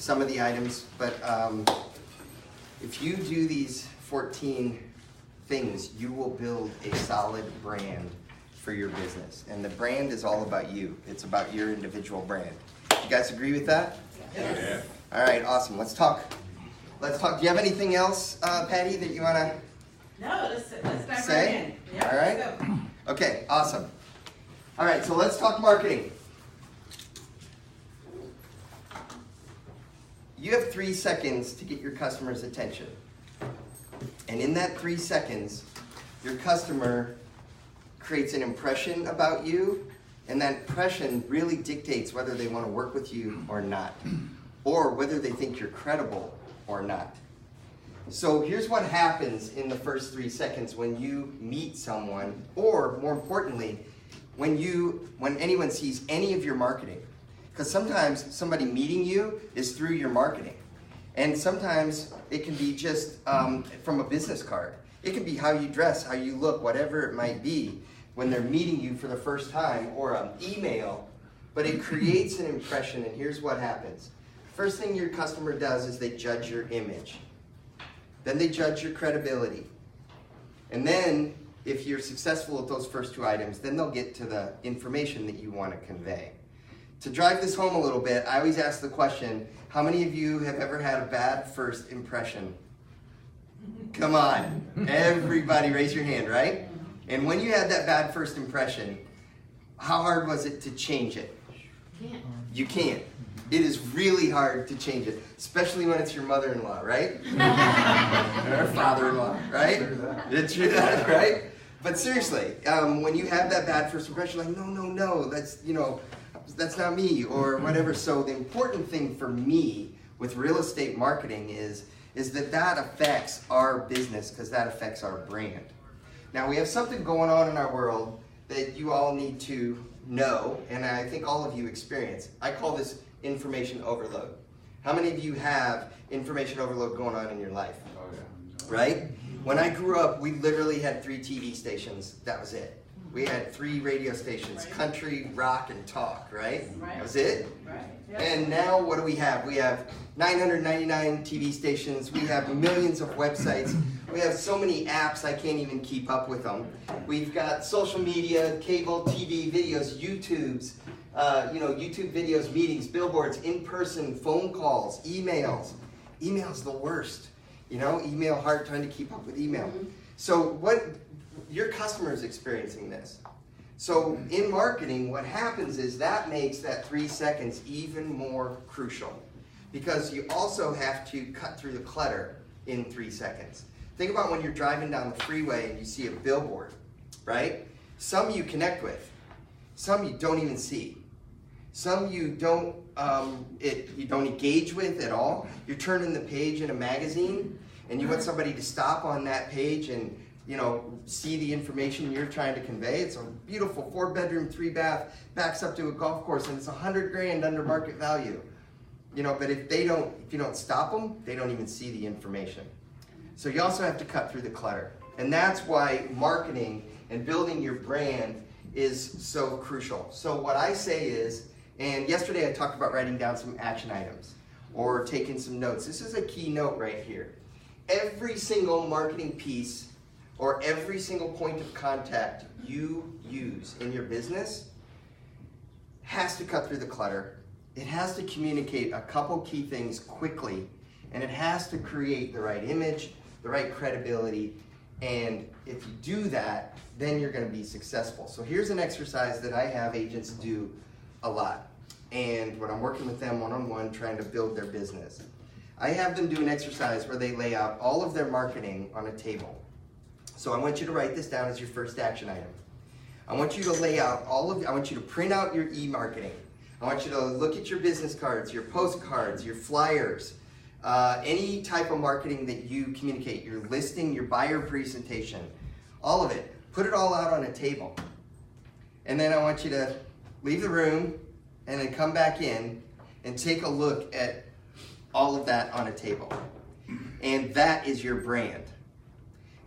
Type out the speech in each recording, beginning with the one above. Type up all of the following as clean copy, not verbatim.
some of the items, but if you do these 14 things, you will build a solid brand for your business. And the brand is all about you. It's about your individual brand. You guys agree with that? Yes. Yeah. All right, awesome. Let's talk. Do you have anything else, Patty, that you want to let's dive say? right in. Yep, all right. let's go. Okay, awesome. All right, so let's talk marketing. You have 3 seconds to get your customer's attention. And in that 3 seconds, your customer creates an impression about you, and that impression really dictates whether they want to work with you or not, or whether they think you're credible or not. So here's what happens in the first 3 seconds when you meet someone, or more importantly, when anyone sees any of your marketing. Because sometimes somebody meeting you is through your marketing. And sometimes it can be just from a business card. It can be how you dress, how you look, whatever it might be when they're meeting you for the first time, or an email. But it creates an impression, and here's what happens. First thing your customer does is they judge your image. Then they judge your credibility. And then, if you're successful at those first 2 items, then they'll get to the information that you want to convey. To drive this home a little bit, I always ask the question, how many of you have ever had a bad first impression? Come on, everybody raise your hand, right? And when you had that bad first impression, how hard was it to change it? You can't. It is really hard to change it, especially when it's your mother-in-law, right? Or father-in-law, right? It's your dad, right? But seriously, when you have that bad first impression, like, no, that's not me, or whatever. So the important thing for me with real estate marketing is that affects our business, because that affects our brand. Now, we have something going on in our world that you all need to know, and I think all of you experience. I call this information overload. How many of you have information overload going on in your life? Oh, yeah. Right? When I grew up, we literally had 3 TV stations. That was it. We had 3 radio stations, country, rock, and talk, right? That was it? Right. Yep. And now what do we have? We have 999 TV stations. We have millions of websites. We have so many apps, I can't even keep up with them. We've got social media, cable, TV, videos, YouTube videos, meetings, billboards, in-person, phone calls, emails. Email's the worst. Email, hard trying to keep up with email. So your customer is experiencing this. So in marketing, what happens is that makes that 3 seconds even more crucial, because you also have to cut through the clutter in 3 seconds. Think about when you're driving down the freeway and you see a billboard, right? Some you connect with, some you don't even see. Some you don't engage with at all. You're turning the page in a magazine and you want somebody to stop on that page and see the information you're trying to convey. It's a beautiful 4-bedroom, 3-bath, backs up to a golf course, and it's $100,000 under market value. But if you don't stop them, they don't even see the information. So you also have to cut through the clutter. And that's why marketing and building your brand is so crucial. So what I say is, and yesterday I talked about writing down some action items or taking some notes. This is a key note right here. Every single marketing piece or every single point of contact you use in your business has to cut through the clutter. It has to communicate a couple key things quickly, and it has to create the right image, the right credibility, and if you do that, then you're going to be successful. So here's an exercise that I have agents do a lot, and when I'm working with them one-on-one trying to build their business, I have them do an exercise where they lay out all of their marketing on a table. So I want you to write this down as your first action item. I want you to lay out I want you to print out your e-marketing. I want you to look at your business cards, your postcards, your flyers, any type of marketing that you communicate, your listing, your buyer presentation, all of it. Put it all out on a table. And then I want you to leave the room and then come back in and take a look at all of that on a table. And that is your brand.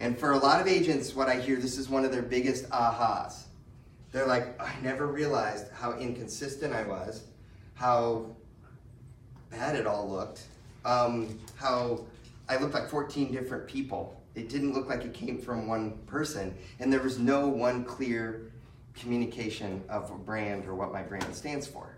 And for a lot of agents, what I hear, this is one of their biggest ahas. They're like, I never realized how inconsistent I was, how bad it all looked, how I looked like 14 different people. It didn't look like it came from one person, and there was no one clear communication of a brand or what my brand stands for.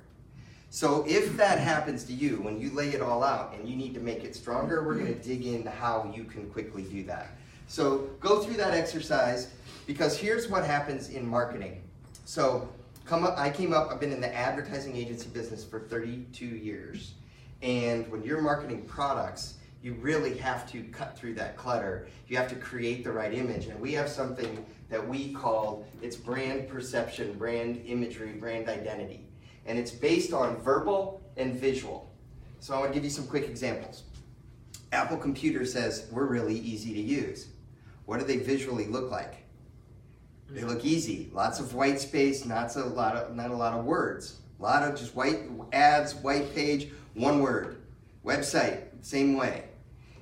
So if that happens to you, when you lay it all out and you need to make it stronger, we're gonna dig into how you can quickly do that. So go through that exercise, because here's what happens in marketing. So I've been in the advertising agency business for 32 years. And when you're marketing products, you really have to cut through that clutter. You have to create the right image. And we have something that we call, it's brand perception, brand imagery, brand identity. And it's based on verbal and visual. So I want to give you some quick examples. Apple Computer says, we're really easy to use. What do they visually look like? They look easy. Lots of white space, not a lot of words. A lot of just white ads, white page, one word. Website, same way.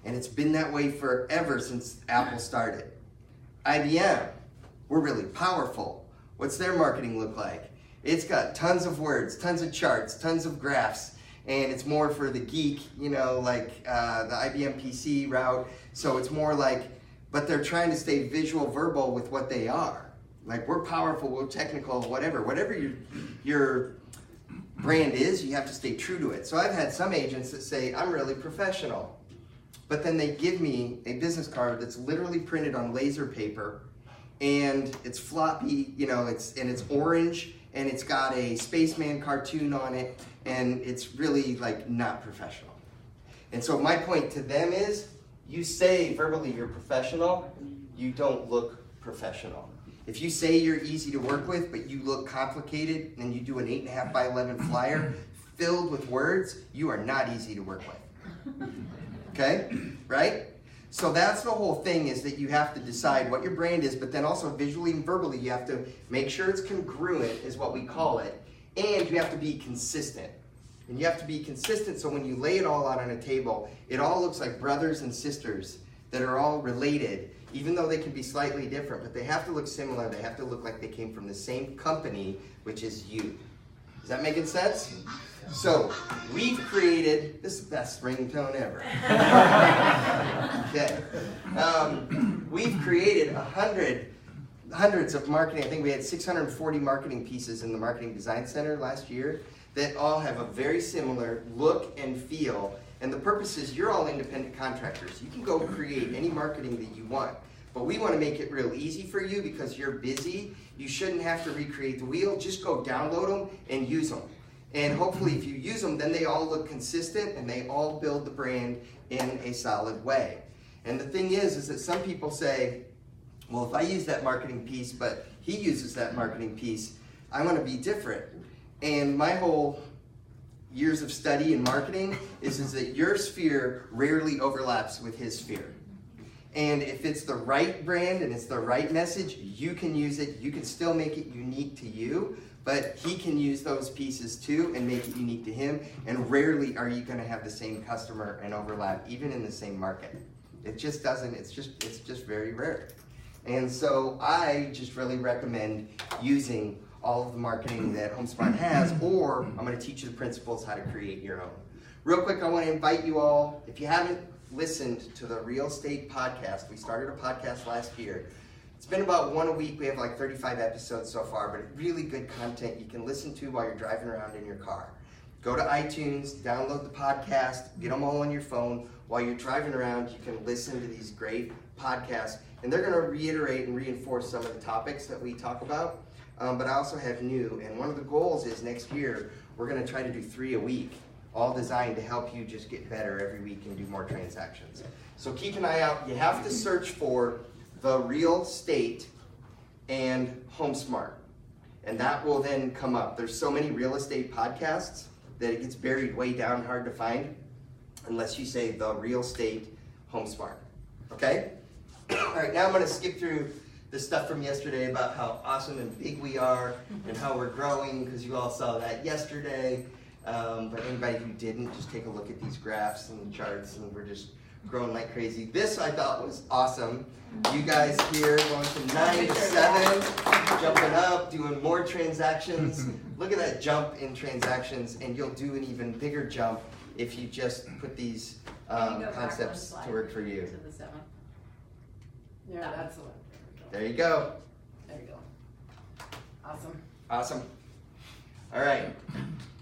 And it's been that way forever since Apple started. IBM, we're really powerful. What's their marketing look like? It's got tons of words, tons of charts, tons of graphs, and it's more for the geek, you know, like the IBM PC route. So it's more like, but they're trying to stay visual verbal with what they are. Like, we're powerful, we're technical, whatever your brand is, you have to stay true to it. So I've had some agents that say, I'm really professional. But then they give me a business card that's literally printed on laser paper, and it's floppy, you know, it's orange, and it's got a spaceman cartoon on it, and it's really like not professional. And so my point to them is, you say verbally you're professional, you don't look professional. If you say you're easy to work with, but you look complicated, and you do an 8.5 by 11 flyer filled with words, you are not easy to work with. Okay, right? So that's the whole thing, is that you have to decide what your brand is, but then also visually and verbally, you have to make sure it's congruent, is what we call it, and you have to be consistent. And you have to be consistent, so when you lay it all out on a table, it all looks like brothers and sisters that are all related, even though they can be slightly different, but they have to look similar. They have to look like they came from the same company, which is you. Is that making sense? So we've created, this is the best ringtone ever. Okay. We've created hundreds of marketing. I think we had 640 marketing pieces in the Marketing Design Center last year that all have a very similar look and feel. And the purpose is, you're all independent contractors. You can go create any marketing that you want. But we want to make it real easy for you, because you're busy. You shouldn't have to recreate the wheel. Just go download them and use them. And hopefully if you use them, then they all look consistent and they all build the brand in a solid way. And the thing is that some people say, well, if I use that marketing piece, but he uses that marketing piece, I want to be different. And my whole years of study in marketing is that your sphere rarely overlaps with his sphere. And if it's the right brand and it's the right message, you can use it. You can still make it unique to you, but he can use those pieces too and make it unique to him. And rarely are you going to have the same customer and overlap, even in the same market. It just doesn't. It's just very rare. And so I just really recommend using all of the marketing that HomeSmart has, or I'm going to teach you the principles how to create your own. Real quick, I want to invite you all, if you haven't listened to the Real Estate Podcast, we started a podcast last year. It's been about one a week. We have like 35 episodes so far, but really good content you can listen to while you're driving around in your car. Go to iTunes, download the podcast, get them all on your phone. While you're driving around, you can listen to these great podcasts, and they're going to reiterate and reinforce some of the topics that we talk about. But I also have new, and one of the goals is next year, we're going to try to do 3 a week, all designed to help you just get better every week and do more transactions. So keep an eye out. You have to search for The Real Estate and HomeSmart, and that will then come up. There's so many real estate podcasts that it gets buried way down, hard to find, unless you say The Real Estate HomeSmart. Okay? All right, now I'm going to skip through the stuff from yesterday about how awesome and big we are and how we're growing, because you all saw that yesterday. But anybody who didn't, just take a look at these graphs and the charts, and we're just growing like crazy. This I thought was awesome. You guys here going from 9 to 7, jumping up, doing more transactions. Look at that jump in transactions, and you'll do an even bigger jump if you just put these Can you go back one concepts slide to work for you. To the 7th. Yeah, that's the one. There you go. There you go. Awesome. Awesome. All right.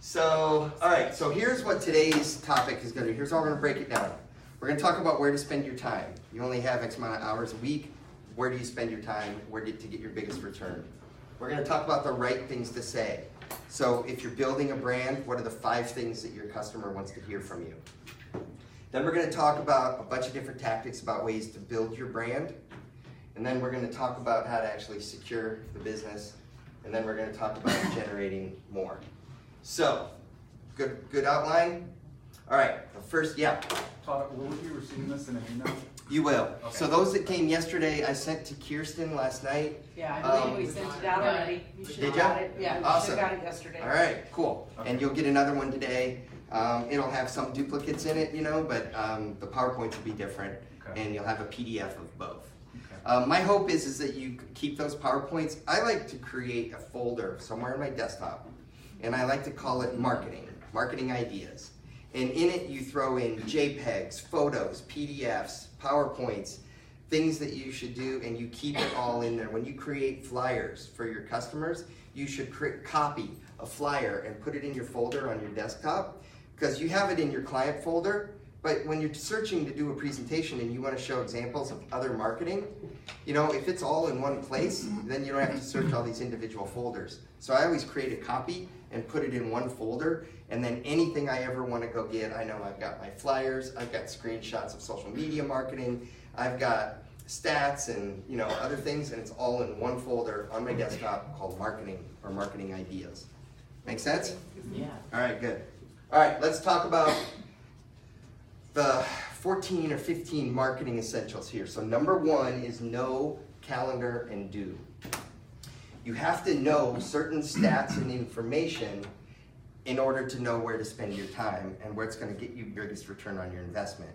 So here's what today's topic is going to be. Here's how we're going to break it down. We're going to talk about where to spend your time. You only have X amount of hours a week. Where do you spend your time? Where to get your biggest return? We're going to talk about the right things to say. So if you're building a brand, what are the 5 things that your customer wants to hear from you? Then we're going to talk about a bunch of different tactics about ways to build your brand. And then we're going to talk about how to actually secure the business. And then we're going to talk about generating more. So, good outline? All right, first, yeah. Todd, will we be receiving this in an email? You will. Okay. So those that came yesterday, I sent to Kirsten last night. Yeah, I believe we sent it out already. You should Did have ya? got it. Yeah, you should Awesome. have got it yesterday. All right, cool. Okay. And you'll get another one today. It'll have some duplicates in it, but the PowerPoints will be different, Okay. and you'll have a PDF of both. Okay. My hope is that you keep those PowerPoints. I like to create a folder somewhere on my desktop, and I like to call it marketing ideas. And in it, you throw in JPEGs, photos, PDFs, PowerPoints, things that you should do, and you keep it all in there. When you create flyers for your customers, you should copy a flyer and put it in your folder on your desktop, because you have it in your client folder. But when you're searching to do a presentation and you want to show examples of other marketing, if it's all in one place, then you don't have to search all these individual folders. So I always create a copy and put it in one folder, and then anything I ever want to go get, I know I've got my flyers, I've got screenshots of social media marketing, I've got stats and other things, and it's all in one folder on my desktop called marketing or marketing ideas. Make sense? Yeah. All right, good. All right, let's talk about the 14 or 15 marketing essentials here. So number 1 is know, calendar, and do. You have to know certain stats and information in order to know where to spend your time and where it's going to get you biggest return on your investment.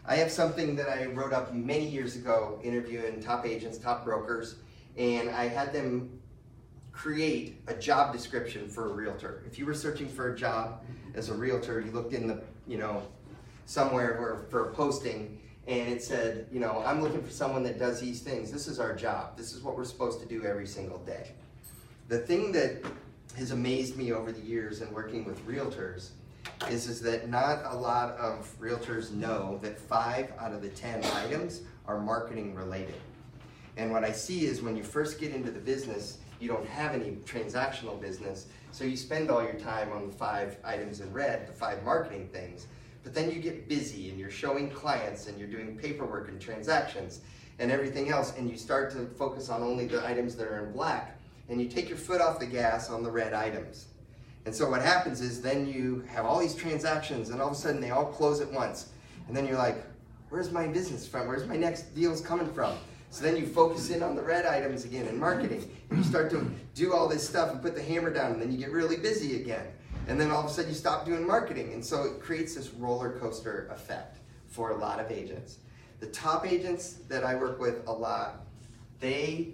I have something that I wrote up many years ago interviewing top agents, top brokers, and I had them create a job description for a realtor. If you were searching for a job as a realtor, you looked in the, somewhere for a posting, and it said, I'm looking for someone that does these things. This is our job. This is what we're supposed to do every single day. The thing that has amazed me over the years in working with realtors is that not a lot of realtors know that 5 out of the 10 items are marketing related. And what I see is when you first get into the business, you don't have any transactional business, so you spend all your time on the 5 items in red, the 5 marketing things. But then you get busy and you're showing clients and you're doing paperwork and transactions and everything else, and you start to focus on only the items that are in black, and you take your foot off the gas on the red items. And so what happens is then you have all these transactions, and all of a sudden they all close at once. And then you're like, where's my business from? Where's my next deals coming from? So then you focus in on the red items again in marketing. And you start to do all this stuff and put the hammer down, and then you get really busy again. And then all of a sudden you stop doing marketing. And so it creates this roller coaster effect for a lot of agents. The top agents that I work with a lot, they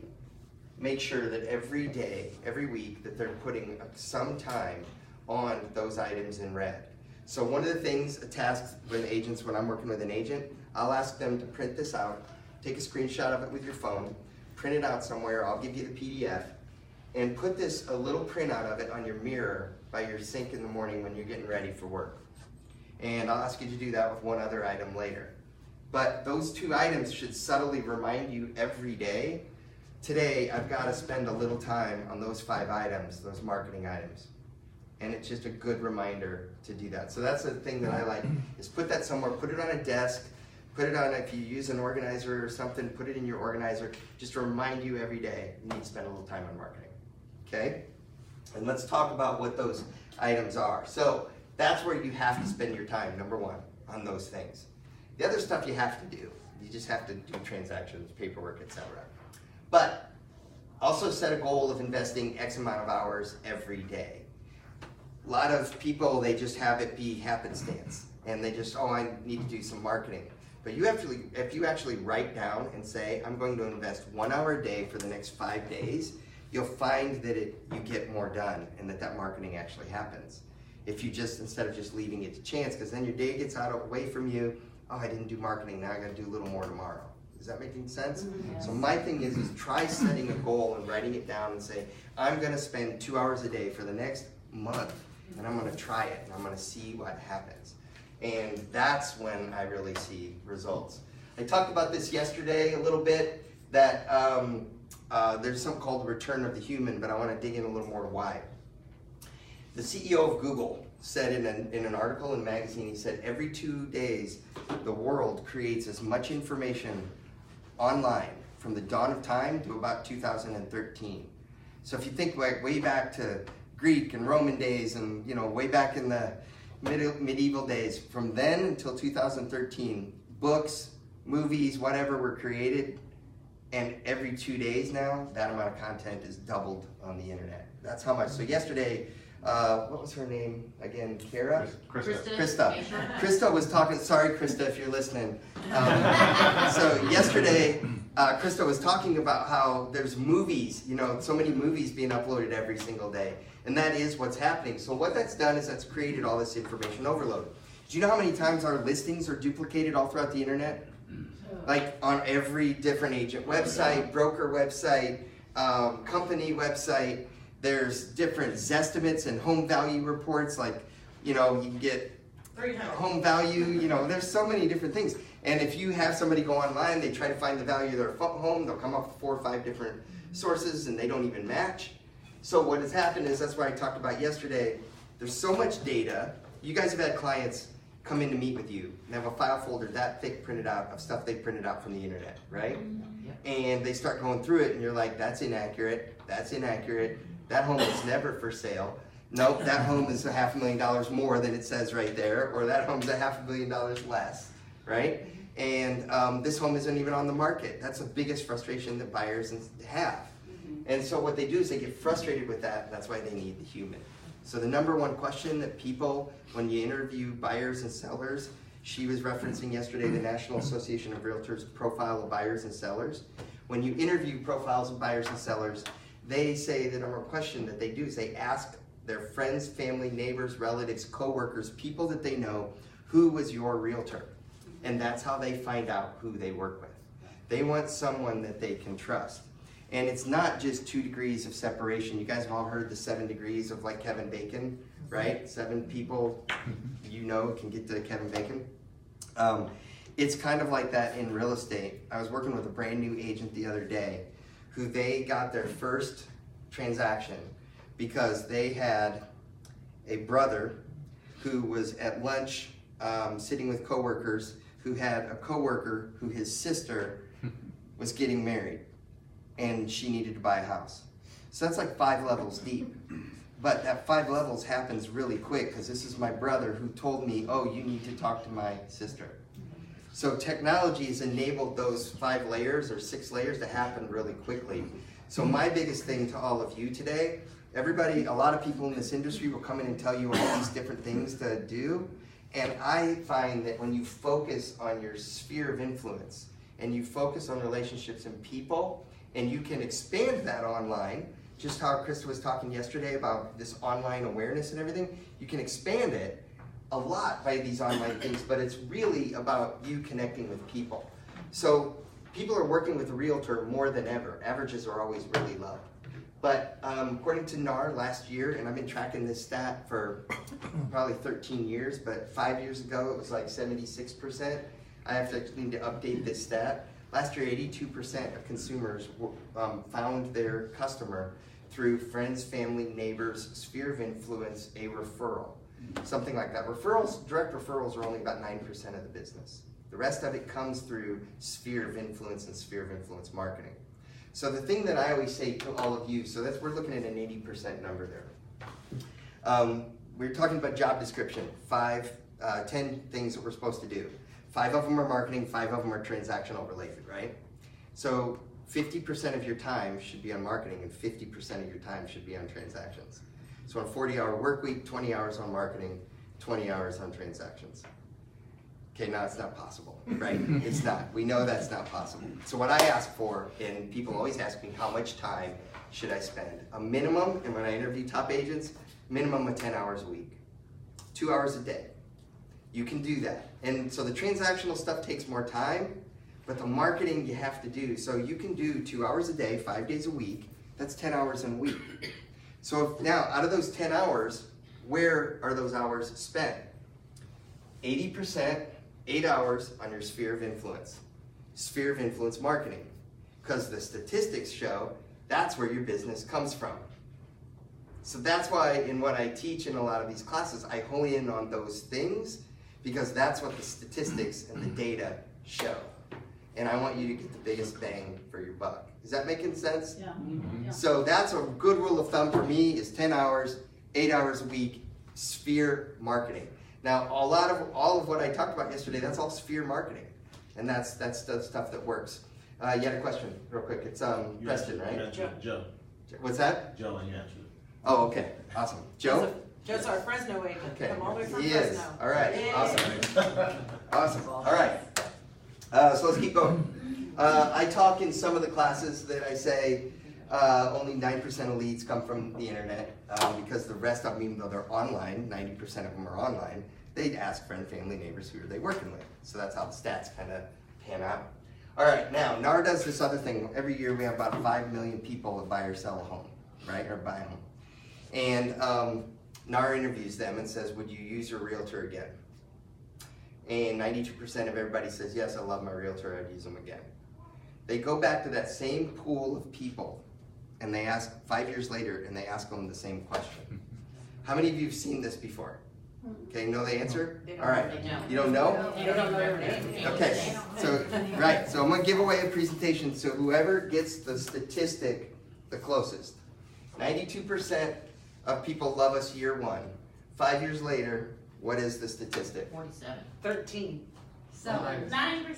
make sure that every day, every week, that they're putting some time on those items in red. So one of the things, tasks with agents, when I'm working with an agent, I'll ask them to print this out, take a screenshot of it with your phone, print it out somewhere, I'll give you the PDF, and put a little printout of it on your mirror by your sink in the morning when you're getting ready for work. And I'll ask you to do that with one other item later. But those 2 items should subtly remind you every day, today I've got to spend a little time on those 5 items, those marketing items. And it's just a good reminder to do that. So that's the thing that I like, is put that somewhere, put it on a desk, put it on, if you use an organizer or something, put it in your organizer, just to remind you every day you need to spend a little time on marketing, okay? And let's talk about what those items are. So that's where you have to spend your time, number 1, on those things. The other stuff you have to do, you just have to do transactions, paperwork, etc. But also set a goal of investing X amount of hours every day. A lot of people, they just have it be happenstance, and they just, I need to do some marketing. But if you actually write down and say, I'm going to invest 1 hour a day for the next 5 days, you'll find that you get more done and that marketing actually happens. if you just, instead of just leaving it to chance, because then your day gets away from you. Oh, I didn't do marketing, now I gotta do a little more tomorrow. Is that making sense? Yes. So my thing is try setting a goal and writing it down and say, I'm gonna spend 2 hours a day for the next month, and I'm gonna try it, and I'm gonna see what happens. And that's when I really see results. I talked about this yesterday a little bit, that there's something called the return of the human, but I wanna dig in a little more to why. The CEO of Google said in an article in a magazine, he said, every 2 days, the world creates as much information online from the dawn of time to about 2013. So if you think way back to Greek and Roman days and way back in the medieval days, from then until 2013, books, movies, whatever were created, and every 2 days now, that amount of content is doubled on the internet. That's how much. So yesterday, what was her name again? Kara? Krista. Krista was talking, sorry Krista if you're listening. So yesterday, Krista was talking about how there's movies, so many movies being uploaded every single day. And that is what's happening. So what that's done is that's created all this information overload. Do you know how many times our listings are duplicated all throughout the internet? Like on every different agent website, broker website, company website. There's different Zestimates and home value reports, like, you can get 300. home value, there's so many different things. And if you have somebody go online, they try to find the value of their home, they'll come up with 4 or 5 different sources and they don't even match. So what has happened is, that's what I talked about yesterday, there's so much data. You guys have had clients come in to meet with you and have a file folder that thick printed out of stuff they printed out from the internet, right? And they start going through it and you're like, that's inaccurate, that home is never for sale. Nope, that home is $500,000 more than it says right there, or that home's $500,000 less, right? And this home isn't even on the market. That's the biggest frustration that buyers have. And so what they do is they get frustrated with that, and that's why they need the human. So the #1 question that people, when you interview buyers and sellers, she was referencing yesterday the National Association of Realtors profile of buyers and sellers. When you interview profiles of buyers and sellers, they say the #1 question that they do is they ask their friends, family, neighbors, relatives, co-workers, people that they know, who was your realtor? And that's how they find out who they work with. They want someone that they can trust. And it's not just 2 degrees of separation. You guys have all heard the 7 degrees of like Kevin Bacon, right? 7 people can get to Kevin Bacon. It's kind of like that in real estate. I was working with a brand new agent the other day who they got their first transaction because they had a brother who was at lunch sitting with coworkers who had a coworker who his sister was getting married and she needed to buy a house. So that's like 5 levels deep. But that 5 levels happens really quick because this is my brother who told me, oh, you need to talk to my sister. So technology has enabled those 5 layers or 6 layers to happen really quickly. So my biggest thing to all of you today, everybody, a lot of people in this industry will come in and tell you all these different things to do. And I find that when you focus on your sphere of influence and you focus on relationships and people, and you can expand that online, just how Krista was talking yesterday about this online awareness and everything, you can expand it a lot by these online things, but it's really about you connecting with people. So people are working with a realtor more than ever. Averages are always really low. But according to NAR last year, and I've been tracking this stat for probably 13 years, but 5 years ago it was like 76%. I need to update this stat. Last year, 82% of consumers found their customer through friends, family, neighbors, sphere of influence, a referral. Something like that. Referrals, direct referrals are only about 9% of the business. The rest of it comes through sphere of influence and sphere of influence marketing. So the thing that I always say to all of you, so we're looking at an 80% number there. We're talking about job description, 10 things that we're supposed to do. 5 of them are marketing, 5 of them are transactional related, right? So 50% of your time should be on marketing and 50% of your time should be on transactions. So on a 40-hour work week, 20 hours on marketing, 20 hours on transactions. Okay, now it's not possible, right? It's not. We know that's not possible. So what I ask for, and people always ask me, how much time should I spend? A minimum, and when I interview top agents, minimum of 10 hours a week. 2 hours a day. You can do that. And so the transactional stuff takes more time, but the marketing you have to do. So you can do 2 hours a day, 5 days a week. That's 10 hours in a week. So now, out of those 10 hours, where are those hours spent? 80%, 8 hours on your sphere of influence. Sphere of influence marketing. Because the statistics show that's where your business comes from. So that's why in what I teach in a lot of these classes, I hone in on those things, because that's what the statistics and the data show. And I want you to get the biggest bang for your buck. Is that making sense? Yeah. So that's a good rule of thumb for me, is 10 hours, 8 hours a week, sphere marketing. Now, all of what I talked about yesterday, that's all sphere marketing. And that's the stuff that works. You had a question, real quick. It's Preston, right? Joe. What's that? Joe, and you answered. Oh, okay. Awesome. Joe? Joe's our Fresno agent. Okay. Come all the way from He Fresno. is. All right. Yay. Awesome. Awesome. All right. So let's keep going. I talk in some of the classes that I say only 9% of leads come from the internet, because the rest of them, even though they're online, 90% of them are online, they'd ask friend, family, neighbors, who are they working with. So that's how the stats kind of pan out. All right, now, NAR does this other thing. Every year we have about 5 million people that buy or sell a home, right, or buy a home. And NAR interviews them and says, would you use your realtor again? And 92% of everybody says, yes, I love my realtor, I'd use them again. They go back to that same pool of people, and they ask 5 years later, and they ask them the same question. How many of you have seen this before? Okay, know the answer? All right. You don't know? They don't know their name. Okay, so, right, so I'm gonna give away a presentation, so whoever gets the statistic the closest. 92% of people love us year one. 5 years later, what is the statistic? 47. 13. 7. 9%.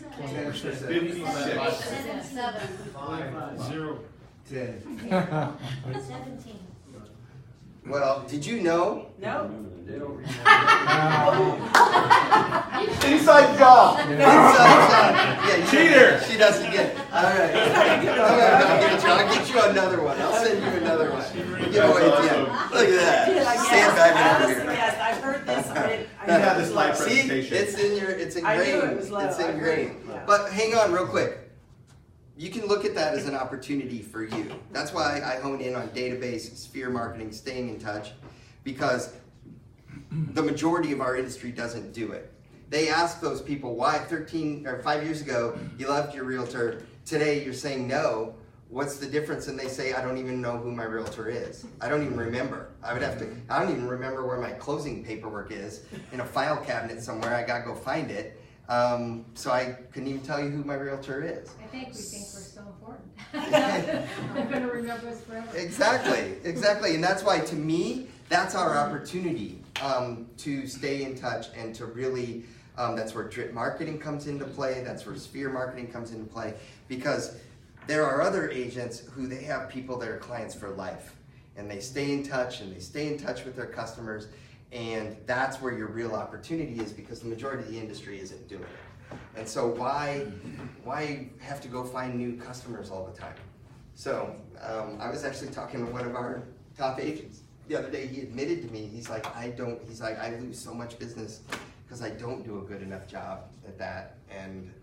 0. 17. Well, did you know? No? Inside job. Yeah, Cheater. She doesn't get it. All right. I'll get you another one. I'll send you another one. Give away at the end. Look at that. Sandbag over here. Yes, I've heard this. You had this slide See, presentation. it's I knew it ingrained. was low. It's I heard it. ingrained. Yeah. But hang on real quick. You can look at that as an opportunity for you. That's why I hone in on database, sphere marketing, staying in touch, because the majority of our industry doesn't do it. They ask those people, why 5 years ago you loved your realtor, today you're saying no, what's the difference? And they say, I don't even know who my realtor is. I don't even remember. I don't even remember where my closing paperwork is in a file cabinet somewhere. I gotta go find it. So I couldn't even tell you who my realtor is. I think we think we're so important. I'm going to remember us forever. Exactly. And that's why, to me, that's our opportunity to stay in touch and to really, that's where drip marketing comes into play, that's where sphere marketing comes into play, because there are other agents who they have people that are clients for life, and they stay in touch, and they stay in touch with their customers, and that's where your real opportunity is, because the majority of the industry isn't doing it. And so why have to go find new customers all the time? So I was actually talking to one of our top agents the other day. He admitted to me, he's like, I lose so much business because I don't do a good enough job at that. And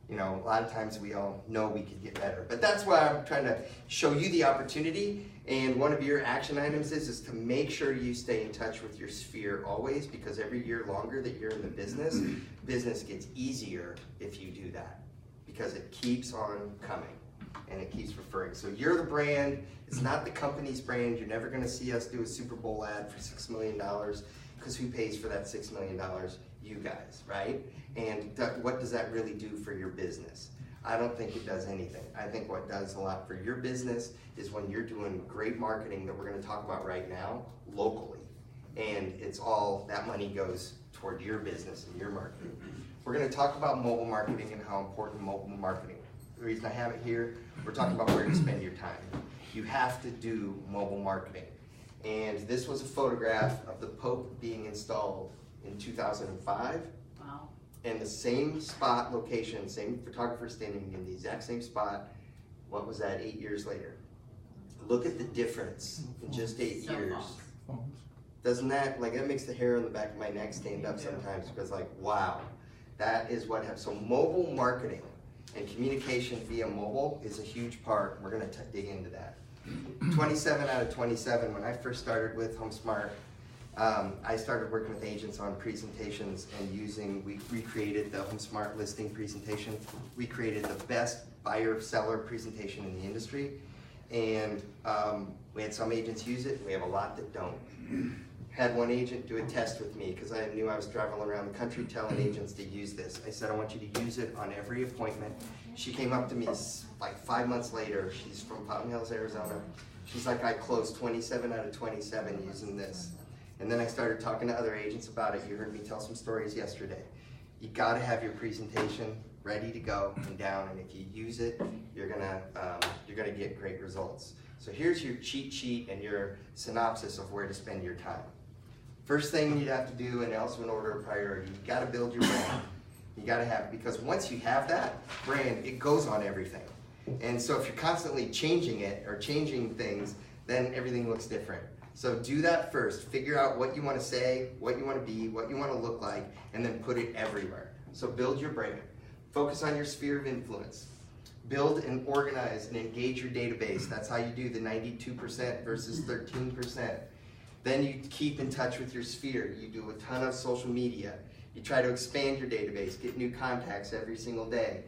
you know, a lot of times we all know we could get better. But that's why I'm trying to show you the opportunity. And one of your action items is to make sure you stay in touch with your sphere always, because every year longer that you're in the business gets easier if you do that, because it keeps on coming and it keeps referring. So you're the brand, it's not the company's brand. You're never gonna see us do a Super Bowl ad for $6 million, because who pays for that $6 million? You guys, right? And what does that really do for your business? I don't think it does anything. I think what does a lot for your business is when you're doing great marketing that we're going to talk about right now locally, and it's all, that money goes toward your business and your marketing. We're going to talk about mobile marketing and how important mobile marketing. The reason I have it here, we're talking about where to spend your time. You have to do mobile marketing. And this was a photograph of the Pope being installed in 2005. Wow. And the same spot, location, same photographer standing in the exact same spot. What was that, 8 years later? Look at the difference in just 8 years. Doesn't that, like, that makes the hair on the back of my neck stand up sometimes, because like, wow, that is what happens. So mobile marketing and communication via mobile is a huge part. We're gonna dig into that. 27 out of 27, when I first started with HomeSmart, I started working with agents on presentations and we recreated the HomeSmart listing presentation. We created the best buyer-seller presentation in the industry. And we had some agents use it, we have a lot that don't. Had one agent do a test with me because I knew I was traveling around the country telling agents to use this. I said, I want you to use it on every appointment. She came up to me like 5 months later. She's from Fountain Hills, Arizona. She's like, I closed 27 out of 27 using this. And then I started talking to other agents about it. You heard me tell some stories yesterday. You gotta have your presentation ready to go and down, and if you use it, you're gonna get great results. So here's your cheat sheet and your synopsis of where to spend your time. First thing you'd have to do, and also in order of priority, you gotta build your brand. You gotta have, because once you have that brand, it goes on everything. And so if you're constantly changing it or changing things, then everything looks different. So do that first. Figure out what you want to say, what you want to be, what you want to look like, and then put it everywhere. So build your brand. Focus on your sphere of influence. Build and organize and engage your database. That's how you do the 92% versus 13%. Then you keep in touch with your sphere. You do a ton of social media. You try to expand your database, get new contacts every single day.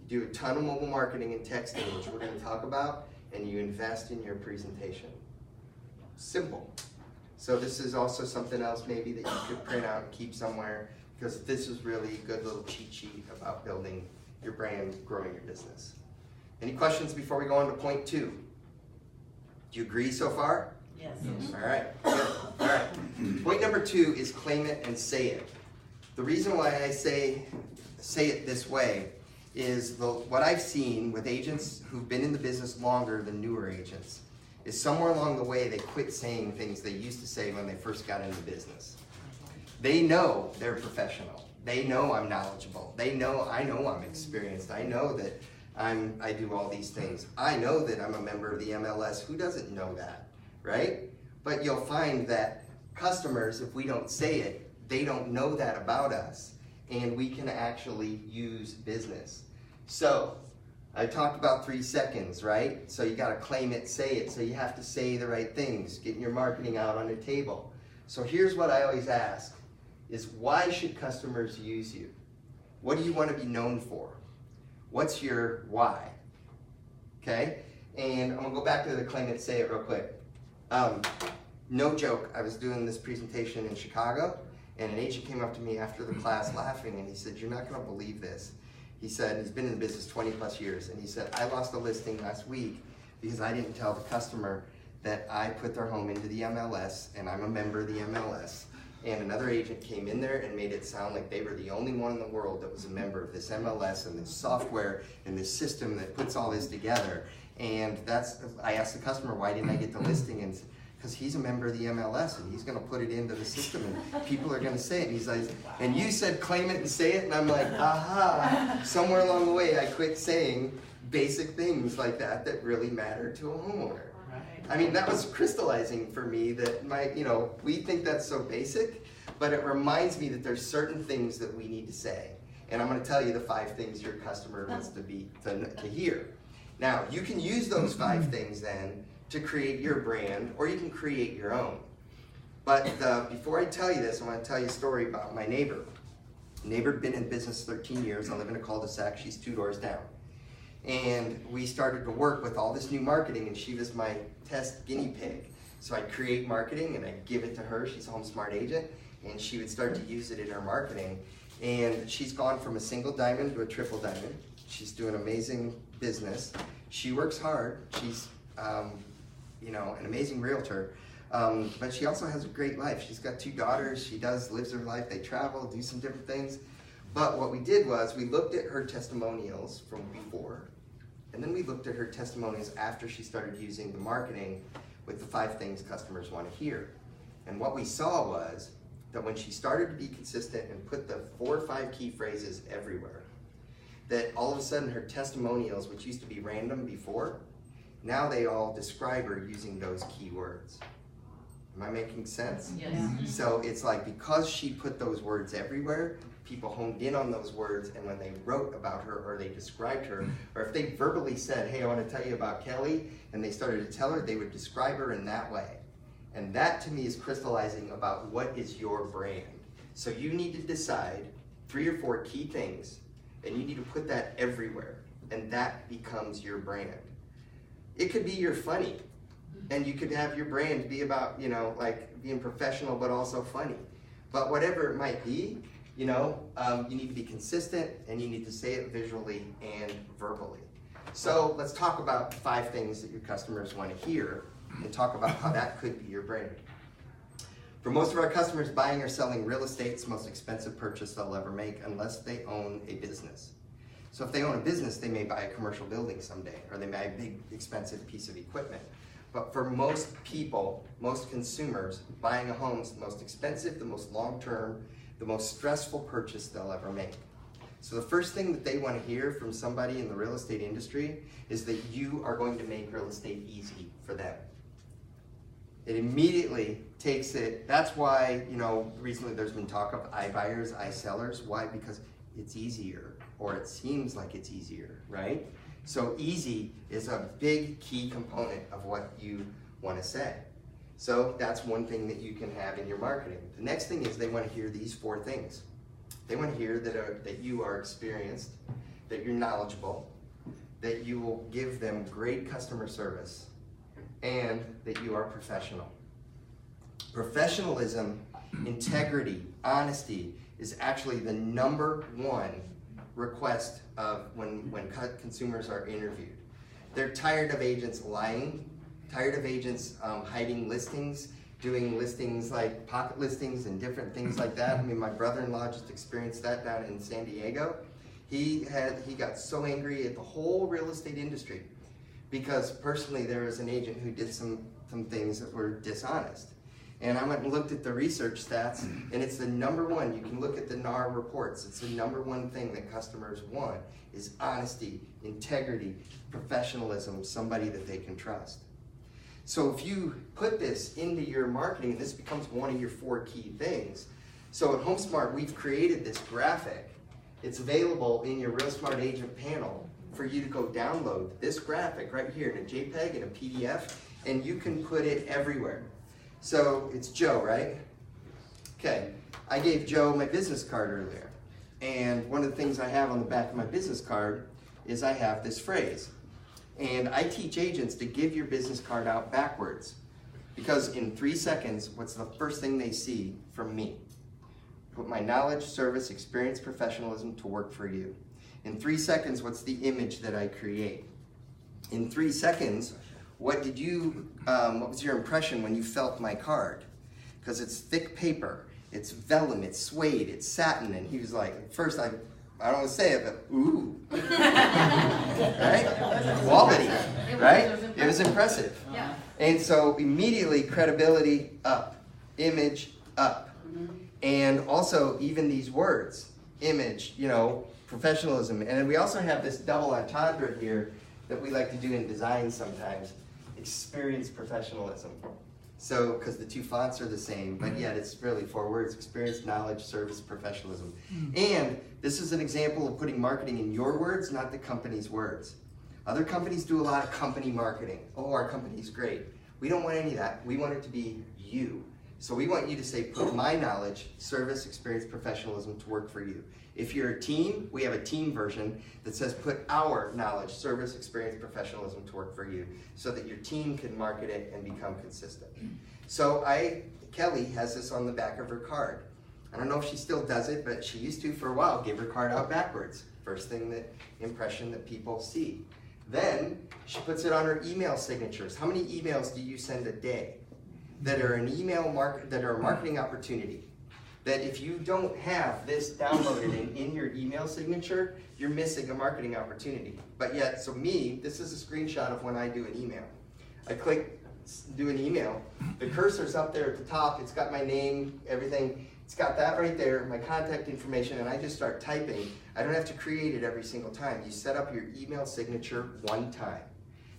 You do a ton of mobile marketing and texting, which we're going to talk about, and you invest in your presentation. Simple. So this is also something else maybe that you could print out and keep somewhere, because this is really a good little cheat sheet about building your brand, growing your business. Any questions before we go on to point 2? Do you agree so far? Yes. All right, good. All right. Point number 2 is claim it and say it. The reason why I say it this way is what I've seen with agents who've been in the business longer than newer agents is somewhere along the way they quit saying things they used to say when they first got into business. They know they're professional. They know I'm knowledgeable. I know I'm experienced. I know that I do all these things. I know that I'm a member of the MLS. Who doesn't know that, right? But you'll find that customers, if we don't say it, they don't know that about us, and we can actually use business. So I talked about 3 seconds, right? So you gotta claim it, say it. So you have to say the right things, getting your marketing out on the table. So here's what I always ask, is why should customers use you? What do you wanna be known for? What's your why? Okay? And I'm gonna go back to the claim it, say it real quick. No joke, I was doing this presentation in Chicago, and an agent came up to me after the class laughing, and he said, you're not gonna believe this. He said, he's been in the business 20 plus years, and he said, I lost a listing last week because I didn't tell the customer that I put their home into the MLS, and I'm a member of the MLS. And another agent came in there and made it sound like they were the only one in the world that was a member of this MLS and this software and this system that puts all this together. And I asked the customer, why didn't I get the listing? And because he's a member of the MLS and he's going to put it into the system and people are going to say it. And he's like, and you said claim it and say it, and I'm like, aha. Somewhere along the way I quit saying basic things like that really matter to a homeowner. I mean, that was crystallizing for me that we think that's so basic, but it reminds me that there's certain things that we need to say. And I'm going to tell you the 5 things your customer wants to hear. Now, you can use those 5 things then to create your brand, or you can create your own. But before I tell you this, I want to tell you a story about my neighbor. Neighbor had been in business 13 years. I live in a cul-de-sac. She's 2 doors down. And we started to work with all this new marketing, and she was my test guinea pig. So I'd create marketing and I'd give it to her. She's a HomeSmart agent, and she would start to use it in her marketing. And she's gone from a single diamond to a triple diamond. She's doing amazing business. She works hard. She's an amazing realtor. But she also has a great life. She's got 2 daughters. She lives her life. They travel, do some different things. But what we did was we looked at her testimonials from before, and then we looked at her testimonials after she started using the marketing with the 5 things customers want to hear. And what we saw was that when she started to be consistent and put the 4 or 5 key phrases everywhere, that all of a sudden her testimonials, which used to be random before, now they all describe her using those key words. Am I making sense? Yes. So it's like, because she put those words everywhere, people honed in on those words, and when they wrote about her or they described her, or if they verbally said, hey, I want to tell you about Kelly, and they started to tell her, they would describe her in that way. And that to me is crystallizing about what is your brand. So you need to decide 3 or 4 key things, and you need to put that everywhere, and that becomes your brand. It could be you're funny, and you could have your brand be about, you know, like being professional but also funny. But whatever it might be, you know, you need to be consistent, and you need to say it visually and verbally. So let's talk about 5 things that your customers want to hear, and talk about how that could be your brand. For most of our customers, buying or selling real estate is the most expensive purchase they'll ever make unless they own a business. So if they own a business, they may buy a commercial building someday, or they may buy a big expensive piece of equipment. But for most people, most consumers, buying a home is the most expensive, the most long-term, the most stressful purchase they'll ever make. So the first thing that they want to hear from somebody in the real estate industry is that you are going to make real estate easy for them. It immediately takes it, that's why, you know, recently there's been talk of iBuyers, iSellers. Why? Because it's easier, or it seems like it's easier, right? So easy is a big key component of what you want to say. So that's one thing that you can have in your marketing. The next thing is they want to hear these 4 things. They want to hear that you are experienced, that you're knowledgeable, that you will give them great customer service, and that you are professional. Professionalism, integrity, honesty is actually the #1 request of when consumers are interviewed. They're tired of agents lying, tired of agents hiding listings, doing listings like pocket listings and different things like that. I mean, my brother-in-law just experienced that down in San Diego. He got so angry at the whole real estate industry because personally there was an agent who did some things that were dishonest. And I went and looked at the research stats, and it's the #1. You can look at the NAR reports. It's the #1 thing that customers want is honesty, integrity, professionalism, somebody that they can trust. So if you put this into your marketing, and this becomes one of your 4 key things. So at HomeSmart, we've created this graphic. It's available in your Real Smart Agent panel for you to go download this graphic right here in a JPEG and a PDF, and you can put it everywhere. So it's Joe, right? Okay, I gave Joe my business card earlier. And one of the things I have on the back of my business card is I have this phrase. And I teach agents to give your business card out backwards. Because in 3 seconds, what's the first thing they see from me? Put my knowledge, service, experience, professionalism to work for you. In 3 seconds, what's the image that I create? In 3 seconds, what was your impression when you felt my card? Because it's thick paper, it's vellum, it's suede, it's satin, and he was like, at first I don't want to say it, but ooh. Right? Quality, right? It was impressive. Yeah. And so immediately credibility up, image up. And also even these words, image, you know, professionalism. And then we also have this double entendre here that we like to do in design sometimes. Experience, professionalism. So, because the 2 fonts are the same, but yet it's really 4 words: experience, knowledge, service, professionalism. And this is an example of putting marketing in your words, not the company's words. Other companies do a lot of company marketing. Oh, our company's great. We don't want any of that. We want it to be you. So we want you to say, put my knowledge, service, experience, professionalism to work for you. If you're a team, we have a team version that says put our knowledge, service, experience, professionalism to work for you, so that your team can market it and become consistent. So Kelly has this on the back of her card. I don't know if she still does it, but she used to for a while, give her card out backwards. First thing impression that people see. Then she puts it on her email signatures. How many emails do you send a day that are an that are a marketing opportunity? That if you don't have this downloaded in your email signature, you're missing a marketing opportunity. But yet, so this is a screenshot of when I do an email. I click do an email, the cursor's up there at the top, it's got my name, everything, it's got that right there, my contact information, and I just start typing. I don't have to create it every single time. You set up your email signature one time.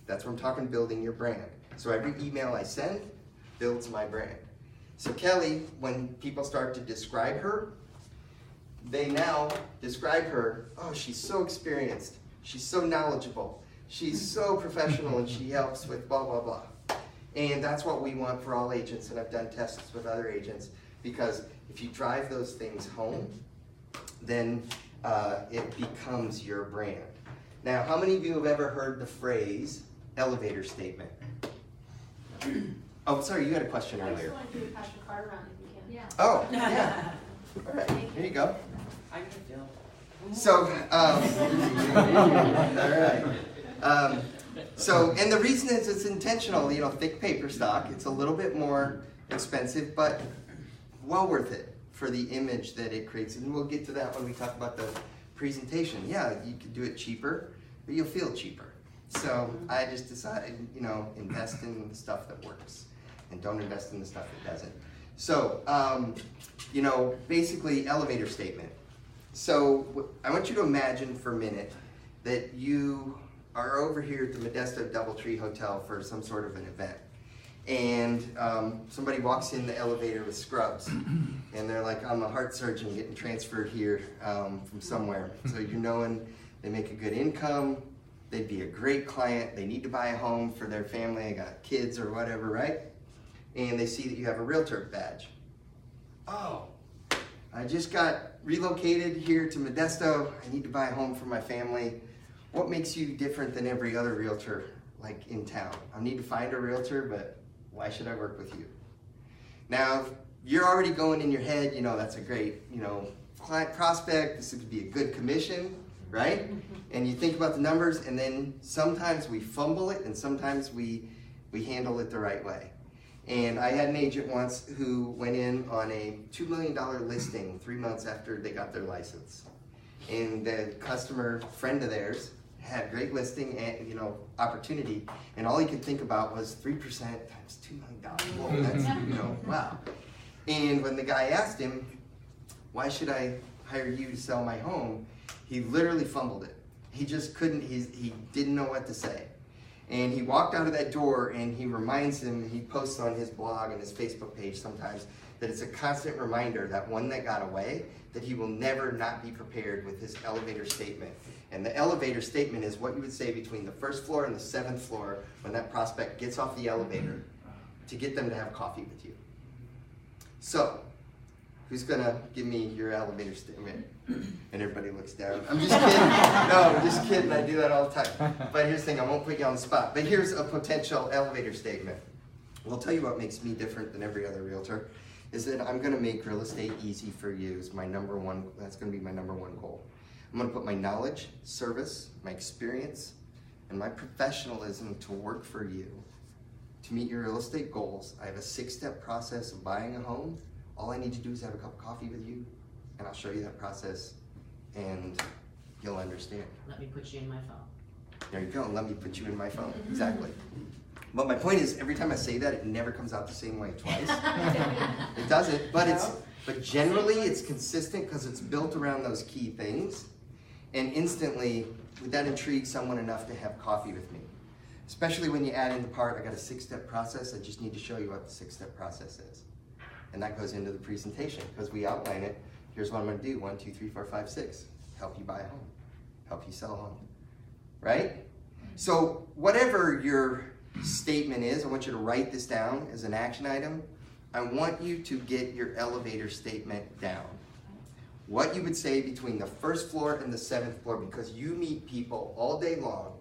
That's what I'm talking, building your brand. So every email I send builds my brand. So Kelly, when people start to describe her, they now describe her, oh, she's so experienced, she's so knowledgeable, she's so professional, and she helps with blah, blah, blah. And that's what we want for all agents, and I've done tests with other agents, because if you drive those things home, then it becomes your brand. Now, how many of you have ever heard the phrase elevator statement? Oh, sorry, you had a question I just earlier. wanted you to pass your card around if you can. Yeah. Oh, yeah. All right, here you go. I can feel. So, all right. So, and the reason is it's intentional, you know, thick paper stock. It's a little bit more expensive, but well worth it for the image that it creates. And we'll get to that when we talk about the presentation. Yeah, you could do it cheaper, but you'll feel cheaper. So I just decided, you know, invest in the stuff that works and don't invest in the stuff that doesn't. So, you know, basically elevator statement. So I want you to imagine for a minute that you are over here at the Modesto Doubletree Hotel for some sort of an event. And somebody walks in the elevator with scrubs. And they're like, I'm a heart surgeon getting transferred here from somewhere. So you're knowing they make a good income. They'd be a great client. They need to buy a home for their family. They got kids or whatever, right? And they see that you have a realtor badge. Oh, I just got relocated here to Modesto. I need to buy a home for my family. What makes you different than every other realtor like in town? I need to find a realtor, but why should I work with you? Now, you're already going in your head, you know, that's a great, you know, client prospect. This would be a good commission, right? And you think about the numbers, and then sometimes we fumble it, and sometimes we handle it the right way. And I had an agent once who went in on a $2 million listing 3 months after they got their license. And the customer friend of theirs had a great listing and, you know, opportunity, and all he could think about was 3% times $2 million. Whoa, that's, you know, wow. And when the guy asked him, why should I hire you to sell my home? He literally fumbled it. He just couldn't, he didn't know what to say. And he walked out of that door, and he reminds him, he posts on his blog and his Facebook page sometimes, that it's a constant reminder that one that got away, that he will never not be prepared with his elevator statement. And the elevator statement is what you would say between the first floor and the 7th floor when that prospect gets off the elevator to get them to have coffee with you. So, who's gonna give me your elevator statement? And everybody looks down. I'm just kidding. No, I'm just kidding. I do that all the time. But here's the thing, I won't put you on the spot. But here's a potential elevator statement. I'll tell you what makes me different than every other realtor is that I'm gonna make real estate easy for you is my number one, that's gonna be my number one goal. I'm gonna put my knowledge, service, my experience, and my professionalism to work for you. To meet your real estate goals, I have a 6-step process of buying a home. All I need to do is have a cup of coffee with you, and I'll show you that process, and you'll understand. Let me put you in my phone. There you go, let me put you in my phone, exactly. But my point is, every time I say that, it never comes out the same way twice. It doesn't, but generally it's consistent because it's built around those key things, and instantly, would that intrigue someone enough to have coffee with me? Especially when you add in the part, I got a 6-step process, I just need to show you what the 6-step process is. And that goes into the presentation because we outline it. Here's what I'm gonna do, 1, 2, 3, 4, 5, 6. Help you buy a home, help you sell a home, right? So whatever your statement is, I want you to write this down as an action item. I want you to get your elevator statement down. What you would say between the 1st floor and the 7th floor, because you meet people all day long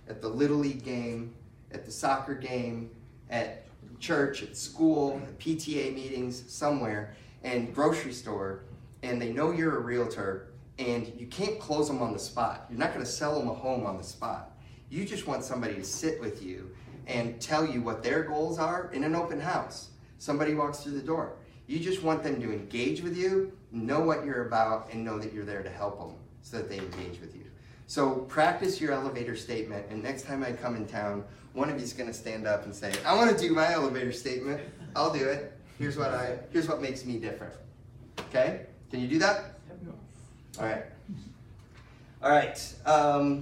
at the Little League game, at the soccer game, at church, at school, at PTA meetings, somewhere, and grocery store, and they know you're a realtor, and you can't close them on the spot. You're not gonna sell them a home on the spot. You just want somebody to sit with you and tell you what their goals are in an open house. Somebody walks through the door. You just want them to engage with you, know what you're about, and know that you're there to help them so that they engage with you. So practice your elevator statement, and next time I come in town, one of you is going to stand up and say, I want to do my elevator statement. I'll do it. Here's what makes me different. Okay? Can you do that? All right. All right.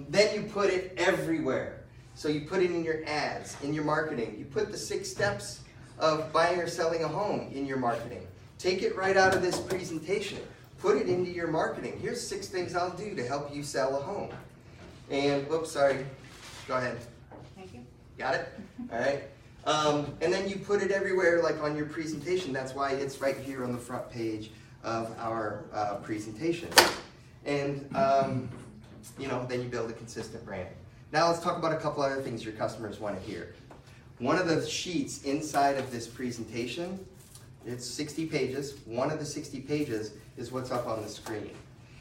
Then you put it everywhere. So you put it in your ads, in your marketing. You put the 6 steps of buying or selling a home in your marketing. Take it right out of this presentation. Put it into your marketing. Here's 6 things I'll do to help you sell a home. And, whoops, sorry. Go ahead. Thank you. Got it? All right. And then you put it everywhere, like on your presentation. That's why it's right here on the front page of our presentation. And, you know, then you build a consistent brand. Now let's talk about a couple other things your customers want to hear. One of the sheets inside of this presentation, it's 60 pages. One of the 60 pages is what's up on the screen.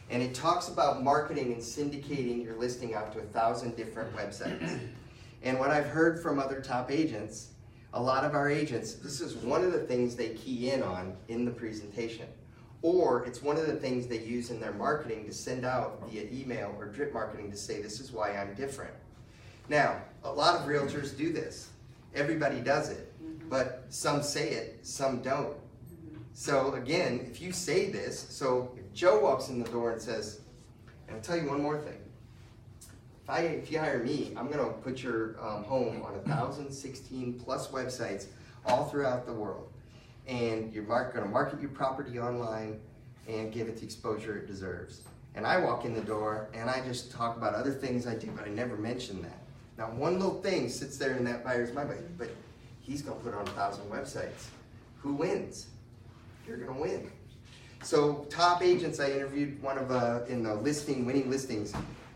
And it talks about marketing and syndicating your listing out to 1,000 different websites. And what I've heard from other top agents, a lot of our agents, this is one of the things they key in on in the presentation. Or it's one of the things they use in their marketing to send out via email or drip marketing to say, this is why I'm different. Now, a lot of realtors do this. Everybody does it, but some say it, some don't. So again, if you say this, so if Joe walks in the door and says, and I'll tell you one more thing. If you hire me, I'm gonna put your home on 1,016 plus websites all throughout the world. And you're gonna market your property online and give it the exposure it deserves. And I walk in the door and I just talk about other things I do, but I never mention that. Now one little thing sits there in that buyer's mind, but he's gonna put it on 1,000 websites. Who wins? You're gonna win. So top agents, I interviewed one of in the winning listings,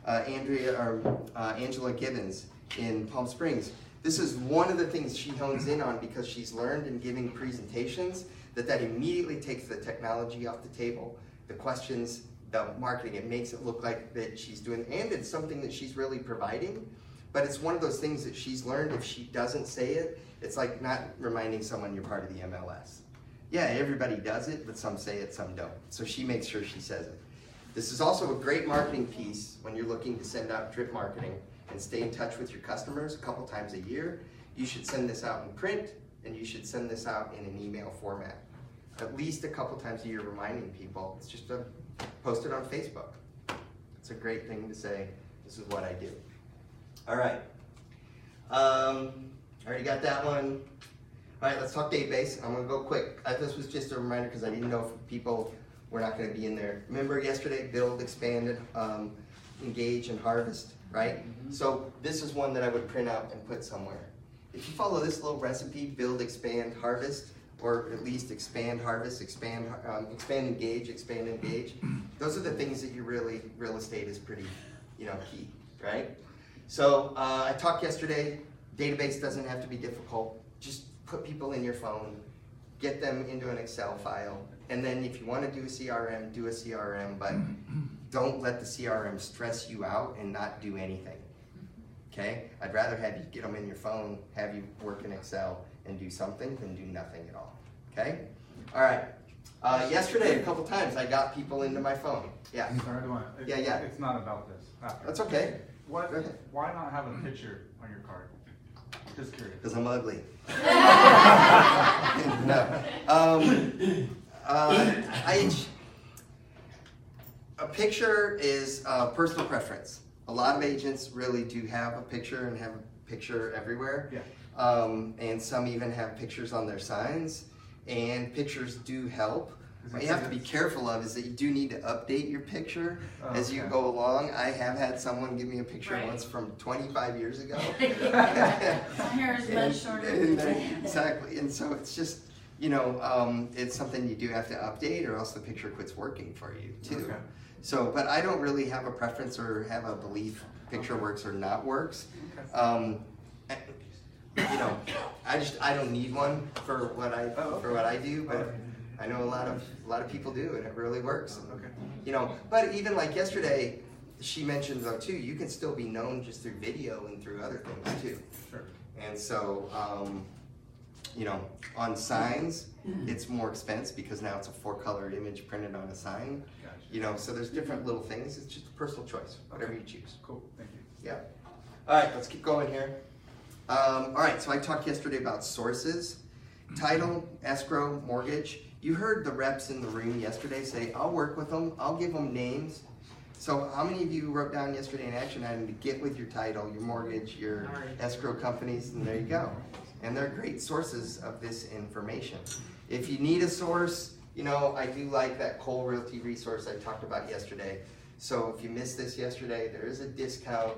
Angela Gibbons in Palm Springs. This is one of the things she hones in on because she's learned in giving presentations that immediately takes the technology off the table, the questions, the marketing. It makes it look like that she's doing, and it's something that she's really providing, but it's one of those things that she's learned. If she doesn't say it, it's like not reminding someone you're part of the MLS. Yeah, everybody does it, but some say it, some don't. So she makes sure she says it. This is also a great marketing piece when you're looking to send out drip marketing and stay in touch with your customers a couple times a year. You should send this out in print, and you should send this out in an email format. At least a couple times a year reminding people. It's just post it on Facebook. It's a great thing to say, this is what I do. All right. Already got that one. All right, let's talk database. I'm gonna go quick. This was just a reminder because I didn't know if people were not gonna be in there. Remember yesterday, build, expanded, engage, and harvest, right? So this is one that I would print out and put somewhere. If you follow this little recipe, build, expand, harvest, or at least expand, harvest, expand, engage, expand, engage. Those are the things that you really, real estate is pretty, key, right? So I talked yesterday, database doesn't have to be difficult. Just put people in your phone, get them into an Excel file, and then if you want to do a CRM, do a CRM, but don't let the CRM stress you out and not do anything, okay? I'd rather have you get them in your phone, have you work in Excel, and do something than do nothing at all, okay? All right, yesterday a couple times I got people into my phone. Yeah. Sorry, Yeah. It's not about this. After. That's okay. Why not have a picture on your card? Just curious. Because I'm ugly. No. A picture is personal preference. A lot of agents really do have a picture and have a picture everywhere. Yeah. And some even have pictures on their signs. And pictures do help. What you have to be careful of is that you do need to update your picture as you go along. I have had someone give me a picture once from 25 years ago. My hair is much shorter than that. Exactly, and so it's just, it's something you do have to update or else the picture quits working for you too. Okay. So, but I don't really have a preference or have a belief picture works or not works. I don't need one for what I do, but I know a lot of people do, and it really works. Okay. But even like yesterday, she mentioned though too, you can still be known just through video and through other things too. Sure. And so, on signs, it's more expense because now it's a 4-color image printed on a sign. Gotcha. So there's different little things. It's just a personal choice, whatever you choose. Cool. Thank you. Yeah. All right, let's keep going here. All right, so I talked yesterday about sources, title, escrow, mortgage. You heard the reps in the room yesterday say, I'll work with them, I'll give them names. So how many of you wrote down yesterday an action item to get with your title, your mortgage, your escrow companies, and there you go. and they're great sources of this information. If you need a source, you know, I do like that Cole Realty resource I talked about yesterday. So if you missed this yesterday, there is a discount.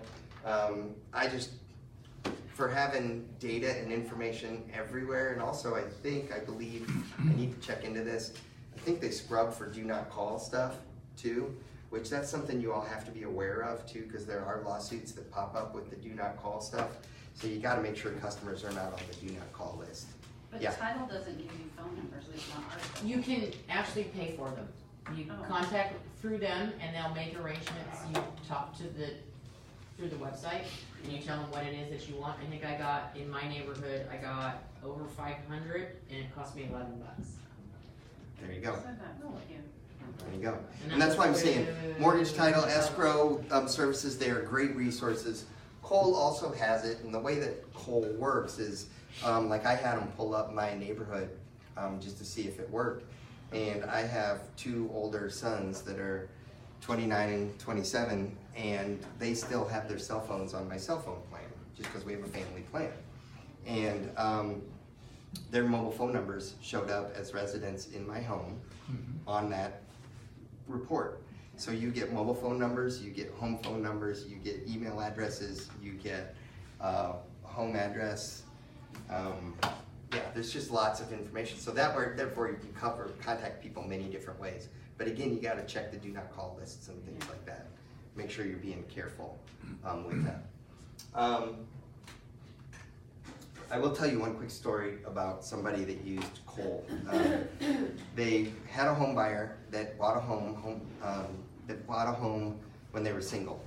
For having data and information everywhere, and also I believe, I need to check into this, I think they scrub for do not call stuff too, which that's something you all have to be aware of too, because there are lawsuits that pop up with the do not call stuff. So you gotta make sure customers are not on the do not call list. But Yeah. title doesn't give you phone numbers, at least not ours. You can actually pay for them. You Oh. contact through them and they'll make arrangements. You talk to through the website and you tell them what it is that you want. I think I got, in my neighborhood, I got over 500 and it cost me $11. There you go. So that, oh, yeah. There you go. And that's why I'm saying mortgage, title, escrow services, they are great resources. Cole also has it, and the way that Cole works is, like I had them pull up my neighborhood just to see if it worked. And I have two older sons that are 29 and 27, and they still have their cell phones on my cell phone plan, just because we have a family plan. And their mobile phone numbers showed up as residents in my home on that report. So you get mobile phone numbers, you get home phone numbers, you get email addresses, you get home address. Yeah, there's just lots of information. So therefore you can contact people many different ways. But again, you gotta check the do not call lists and things like that. Make sure you're being careful with that. I will tell you one quick story about somebody that used Cole. They had a home buyer that bought a home when they were single.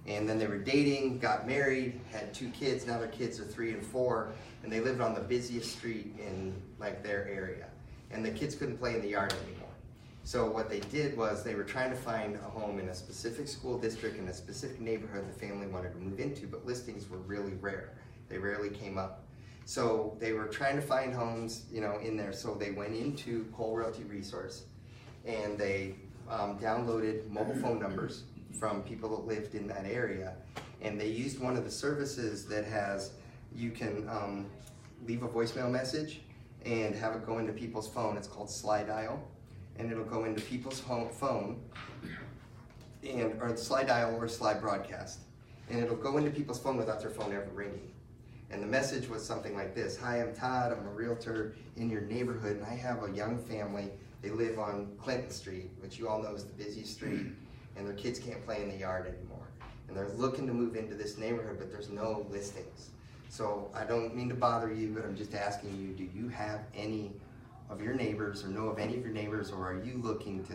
And then they were dating, got married, had 2 kids, now their kids are 3 and 4, and they lived on the busiest street in like their area. And the kids couldn't play in the yard anymore. So what they did was they were trying to find a home in a specific school district in a specific neighborhood the family wanted to move into, but listings were really rare. They rarely came up. So they were trying to find homes, you know, in there. So they went into Cole Realty Resource and they downloaded mobile phone numbers from people that lived in that area. And they used one of the services that has, you can leave a voicemail message and have it go into people's phone. It's called Slide Dial. And it'll go into people's phone, or Slide Dial or Slide Broadcast. And it'll go into people's phone without their phone ever ringing. And the message was something like this: "Hi, I'm Todd, I'm a realtor in your neighborhood, and I have a young family. They live on Clinton Street, which you all know is the busiest street, and their kids can't play in the yard anymore. And they're looking to move into this neighborhood, but there's no listings. So I don't mean to bother you, but I'm just asking you, do you have any of your neighbors or know of any of your neighbors, or are you looking to,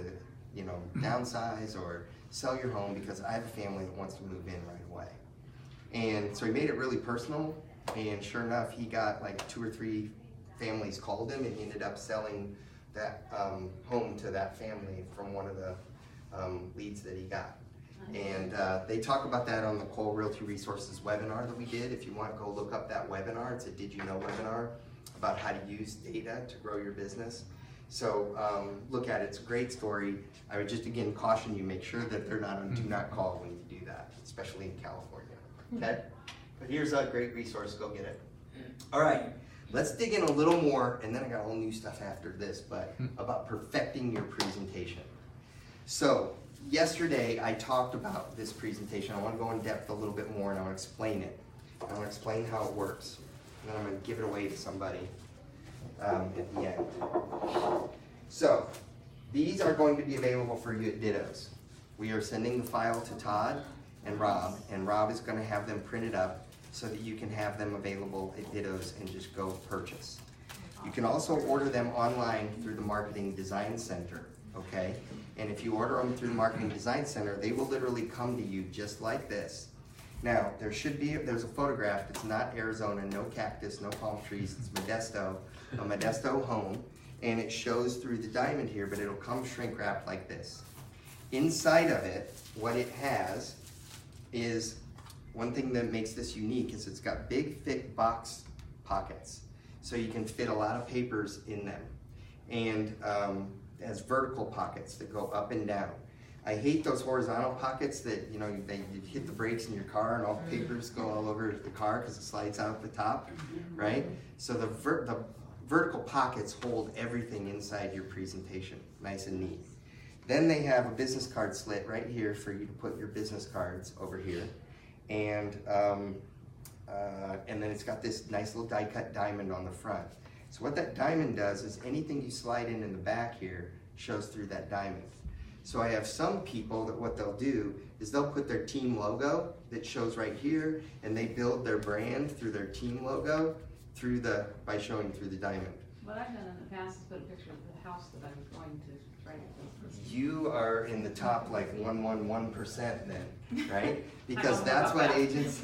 you know, downsize or sell your home, because I have a family that wants to move in right away." And so he made it really personal, and sure enough, he got like 2 or 3 families called him, and he ended up selling that home to that family from one of the leads that he got. And they talk about that on the Cole Realty Resources webinar that we did. If you want to go look up that webinar, it's a Did You Know webinar about how to use data to grow your business. So look at it, it's a great story. I would just again caution you, make sure that they're not on do not call when you do that, especially in California, okay? But here's a great resource, go get it. All right, let's dig in a little more, and then I got all new stuff after this, but about perfecting your presentation. So yesterday I talked about this presentation. I want to go in depth a little bit more, and I want to explain it. I want to explain how it works. And then I'm going to give it away to somebody at the end. So these are going to be available for you at Dittos. We are sending the file to Todd and Rob is going to have them printed up so that you can have them available at Dittos and just go purchase. You can also order them online through the Marketing Design Center, okay? And if you order them through the Marketing Design Center, they will literally come to you just like this. Now, there's a photograph. It's not Arizona, no cactus, no palm trees. It's Modesto, a Modesto home, and it shows through the diamond here, but it'll come shrink wrapped like this. Inside of it, what it has is, one thing that makes this unique is it's got big, thick box pockets, so you can fit a lot of papers in them. And it has vertical pockets that go up and down. I hate those horizontal pockets that, you know, you hit the brakes in your car and all the papers go all over the car because it slides out the top, right? So the vertical pockets hold everything inside your presentation, nice and neat. Then they have a business card slit right here for you to put your business cards over here. And then it's got this nice little die cut diamond on the front. So what that diamond does is anything you slide in the back here shows through that diamond. So I have some people that what they'll do is they'll put their team logo that shows right here, and they build their brand through their team logo by showing through the diamond. What I've done in the past is put a picture of the house that I'm going to try to build. You are in the top like 111% then, right? Because that's what agents,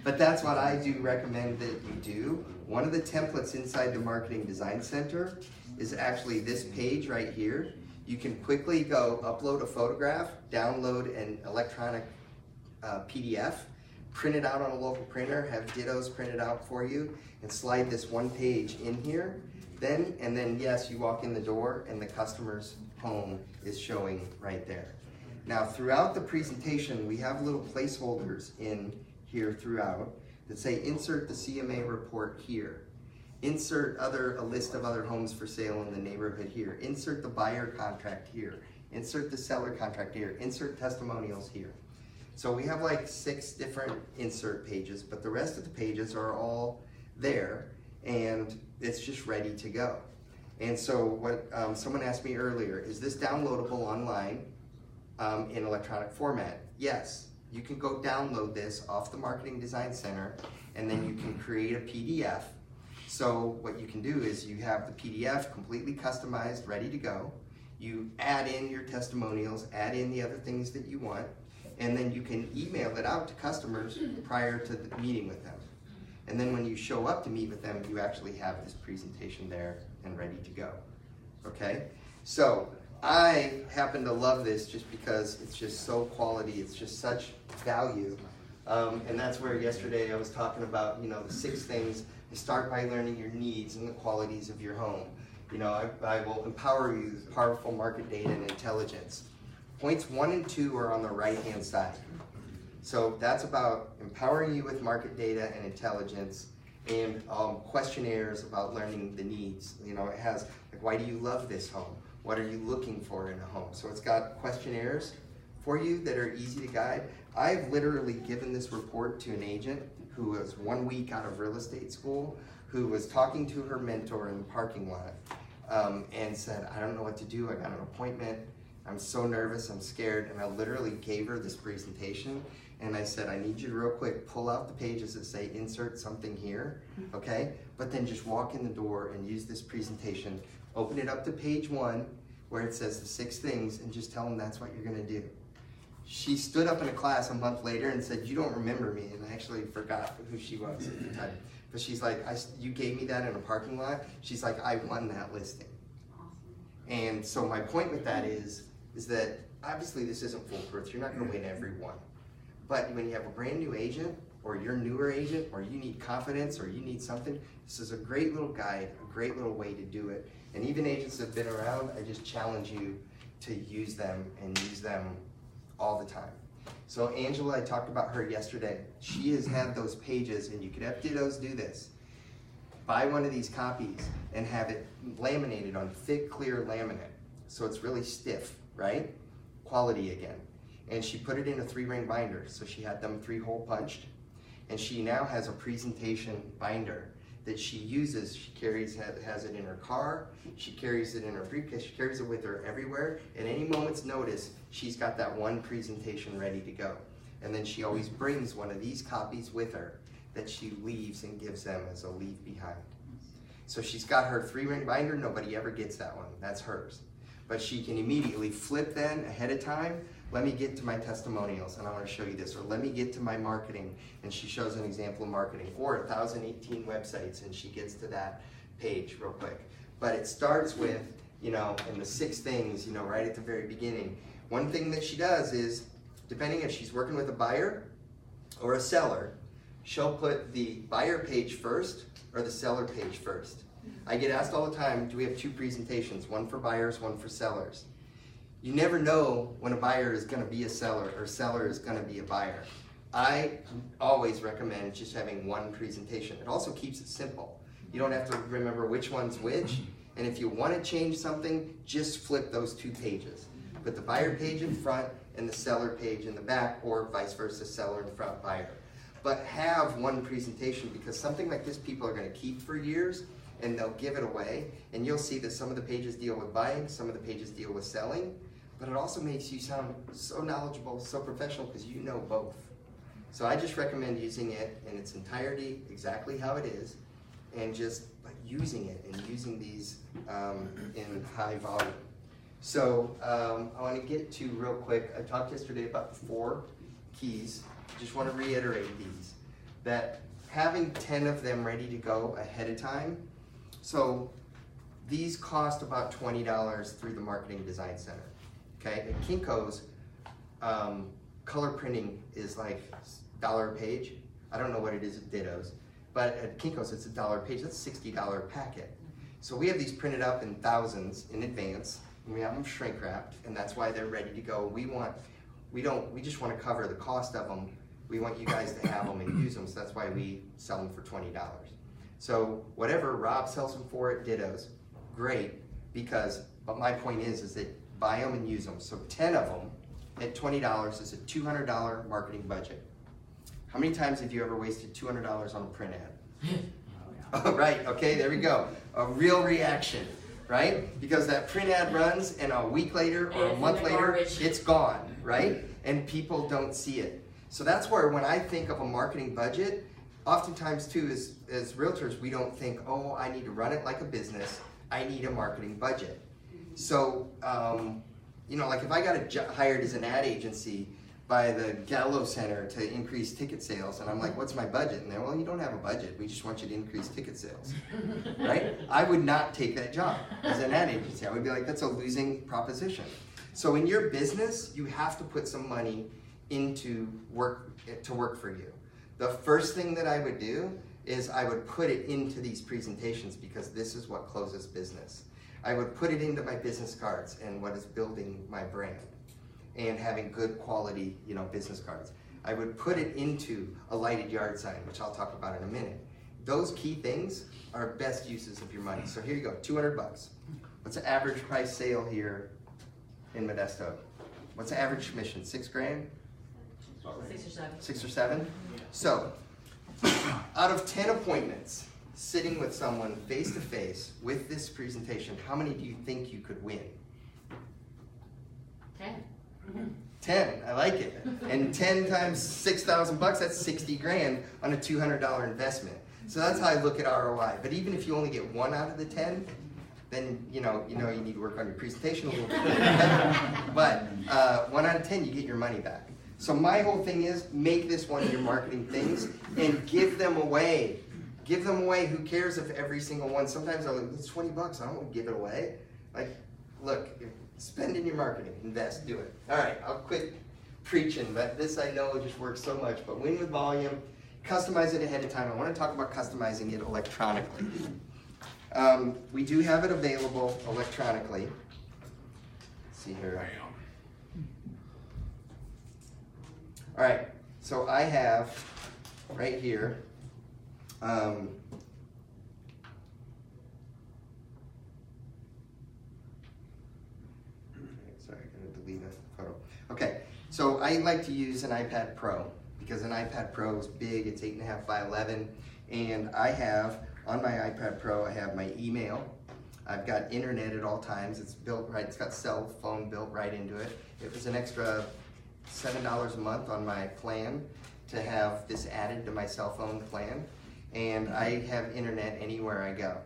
but that's what I do recommend that you do. One of the templates inside the Marketing Design Center is actually this page right here. You can quickly go upload a photograph, download an electronic PDF, print it out on a local printer, have dittos printed out for you, and slide this one page in here. And then yes, you walk in the door and the customer's home is showing right there. Now throughout the presentation, we have little placeholders in here throughout that say insert the CMA report here. Insert a list of other homes for sale in the neighborhood here. Insert the buyer contract here. Insert the seller contract here. Insert testimonials here. So we have like 6 different insert pages, but the rest of the pages are all there and it's just ready to go. And so what someone asked me earlier, is this downloadable online in electronic format? Yes, you can go download this off the Marketing Design Center and then you can create a PDF. So what you can do is you have the PDF completely customized, ready to go. You add in your testimonials, add in the other things that you want, and then you can email it out to customers prior to the meeting with them. And then when you show up to meet with them, you actually have this presentation there and ready to go, okay? So I happen to love this just because it's just so quality, it's just such value. And that's where yesterday I was talking about, you know, the 6 things. You start by learning your needs and the qualities of your home. You know, I will empower you with powerful market data and intelligence. Points 1 and 2 are on the right-hand side. So that's about empowering you with market data and intelligence and questionnaires about learning the needs. You know, it has, like, why do you love this home? What are you looking for in a home? So it's got questionnaires for you that are easy to guide. I've literally given this report to an agent who was 1 week out of real estate school, who was talking to her mentor in the parking lot and said, I don't know what to do, I got an appointment, I'm so nervous, I'm scared, and I literally gave her this presentation and I said, I need you to real quick pull out the pages that say insert something here, okay? But then just walk in the door and use this presentation, open it up to page 1 where it says the 6 things and just tell them that's what you're gonna do. She stood up in a class a month later and said, you don't remember me, and I actually forgot who she was at the time. But she's like, you gave me that in a parking lot. She's like, I won that listing. Awesome. And so my point with that is that obviously this isn't foolproof. You're not gonna win every one. But when you have a brand new agent, or you're a newer agent, or you need confidence, or you need something, this is a great little guide, a great little way to do it. And even agents that have been around, I just challenge you to use them and use them all the time. So Angela, I talked about her yesterday. She has had those pages, and you could have dittos do this. Buy one of these copies and have it laminated on thick, clear laminate. So it's really stiff, right? Quality again. And she put it in a 3-ring binder. So she had them 3-hole punched. And she now has a presentation binder that she uses. She has it in her car, she carries it in her briefcase, she carries it with her everywhere. At any moment's notice, she's got that one presentation ready to go. And then she always brings one of these copies with her that she leaves and gives them as a leave behind. So she's got her 3-ring binder, nobody ever gets that one, that's hers. But she can immediately flip then ahead of time, let me get to my testimonials and I want to show you this, or let me get to my marketing, and she shows an example of marketing, or 1,018 websites, and she gets to that page real quick. But it starts with, you know, and the 6 things, you know, right at the very beginning. One thing that she does is, depending if she's working with a buyer or a seller, she'll put the buyer page first or the seller page first. I get asked all the time, do we have 2 presentations, one for buyers, one for sellers? You never know when a buyer is gonna be a seller or a seller is gonna be a buyer. I always recommend just having one presentation. It also keeps it simple. You don't have to remember which one's which, and if you wanna change something, just flip those 2 pages. Put the buyer page in front and the seller page in the back, or vice versa, seller in front, buyer. But have one presentation, because something like this people are gonna keep for years, and they'll give it away, and you'll see that some of the pages deal with buying, some of the pages deal with selling, but it also makes you sound so knowledgeable, so professional, because you know both. So I just recommend using it in its entirety, exactly how it is, and just like using it and using these in high volume. So I want to get to real quick, I talked yesterday about the 4 keys. Just want to reiterate these, that having 10 of them ready to go ahead of time. So these cost about $20 through the Marketing Design Center. Okay, at Kinko's, color printing is like $1 a page. I don't know what it is at Ditto's, but at Kinko's it's $1 a page. That's a $60 packet. So we have these printed up in thousands in advance, and we have them shrink wrapped, and that's why they're ready to go. We just want to cover the cost of them. We want you guys to have them and use them, so that's why we sell them for $20. So whatever Rob sells them for at Ditto's, great, but my point is that buy them and use them. So 10 of them at $20 is a $200 marketing budget. How many times have you ever wasted $200 on a print ad? Oh, right, okay, there we go. A real reaction, right? Because that print ad runs and a week later or a month later, it's gone, right? And people don't see it. So that's where when I think of a marketing budget, oftentimes too, as realtors, we don't think, oh, I need to run it like a business. I need a marketing budget. So, you know, like if I got hired as an ad agency by the Gallo Center to increase ticket sales, and I'm like, what's my budget? And they're, well, you don't have a budget. We just want you to increase ticket sales, right? I would not take that job as an ad agency. I would be like, that's a losing proposition. So in your business, you have to put some money into work for you. The first thing that I would do is I would put it into these presentations, because this is what closes business. I would put it into my business cards and what is building my brand and having good quality, you know, business cards. I would put it into a lighted yard sign, which I'll talk about in a minute. Those key things are best uses of your money. So here you go, 200 bucks. What's the average price sale here in Modesto? What's the average commission? 6 grand? 6 or 7. 6 or 7? So, out of 10 appointments, sitting with someone face to face with this presentation, how many do you think you could win? 10. 10, I like it. And 10 times 6,000 bucks, that's 60 grand on a $200 investment. So that's how I look at ROI. But even if you only get 1 out of the 10, then you need to work on your presentation a little bit. But 1 out of 10, you get your money back. So my whole thing is, make this one of your marketing things and give them away. Give them away. Who cares if every single one? Sometimes I'm like, it's 20 bucks. I don't want to give it away. Like, look, spend in your marketing. Invest. Do it. All right, I'll quit preaching, but this I know just works so much. But win with volume. Customize it ahead of time. I want to talk about customizing it electronically. We do have it available electronically. Let's see here. All right, so I have right here, sorry, I gotta delete a photo. Okay, so I like to use an iPad Pro, because an iPad Pro is big. It's 8.5 by 11, and I have on my iPad Pro, I have my email. I've got internet at all times. It's built right. It's got cell phone built right into it. It was an extra $7 a month on my plan to have this added to my cell phone plan, and I have internet anywhere I go.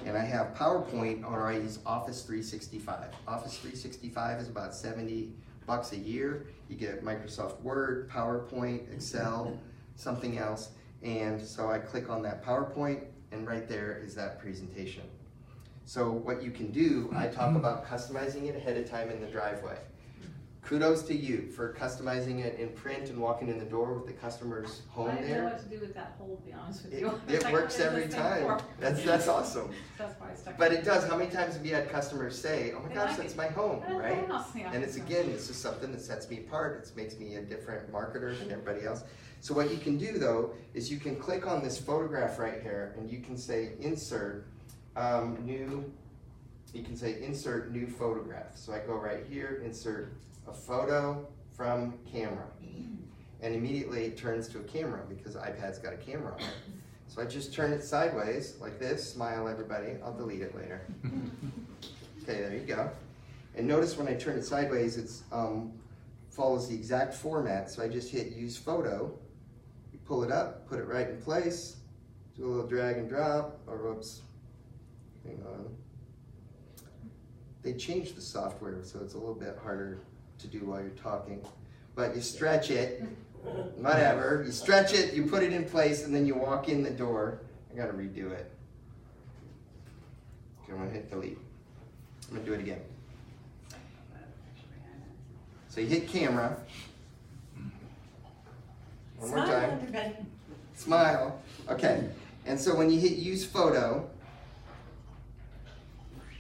And I have PowerPoint, or I use Office 365. Office 365 is about 70 bucks a year. You get Microsoft Word, PowerPoint, Excel, something else, and so I click on that PowerPoint, and right there is that presentation. So what you can do, I talk about customizing it ahead of time in the driveway. kudos to you for customizing it in print and walking in the door with the customer's home I didn't know there. what to do with that hole, to be honest with It, you. it I works did the every same time. before. That's awesome. That's why I stuck. But with it does. How many times have you had customers say, "Oh my They gosh, like that's it. my home," That's my right? house, yeah. And it's again, this is something that sets me apart. It makes me a different marketer than everybody else. So what you can do though is you can click on this photograph right here, and you can say insert new. You can say insert new photograph. So I go right here, insert a photo from camera, and immediately it turns to a camera because iPad's got a camera on it. So I just turn it sideways like this. Smile, everybody. I'll delete it later. Okay, there you go. And notice when I turn it sideways, it's follows the exact format. So I just hit use photo. You pull it up, put it right in place, do a little drag and drop, or whoops, hang on. They changed the software, so it's a little bit harder to do while you're talking. But you stretch it, whatever, you stretch it, you put it in place, and then you walk in the door. I gotta redo it. Okay, I'm gonna hit delete. I'm gonna do it again. So you hit camera. One more time. Smile. Okay. And so when you hit use photo,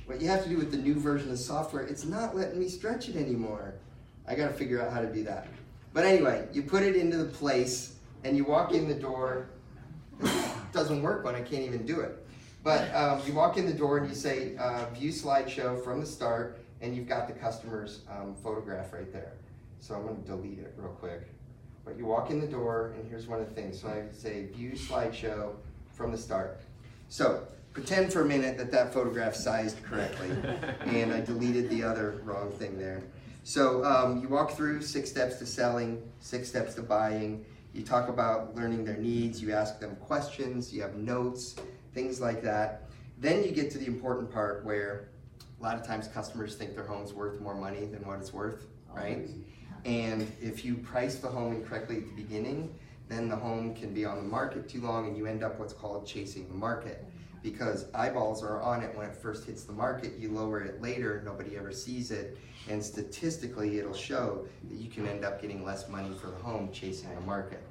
what you have to do with the new version of the software, it's not letting me stretch it anymore. I gotta figure out how to do that. But anyway, you put it into the place and you walk in the door. It doesn't work when I can't even do it. But you walk in the door and you say view slideshow from the start, and you've got the customer's photograph right there. So I'm gonna delete it real quick. But you walk in the door, and here's one of the things. So I say view slideshow from the start. So pretend for a minute that that photograph sized correctly, and I deleted the other wrong thing there. So you walk through 6 steps to selling, 6 steps to buying. You talk about learning their needs, you ask them questions, you have notes, things like that. Then you get to the important part where a lot of times customers think their home's worth more money than what it's worth, right? And if you price the home incorrectly at the beginning, then the home can be on the market too long and you end up what's called chasing the market. Because eyeballs are on it when it first hits the market, you lower it later, nobody ever sees it, and statistically it'll show that you can end up getting less money for the home chasing the market.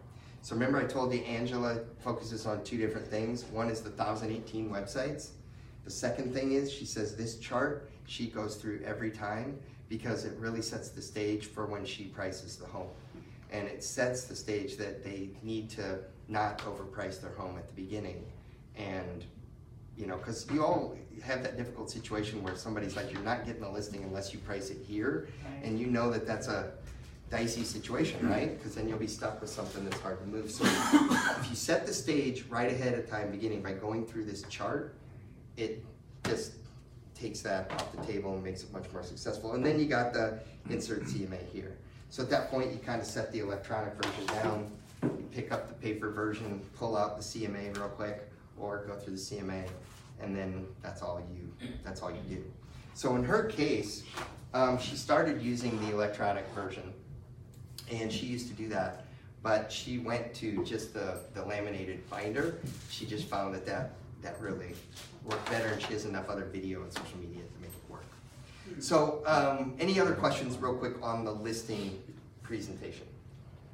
So remember I told you Angela focuses on 2 different things. One is the 1018 websites. The second thing is she says this chart she goes through every time because it really sets the stage for when she prices the home. And it sets the stage that they need to not overprice their home at the beginning. And you know, because you all have that difficult situation where somebody's like, you're not getting a listing unless you price it here, and you know that that's a dicey situation, right? Because then you'll be stuck with something that's hard to move. So if you set the stage right ahead of time, beginning by going through this chart, it just takes that off the table and makes it much more successful. And then you got the insert CMA here. So at that point, you kind of set the electronic version down, you pick up the paper version, pull out the CMA real quick, or go through the CMA, and then that's all you do. So in her case, she started using the electronic version, and she used to do that, but she went to just the laminated binder. She just found that really worked better, and she has enough other video and social media to make it work. So any other questions real quick on the listing presentation?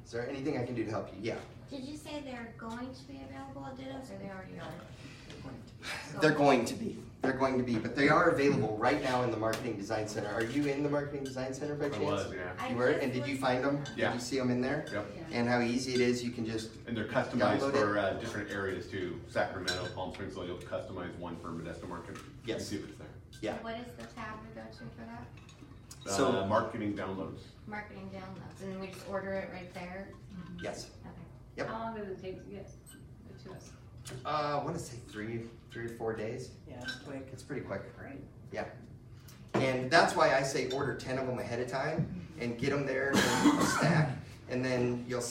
Is there anything I can do to help you? Yeah. Did you say they're going to be available at Dittos, or they already are? They're going to be. They're going to be, but they are available right now in the Marketing Design Center. Are you in the Marketing Design Center by chance? I was, yeah. You were, and did you find them? Yeah. Did you see them in there? Yep. And how easy it is, you can just And they're customized download for different areas too. Sacramento, Palm Springs, so you'll customize one for Modesto Market. Yes. You see if it's there. Yeah. What is the tab we go to for that? So- Marketing downloads. Marketing downloads, and then we just order it right there? Yes. Okay. Yep. How long does it take to get it to us? I want to say three or 4 days. Yeah, it's quick. It's pretty quick. Great. Yeah. And that's why I say order 10 of them ahead of time and get them there in a stack. And then you'll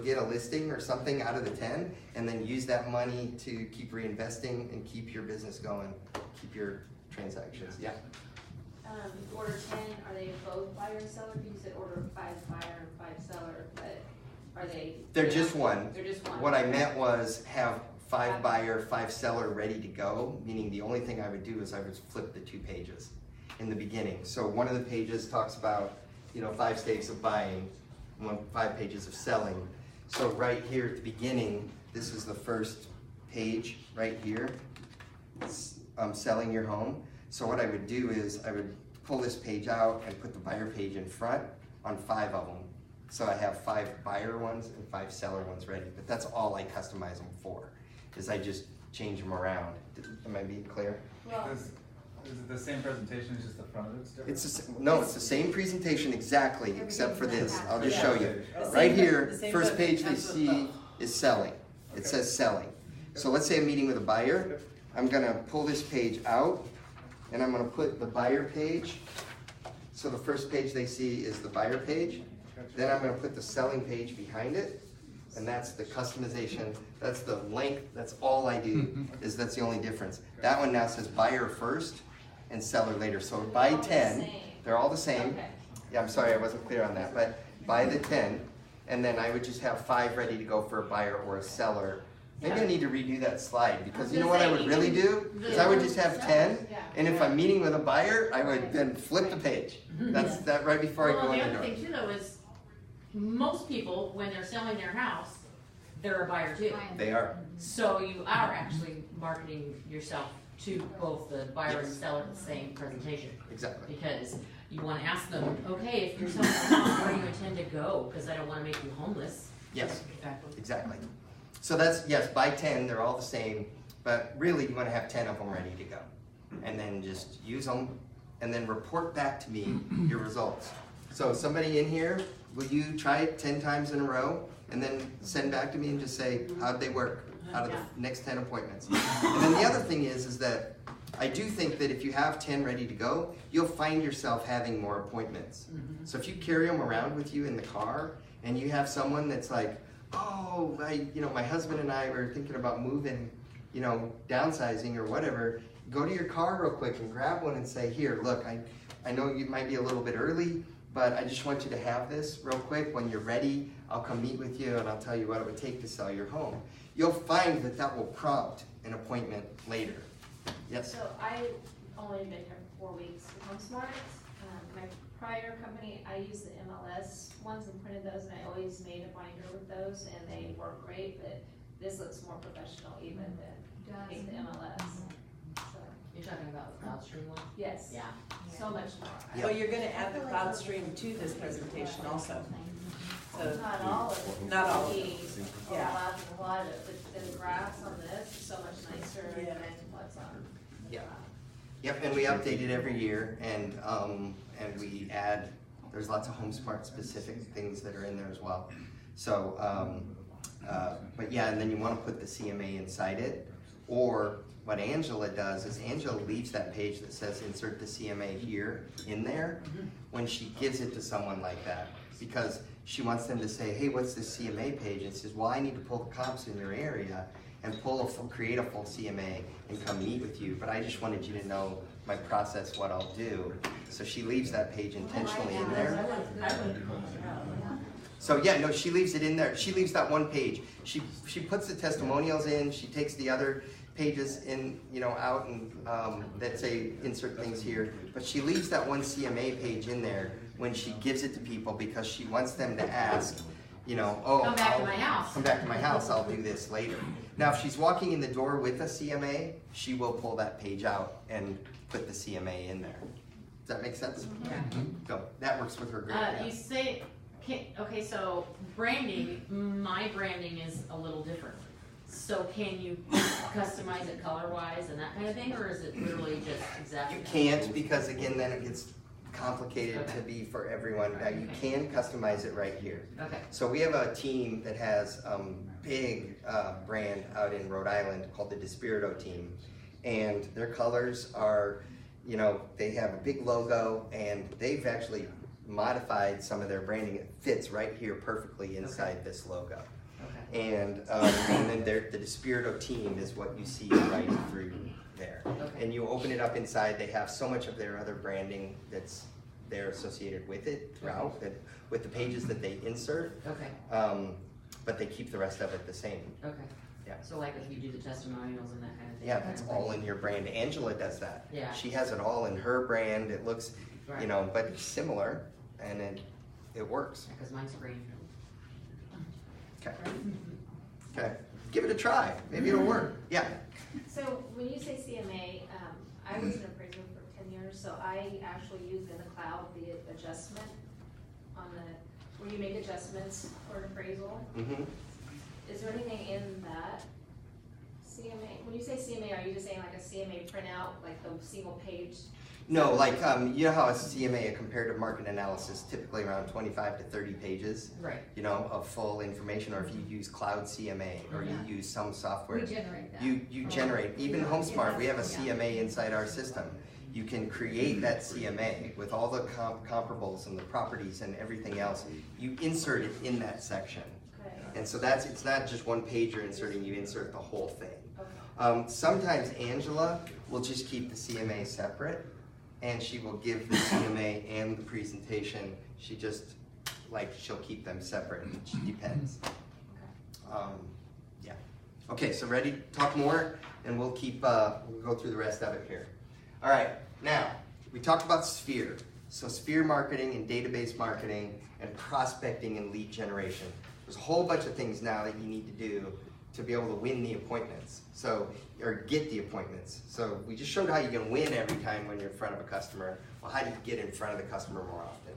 get a listing or something out of the 10, and then use that money to keep reinvesting and keep your business going, keep your transactions. Yeah. Order 10, are they both buyer and seller? You said order 5 buyer and 5 seller, but are they? They're just one. They're just one. What I meant was have 5 buyer, 5 seller ready to go, meaning the only thing I would do is I would flip the 2 pages in the beginning. So one of the pages talks about 5 stages of buying, 5 pages of selling. So right here at the beginning, this is the first page right here. It's selling your home. So what I would do is I would pull this page out and put the buyer page in front on 5 of them. So I have 5 buyer ones and 5 seller ones ready, but that's all I customize them for, is I just change them around. Am I being clear? Well, Is it the same presentation, it's just the front of it's different? It's the same presentation exactly, except for this. I'll just show you. The Right same- here, the same first page they comes with see both. is selling. It says selling. So let's say I'm meeting with a buyer. I'm gonna pull this page out, and I'm gonna put the buyer page. So the first page they see is the buyer page. Then I'm gonna put the selling page behind it, and that's the customization. That's the length. That's all I do. That's the only difference. That one now says buyer first and seller later. So buy all the 10. same. They're all the same. Okay. Yeah, I'm sorry I wasn't clear on that, but buy the 10, and then I would just have 5 ready to go for a buyer or a seller. Maybe I need to redo that slide, because you know what I would really do? Is I would just have 10, and if I'm meeting with a buyer, I would then flip the page. That's that right before I Well, go the in other the door. thing too though is, most people, when they're selling their house, they're a buyer too. They are. So you are actually marketing yourself to both the buyer and Yes. seller in the same presentation. Exactly. Because you wanna ask them, okay, if you're selling your house, where do you intend to go? Cause I don't wanna make you homeless. Yes, Exactly. exactly. So that's, yes, buy 10, they're all the same, but really you wanna have 10 of them ready to go. And then just use them, and then report back to me your results. So somebody in here, will you try it 10 times in a row, and then send back to me and just say, how'd they work out of the next 10 appointments? And then the other thing is that I do think that if you have 10 ready to go, you'll find yourself having more appointments. So if you carry them around with you in the car, and you have someone that's like, oh, my husband and I were thinking about moving, downsizing or whatever, go to your car real quick and grab one and say, here, look, I know you might be a little bit early, but I just want you to have this real quick. When you're ready, I'll come meet with you and I'll tell you what it would take to sell your home. You'll find that that will prompt an appointment later. Yes? So I only been here for 4 weeks with HomeSmart. My prior company, I used the MLS ones and printed those, and I always made a binder with those, and they work great, but this looks more professional even than the MLS. So, You're talking about the CloudStream one? yes, Yeah. so much more. Yeah. Well, you're gonna add the cloud stream to this presentation also. So, Not all of it. Not all of it. Yeah. A lot of it, but the graphs on this is so much nicer than Yeah. what's on. Yeah. Yep, and we update it every year, and we add, there's lots of HomeSmart specific things that are in there as well. So, but yeah, and then you wanna put the CMA inside it, or what Angela does is Angela leaves that page that says insert the CMA here in there when she gives it to someone like that, because she wants them to say, hey, what's this CMA page? And says, well, I need to pull the comps in your area and create a full CMA and come meet with you, but I just wanted you to know my process, what I'll do. So she leaves that page intentionally in there. So yeah, no, she leaves it in there. She leaves that one page. She puts the testimonials in, she takes the other pages in, out and that say insert things here, but she leaves that one CMA page in there when she gives it to people, because she wants them to ask, oh, Come back to my house. Come back to my house, I'll do this later. Now, if she's walking in the door with a CMA, she will pull that page out and put the CMA in there. Does that make sense? Yeah. So that works with her great. You say, okay, so branding, my branding is a little different. So can you customize it color-wise and that kind of thing, or is it literally just exactly? You can't, because again, then it gets complicated to be for everyone. Now, you can customize it right here. Okay. So we have a team that has big brand out in Rhode Island called the Despirito team, and their colors are, they have a big logo, and they've actually modified some of their branding. It fits right here perfectly inside this logo. Okay. And then the Despirito team is what you see right through there. Okay. And you open it up inside, they have so much of their other branding that's there associated with it throughout, with the pages that they insert, Okay. but they keep the rest of it the same. Okay. Yeah. So like if you do the testimonials and that kind of thing. Yeah, that's all in your brand. Angela does that. Yeah. She has it all in her brand. It looks, Right. but it's similar. and it works. Because mine's green. Okay. Okay. Give it a try. Maybe it'll work. Yeah. So when you say CMA, I was an appraiser for 10 years, so I actually use in the cloud the adjustment on where you make adjustments for an appraisal. Mm-hmm. Is there anything in that CMA? When you say CMA, are you just saying like a CMA printout, like the single page? No, like, you know how a CMA, a comparative market analysis, typically around 25 to 30 pages, Right. you know, of full information, or if you use Cloud CMA, or you use some software. We generate that. You generate, even HomeSmart, we have a CMA inside our system. You can create that CMA with all the comparables and the properties and everything else. You insert it in that section. Okay. And so it's not just one page you're inserting, you insert the whole thing. Okay. Sometimes Angela will just keep the CMA separate, and she will give the CMA and the presentation. She just, she'll keep them separate. It just depends. Yeah. Okay, so ready to talk more? And we'll go through the rest of it here. All right, now, we talked about Sphere. So Sphere marketing and database marketing and prospecting and lead generation. There's a whole bunch of things now that you need to do to be able to win the appointments, or get the appointments. So we just showed how you can win every time when you're in front of a customer. Well, how do you get in front of the customer more often?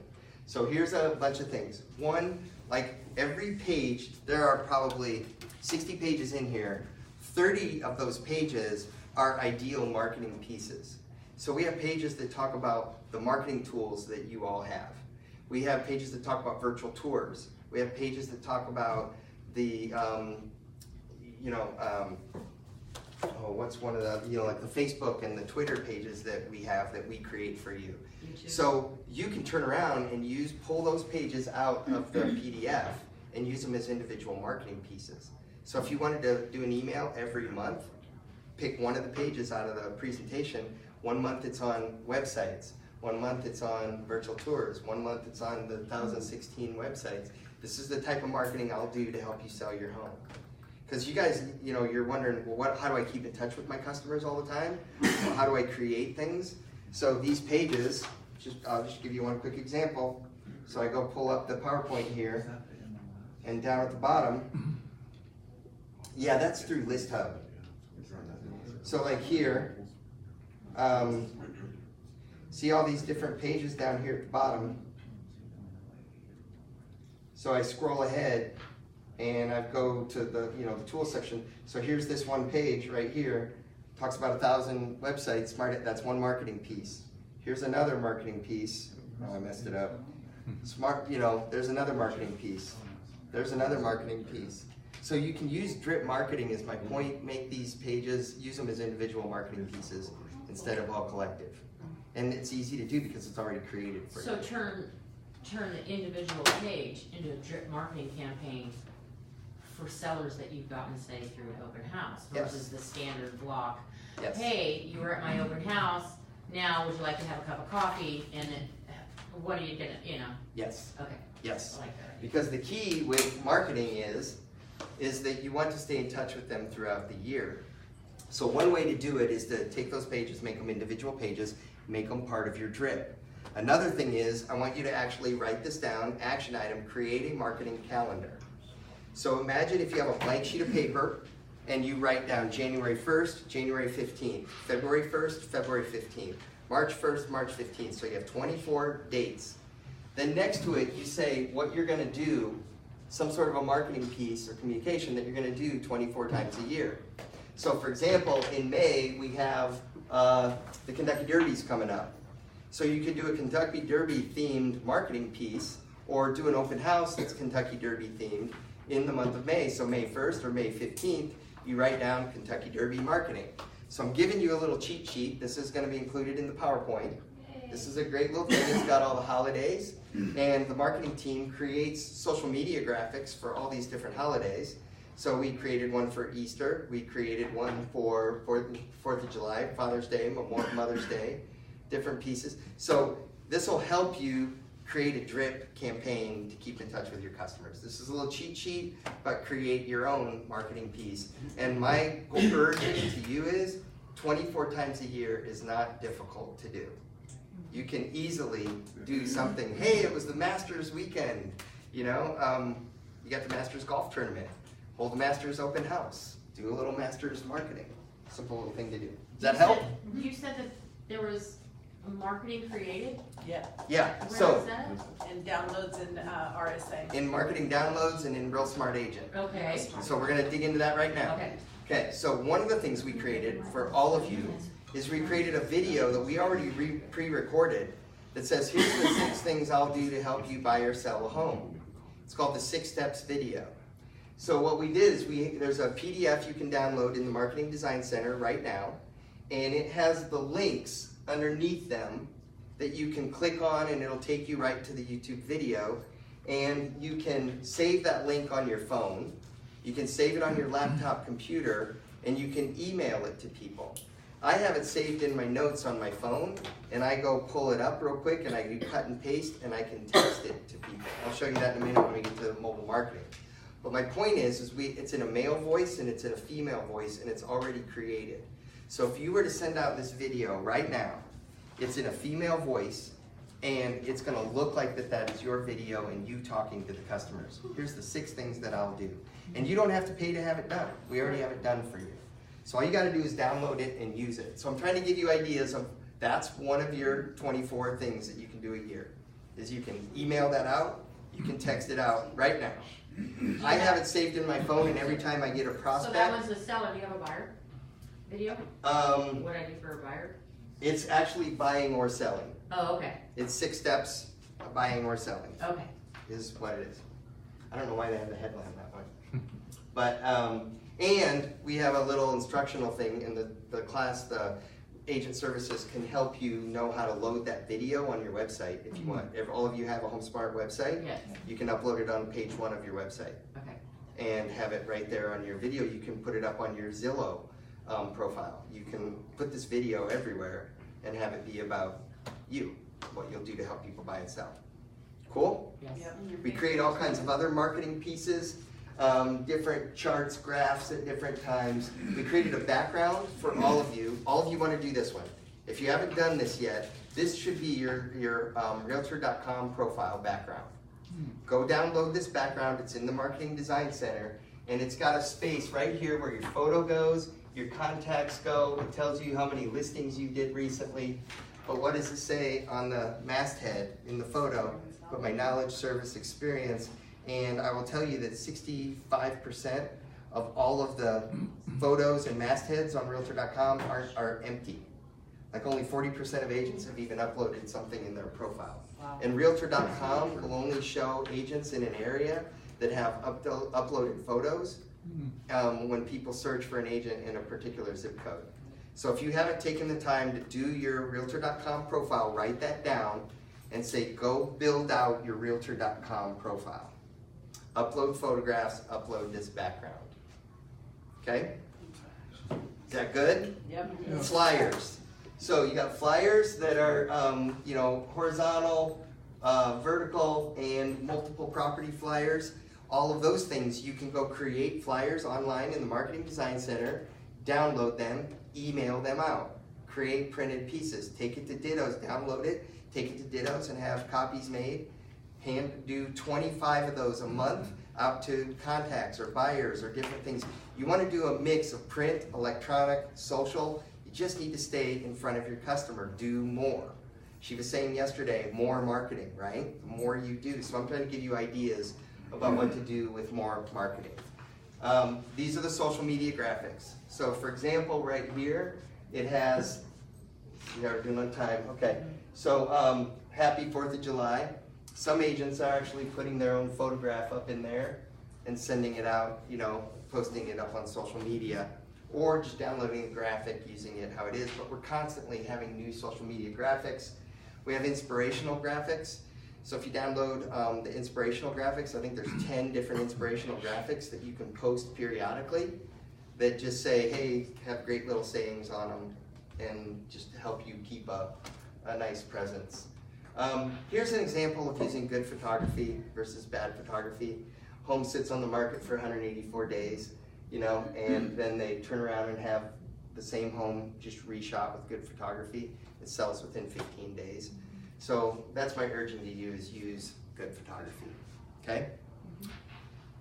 So here's a bunch of things. One, like every page, there are probably 60 pages in here. 30 of those pages are ideal marketing pieces. So we have pages that talk about the marketing tools that you all have. We have pages that talk about virtual tours. We have pages that talk about the, what's one of the, like the Facebook and the Twitter pages that we have that we create for you. So you can turn around and pull those pages out of the PDF and use them as individual marketing pieces. So if you wanted to do an email every month, pick one of the pages out of the presentation. 1 month it's on websites. 1 month it's on virtual tours. 1 month it's on the 1016 websites. This is the type of marketing I'll do to help you sell your home. Because you guys, you're wondering, well, how do I keep in touch with my customers all the time? Well, how do I create things? So these pages, I'll just give you one quick example. So I go pull up the PowerPoint here, and down at the bottom, yeah, that's through List Hub. So like here, see all these different pages down here at the bottom. So I scroll ahead, and I go to the the tool section. So here's this one page right here, talks about 1,000 websites. That's one marketing piece. Here's another marketing piece. Oh, I messed it up. Smart, there's another marketing piece. There's another marketing piece. So you can use drip marketing as my point. Make these pages, use them as individual marketing pieces instead of all collective. And it's easy to do because it's already created for you. So turn the individual page into a drip marketing campaign for sellers that you've gotten, say, through an open house versus the standard block. Yes. Hey, you were at my open house. Now, would you like to have a cup of coffee? And then, what are you gonna, Yes. Okay. Yes. I like that. Because the key with marketing is that you want to stay in touch with them throughout the year. So one way to do it is to take those pages, make them individual pages, make them part of your drip. Another thing is, I want you to actually write this down, action item, create a marketing calendar. So imagine if you have a blank sheet of paper and you write down January 1st, January 15th, February 1st, February 15th, March 1st, March 15th. So you have 24 dates. Then next to it, you say what you're gonna do, some sort of a marketing piece or communication that you're gonna do 24 times a year. So for example, in May, we have the Kentucky Derby's coming up. So you could do a Kentucky Derby themed marketing piece or do an open house that's Kentucky Derby themed in the month of May. So May 1st or May 15th, you write down Kentucky Derby marketing. So I'm giving you a little cheat sheet. This is gonna be included in the PowerPoint. This is a great little thing. It's got all the holidays, and the marketing team creates social media graphics for all these different holidays. So we created one for Easter. We created one for 4th of July, Father's Day, Mother's Day, different pieces. So this will help you create a drip campaign to keep in touch with your customers. This is a little cheat sheet, but create your own marketing piece. And my urging to you is 24 times a year is not difficult to do. You can easily do something, hey, it was the Masters weekend, you know, you got the Masters golf tournament, hold the Masters open house, do a little Masters marketing. Simple little thing to do. Does that help? You said that there was a marketing created? Yeah, Yeah, Where so is that? and downloads in RSA. in marketing downloads and in Real Smart Agent. Okay, So we're gonna dig into that right now. okay. Okay, so one of the things we created for all of you is we created a video that we already pre-recorded that says, here's the 6 things I'll do to help you buy or sell a home. It's called the 6 Steps video. So what we did is there's a PDF you can download in the Marketing Design Center right now, and it has the links underneath them that you can click on and it'll take you right to the YouTube video, and you can save that link on your phone, you can save it on your laptop computer, and you can email it to people. I have it saved in my notes on my phone, and I go pull it up real quick and I do cut and paste and I can text it to people. I'll show you that in a minute when we get to mobile marketing. But my point is it's in a male voice and it's in a female voice and it's already created. So if you were to send out this video right now, it's in a female voice and it's gonna look like that is your video and you talking to the customers. Here's the 6 things that I'll do. And you don't have to pay to have it done. We already have it done for you. So all you gotta do is download it and use it. So I'm trying to give you ideas of, that's one of your 24 things that you can do a year, is you can email that out, you can text it out right now. I have it saved in my phone, and every time I get a prospect. So that one's the seller, do you have a buyer video? What I do for a buyer? It's actually buying or selling. Oh, okay, It's 6 steps of buying or selling, okay. is what it is. I don't know why they have the headline that way. But, and we have a little instructional thing in the class, the agent services can help you know how to load that video on your website if you want. If all of you have a HomeSmart website, Yes, you can upload it on page 1 of your website okay. and have it right there on your video. You can put it up on your Zillow profile. You can put this video everywhere and have it be about you, what you'll do to help people buy and sell. Cool? Yes. Yep. We create all kinds of other marketing pieces, different charts, graphs at different times. We created a background for all of you. All of you want to do this one. If you haven't done this yet, this should be your Realtor.com profile background. Go download this background. It's in the Marketing Design Center, and it's got a space right here where your photo goes, your contacts go. It tells you how many listings you did recently. But what does it say on the masthead in the photo? Put my knowledge, service, experience. And I will tell you that 65% of all of the photos and mastheads on Realtor.com are empty. Like only 40% of agents have even uploaded something in their profile. Wow. And Realtor.com will only show agents in an area that have uploaded photos when people search for an agent in a particular zip code. So if you haven't taken the time to do your Realtor.com profile, write that down and say, go build out your Realtor.com profile. Upload photographs, upload this background. Okay? Is that good? Yep. Flyers. So you got flyers that are, horizontal, vertical, and multiple property flyers. All of those things, you can go create flyers online in the Marketing Design Center, download them, email them out, create printed pieces, take it to Dittos, download it, take it to Dittos and have copies made, do 25 of those a month out to contacts or buyers or different things. You want to do a mix of print, electronic, social. You just need to stay in front of your customer, do more. She was saying yesterday, more marketing, right? The more you do. So I'm trying to give you ideas about what to do with more marketing. These are the social media graphics. So for example, right here, it has, we're doing on time, okay. So happy 4th of July. Some agents are actually putting their own photograph up in there and sending it out, posting it up on social media, or just downloading a graphic, using it how it is. But we're constantly having new social media graphics. We have inspirational graphics. So if you download the inspirational graphics, I think there's 10 different inspirational graphics that you can post periodically that just say, hey, have great little sayings on them and just help you keep a nice presence. Here's an example of using good photography versus bad photography. Home sits on the market for 184 days, and then they turn around and have the same home, just reshot with good photography. It sells within 15 days. So that's my urging to you, is use good photography, okay?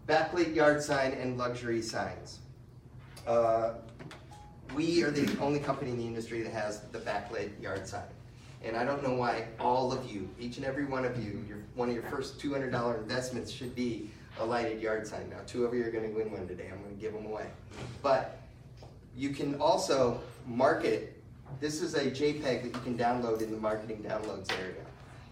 Backlit yard sign and luxury signs. We are the only company in the industry that has the backlit yard sign. And I don't know why all of you, each and every one of you, one of your first $200 investments should be a lighted yard sign. Now, 2 of you are going to win one today. I'm going to give them away. But you can also market. This is a JPEG that you can download in the marketing downloads area.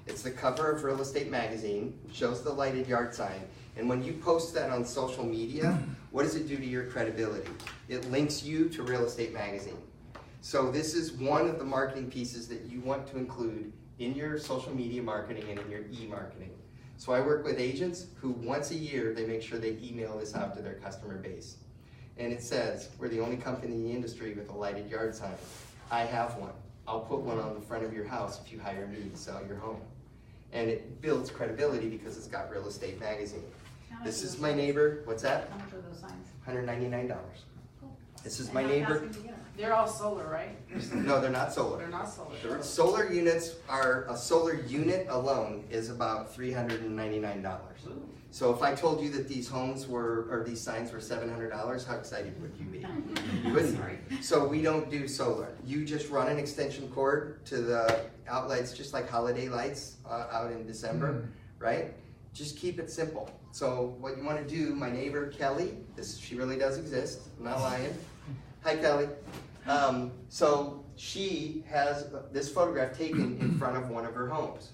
It's the cover of Real Estate Magazine, shows the lighted yard sign. And when you post that on social media, what does it do to your credibility? It links you to Real Estate Magazine. So this is one of the marketing pieces that you want to include in your social media marketing and in your e-marketing. So I work with agents who once a year, they make sure they email this out to their customer base. And it says, we're the only company in the industry with a lighted yard sign. I have one. I'll put one on the front of your house if you hire me to sell your home. And it builds credibility because it's got Real Estate Magazine. This is my neighbor. What's that? How much are those signs? $199. This is And my how neighbor. fast can you get 'em? They're all solar, right? No, they're not solar. They're not solar. The solar units are, a solar unit alone is about $399. So if I told you that these homes were, or these signs were $700, how excited would you be? You wouldn't. So we don't do solar. You just run an extension cord to the outlets, just like holiday lights out in December, right? Just keep it simple. So what you want to do, my neighbor Kelly, she really does exist, I'm not lying. Hi Kelly. So she has this photograph taken in front of one of her homes.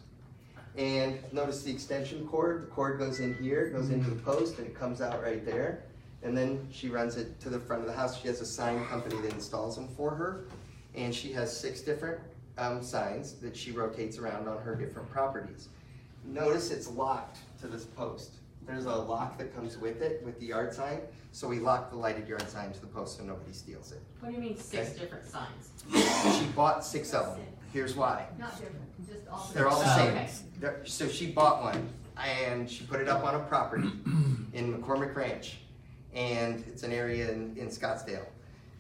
And notice the extension cord. The cord goes in here, goes into the post, and it comes out right there. And then she runs it to the front of the house. She has a sign company that installs them for her. And she has 6 different signs that she rotates around on her different properties. Notice it's locked to this post. There's a lock that comes with it, with the yard sign. So we lock the lighted yard sign to the post so nobody steals it. What do you mean 6 different signs? She bought 6 of them. Here's why. Not different, just all. They're all the Oh, same. okay. So she bought one and she put it up on a property in McCormick Ranch. And it's an area in Scottsdale.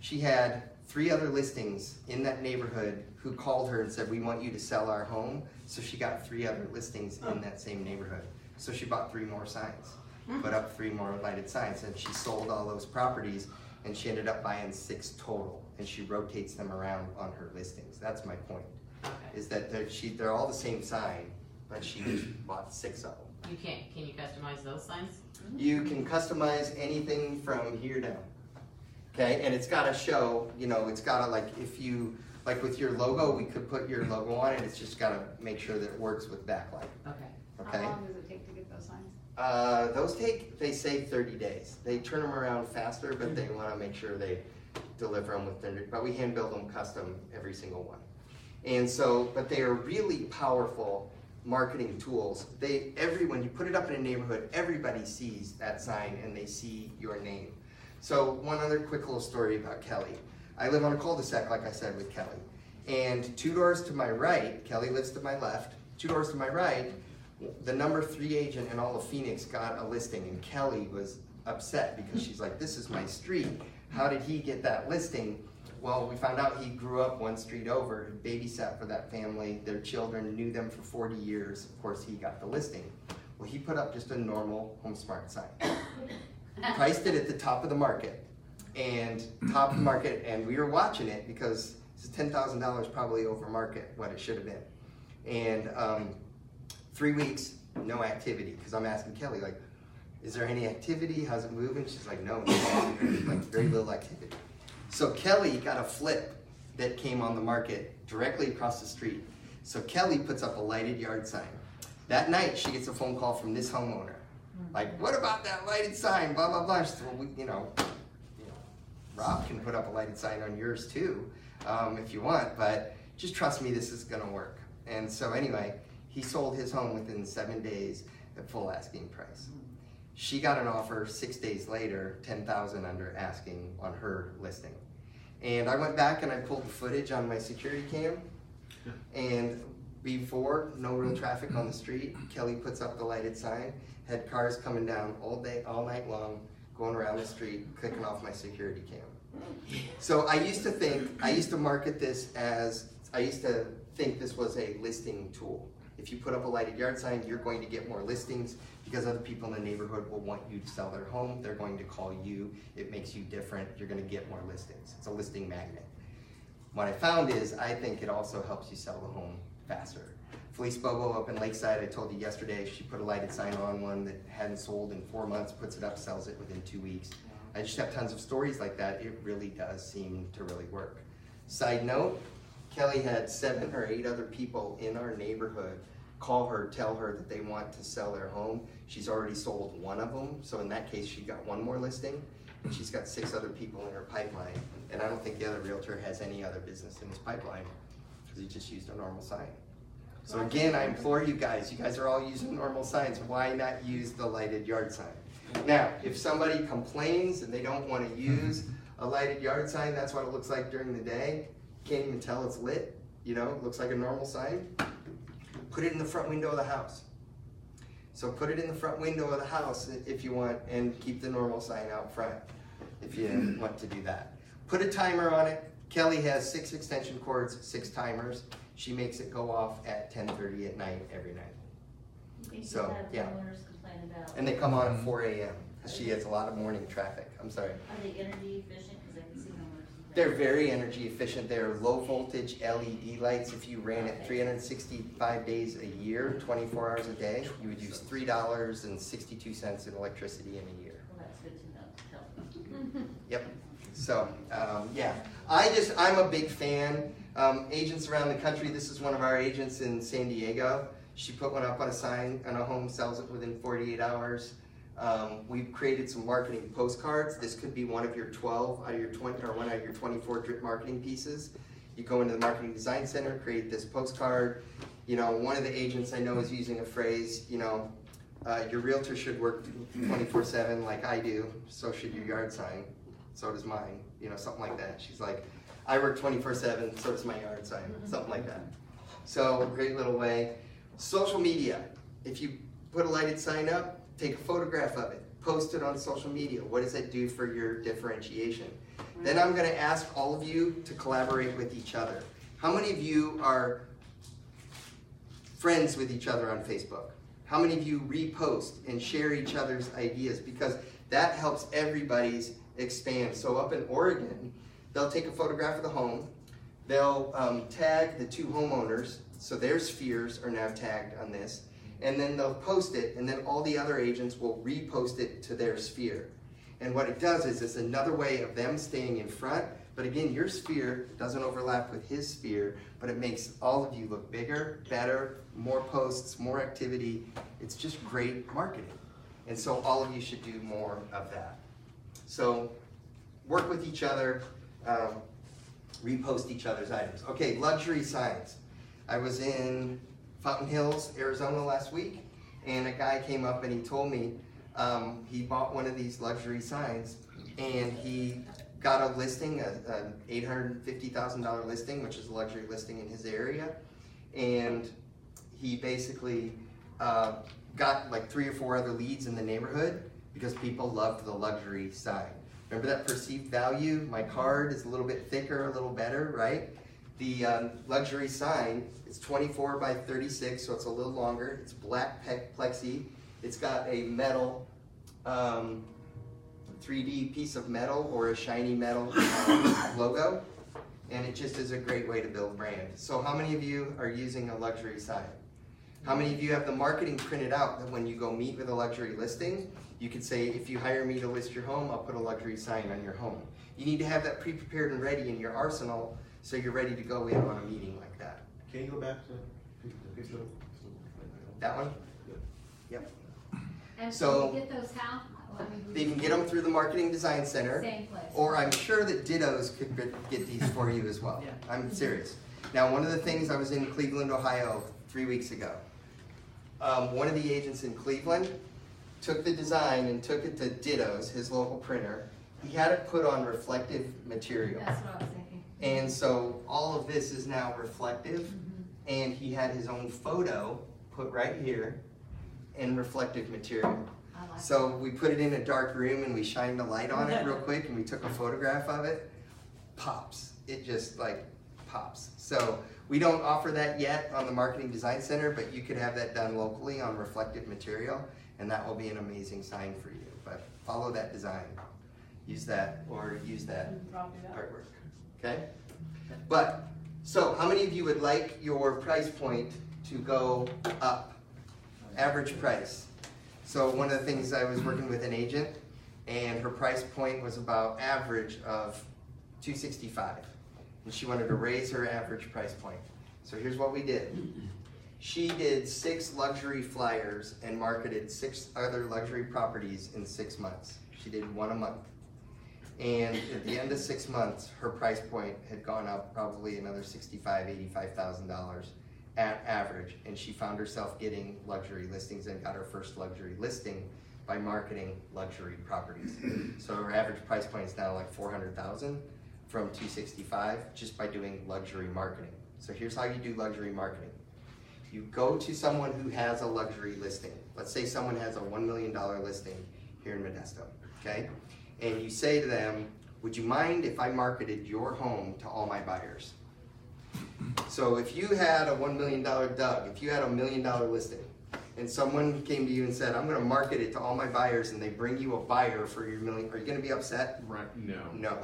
She had 3 other listings in that neighborhood who called her and said, we want you to sell our home. So she got 3 other listings in that same neighborhood. So she bought 3 more signs, put up 3 more lighted signs, and she sold all those properties, and she ended up buying 6 total, and she rotates them around on her listings. That's my point, is that they're all the same sign, but she just bought 6 of them. Can you customize those signs? You can customize anything from here down, okay? And it's gotta show, you know, it's gotta, like, if you, like with your logo, we could put your logo on it, it's just gotta make sure that it works with backlight. Okay. Okay. How long does it take to get those signs? Those take, they say 30 days. They turn them around faster, but they want to make sure they deliver them within, but we hand build them custom, every single one. And so, but they are really powerful marketing tools. When you put it up in a neighborhood, everybody sees that sign and they see your name. So one other quick little story about Kelly. I live on a cul-de-sac, like I said, with Kelly. And 2 doors to my right, Kelly lives to my left, 2 doors to my right, the number 3 agent in all of Phoenix got a listing, and Kelly was upset because she's like, this is my street. How did he get that listing? Well, we found out he grew up 1 street over, babysat for that family, their children, knew them for 40 years. Of course, he got the listing. Well, he put up just a normal HomeSmart sign. Priced it at the top of the market, and we were watching it because it's $10,000 probably over market, what it should have been. And 3 weeks, no activity, because I'm asking Kelly, like, is there any activity? How's it moving? She's like, no activity, like very little activity. So Kelly got a flip that came on the market directly across the street. So Kelly puts up a lighted yard sign. That night, she gets a phone call from this homeowner. Like, what about that lighted sign? Blah, blah, blah. She said, well, Rob can put up a lighted sign on yours too, if you want, but just trust me, this is gonna work. And so anyway, he sold his home within 7 days at full asking price. She got an offer 6 days later, $10,000 under asking on her listing. And I went back and I pulled the footage on my security cam, and before, no real traffic on the street, Kelly puts up the lighted sign, had cars coming down all day, all night long, going around the street, clicking off my security cam. So I used to market this as, I used to think this was a listing tool. If you put up a lighted yard sign, you're going to get more listings because other people in the neighborhood will want you to sell their home. They're going to call you. It makes you different. You're going to get more listings. It's a listing magnet. What I found is I think it also helps you sell the home faster. Felice Bobo up in Lakeside, I told you yesterday, she put a lighted sign on one that hadn't sold in 4 months, puts it up, sells it within 2 weeks. I just have tons of stories like that. It really does seem to really work. Side note, Kelly had 7 or 8 other people in our neighborhood call her, tell her that they want to sell their home. She's already sold 1 of them, so in that case, she got 1 more listing, and she's got 6 other people in her pipeline. And I don't think the other realtor has any other business in his pipeline, because he just used a normal sign. So again, I implore you guys are all using normal signs, why not use the lighted yard sign? Now, if somebody complains and they don't want to use a lighted yard sign, that's what it looks like during the day, can't even tell it's lit, you know, it looks like a normal sign, put it in the front window of the house. So put it in the front window of the house if you want, and keep the normal sign out front if you want to do that. Put a timer on it. Kelly has 6 extension cords, 6 timers. She makes it go off at 10:30 at night every night. So, yeah. And they come on at 4 a.m. She has a lot of morning traffic. I'm sorry. Are they energy efficient? Because I can see them working. They're very energy efficient. They're low voltage LED lights. If you ran it 365 days a year, 24 hours a day, you would use $3.62 in electricity in a year. Well, that's good to know. Yep. So, yeah. I'm a big fan. Agents around the country, this is one of our agents in San Diego. She put one up on a sign on a home, sells it within 48 hours. We've created some marketing postcards. This could be one of your 12 out of your 20, or one out of your 24 drip marketing pieces. You go into the Marketing Design Center, create this postcard. You know, one of the agents I know is using a phrase, you know, your realtor should work 24/7 like I do, so should your yard sign, so does mine, you know, something like that. She's like, I work 24/7, so does my yard sign, something like that. So, great little way. Social media, if you put a lighted sign up, take a photograph of it, post it on social media. What does that do for your differentiation? Then I'm gonna ask all of you to collaborate with each other. How many of you are friends with each other on Facebook? How many of you repost and share each other's ideas? Because that helps everybody's expand. So up in Oregon, they'll take a photograph of the home, they'll tag the 2 homeowners, so their spheres are now tagged on this, and then they'll post it, and then all the other agents will repost it to their sphere. And what it does is it's another way of them staying in front, but again, your sphere doesn't overlap with his sphere, but it makes all of you look bigger, better, more posts, more activity. It's just great marketing. And so all of you should do more of that. So work with each other, repost each other's items. Okay, luxury signs. I was in Fountain Hills, Arizona last week, and a guy came up and he told me he bought one of these luxury signs, and he got a listing, an $850,000 listing, which is a luxury listing in his area, and he basically got like 3 or 4 other leads in the neighborhood because people loved the luxury sign. Remember that perceived value? My card is a little bit thicker, a little better, right? The luxury sign is 24 by 36, so it's a little longer. It's black plexi. It's got a metal, 3D piece of metal or a shiny metal logo, and it just is a great way to build brand. So how many of you are using a luxury sign? How many of you have the marketing printed out that when you go meet with a luxury listing, you could say, if you hire me to list your home, I'll put a luxury sign on your home. You need to have that pre-prepared and ready in your arsenal so you're ready to go in on a meeting like that. Can you go back to That one? Yep. And So- so you get those how? I mean, They can get them through the Marketing Design Center, Same place. or I'm sure that Dittos could get these for you as well. Yeah. I'm serious. Now, one of the things, I was in Cleveland, Ohio 3 weeks ago. One of the agents in Cleveland took the design and took it to Dittos, his local printer. He had it put on reflective material. That's what I was thinking. And so all of this is now reflective, and he had his own photo put right here in reflective material. I like So we put it in a dark room and we shined a light on it real quick and we took a photograph of it. Pops. It just like pops. So we don't offer that yet on the Marketing Design Center, but you could have that done locally on reflective material, and that will be an amazing sign for you. But follow that design. Use that, or use that artwork. Okay? But, so how many of you would like your price point to go up? Average price. So one of the things, I was working with an agent, and her price point was about average of $265. And she wanted to raise her average price point. So here's what we did. She did 6 luxury flyers and marketed 6 other luxury properties in 6 months. She did 1 a month. And at the end of 6 months, her price point had gone up probably another $65,000, $85,000 at average. And she found herself getting luxury listings and got her first luxury listing by marketing luxury properties. So her average price point is now like $400,000 from $265 just by doing luxury marketing. So here's how you do luxury marketing. You go to someone who has a luxury listing. Let's say someone has a $1 million listing here in Modesto, okay? And you say to them, would you mind if I marketed your home to all my buyers? So if you had a $1 million Doug, if you had a $1 million listing, and someone came to you and said, I'm gonna market it to all my buyers, and they bring you a buyer for your million, are you gonna be upset? Right, no. No,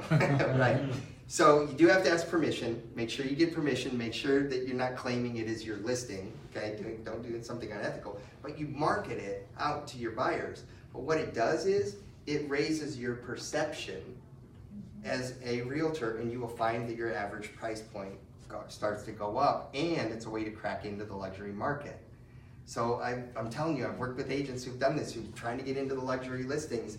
right. So you do have to ask permission. Make sure you get permission. Make sure that you're not claiming it as your listing, okay? Don't do something unethical, but you market it out to your buyers. But what it does is, it raises your perception as a realtor, and you will find that your average price point starts to go up, and it's a way to crack into the luxury market. So I'm telling you, I've worked with agents who've done this, who're trying to get into the luxury listings,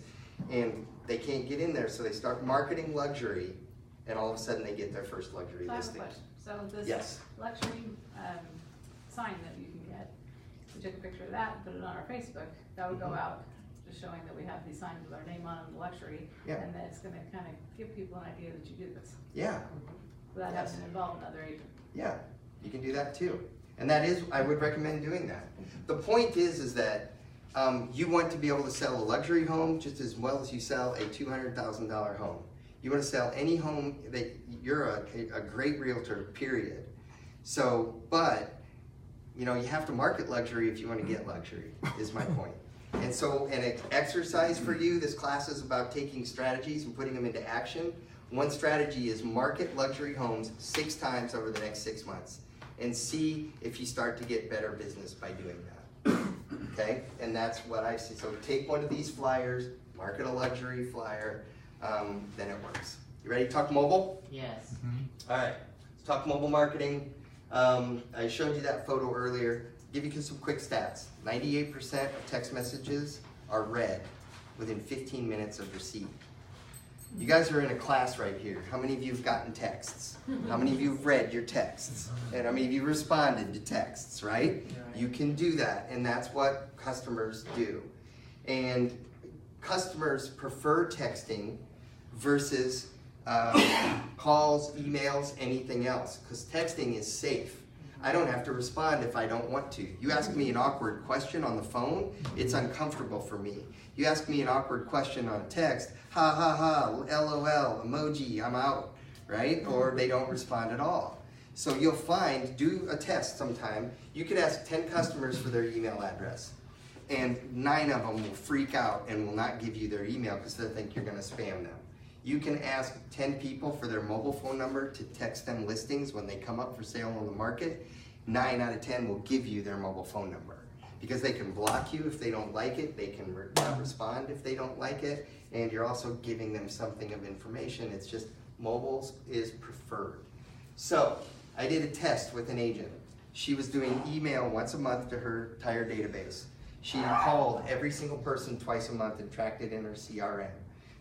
and they can't get in there, so they start marketing luxury, and all of a sudden they get their first luxury So I have a listing. question. So this Yes. luxury sign that you can get, we took a picture of that and put it on our Facebook, that would go out just showing that we have these signs with our name on them, luxury, Yeah. and then it's gonna kind of give people an idea that you do this, Yeah, without Yes. having to involve another agent. yeah, you can do that too. And that is, I would recommend doing that. The point is that you want to be able to sell a luxury home just as well as you sell a $200,000 home. You want to sell any home that you're a great realtor, period. So, but, you know, you have to market luxury if you want to get luxury, is my point. And so, an exercise for you, this class is about taking strategies and putting them into action. One strategy is market luxury homes 6 times over the next 6 months and see if you start to get better business by doing that. Okay? And that's what I see. So take one of these flyers, market a luxury flyer, then it works. You ready to talk mobile? Yes. All right, let's talk mobile marketing. I showed you that photo earlier. Give you some quick stats. 98% of text messages are read within 15 minutes of receipt. You guys are in a class right here. How many of you have gotten texts? How many of you have read your texts? And how many of you responded to texts, right? You can do that, and that's what customers do. And customers prefer texting versus calls, emails, anything else, because texting is safe. I don't have to respond if I don't want to. You ask me an awkward question on the phone, it's uncomfortable for me. You ask me an awkward question on a text, ha ha ha, LOL, emoji, I'm out, right? Or they don't respond at all. So you'll find, do a test sometime, you could ask 10 customers for their email address, and 9 of them will freak out and will not give you their email because they think you're gonna spam them. You can ask 10 people for their mobile phone number to text them listings when they come up for sale on the market. 9 out of 10 will give you their mobile phone number because they can block you if they don't like it, they can respond if they don't like it, and you're also giving them something of information. It's just mobiles is preferred. So I did a test with an agent. She was doing email once a month to her entire database. She called every single person twice a month and tracked it in her CRM.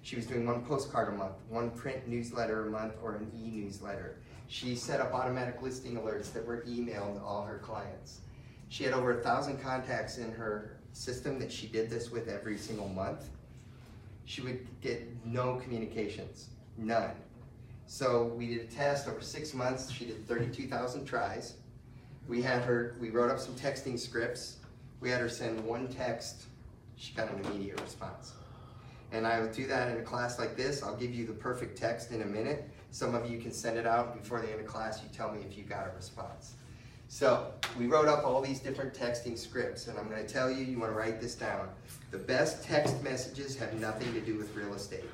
She was doing 1 postcard a month, 1 print newsletter a month, or an e-newsletter. She set up automatic listing alerts that were emailed to all her clients. She had over 1,000 contacts in her system that she did this with every single month. She would get no communications, none. So we did a test over 6 months. She did 32,000 tries. We wrote up some texting scripts. We had her send 1 text. She got an immediate response. And I will do that in a class like this. I'll give you the perfect text in a minute. Some of you can send it out before the end of class. You tell me if you got a response. So we wrote up all these different texting scripts, and I'm going to tell you, you want to write this down. The best text messages have nothing to do with real estate.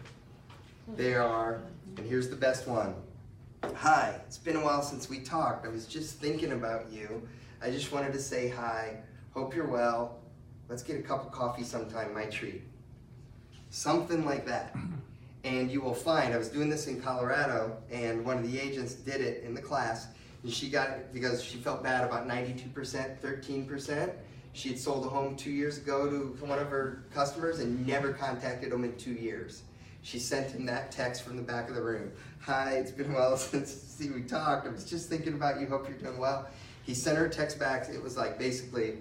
They are, and here's the best one. Hi, it's been a while since we talked. I was just thinking about you. I just wanted to say hi. Hope you're well. Let's get a cup of coffee sometime, my treat. Something like that. And you will find, I was doing this in Colorado, and one of the agents did it in the class, and she got it because she felt bad about 92%, 13%. She had sold a home 2 years ago to one of her customers and never contacted them in 2 years. She sent him that text from the back of the room. Hi, it's been a while since we talked. I was just thinking about you. Hope you're doing well. He sent her a text back. It was like basically,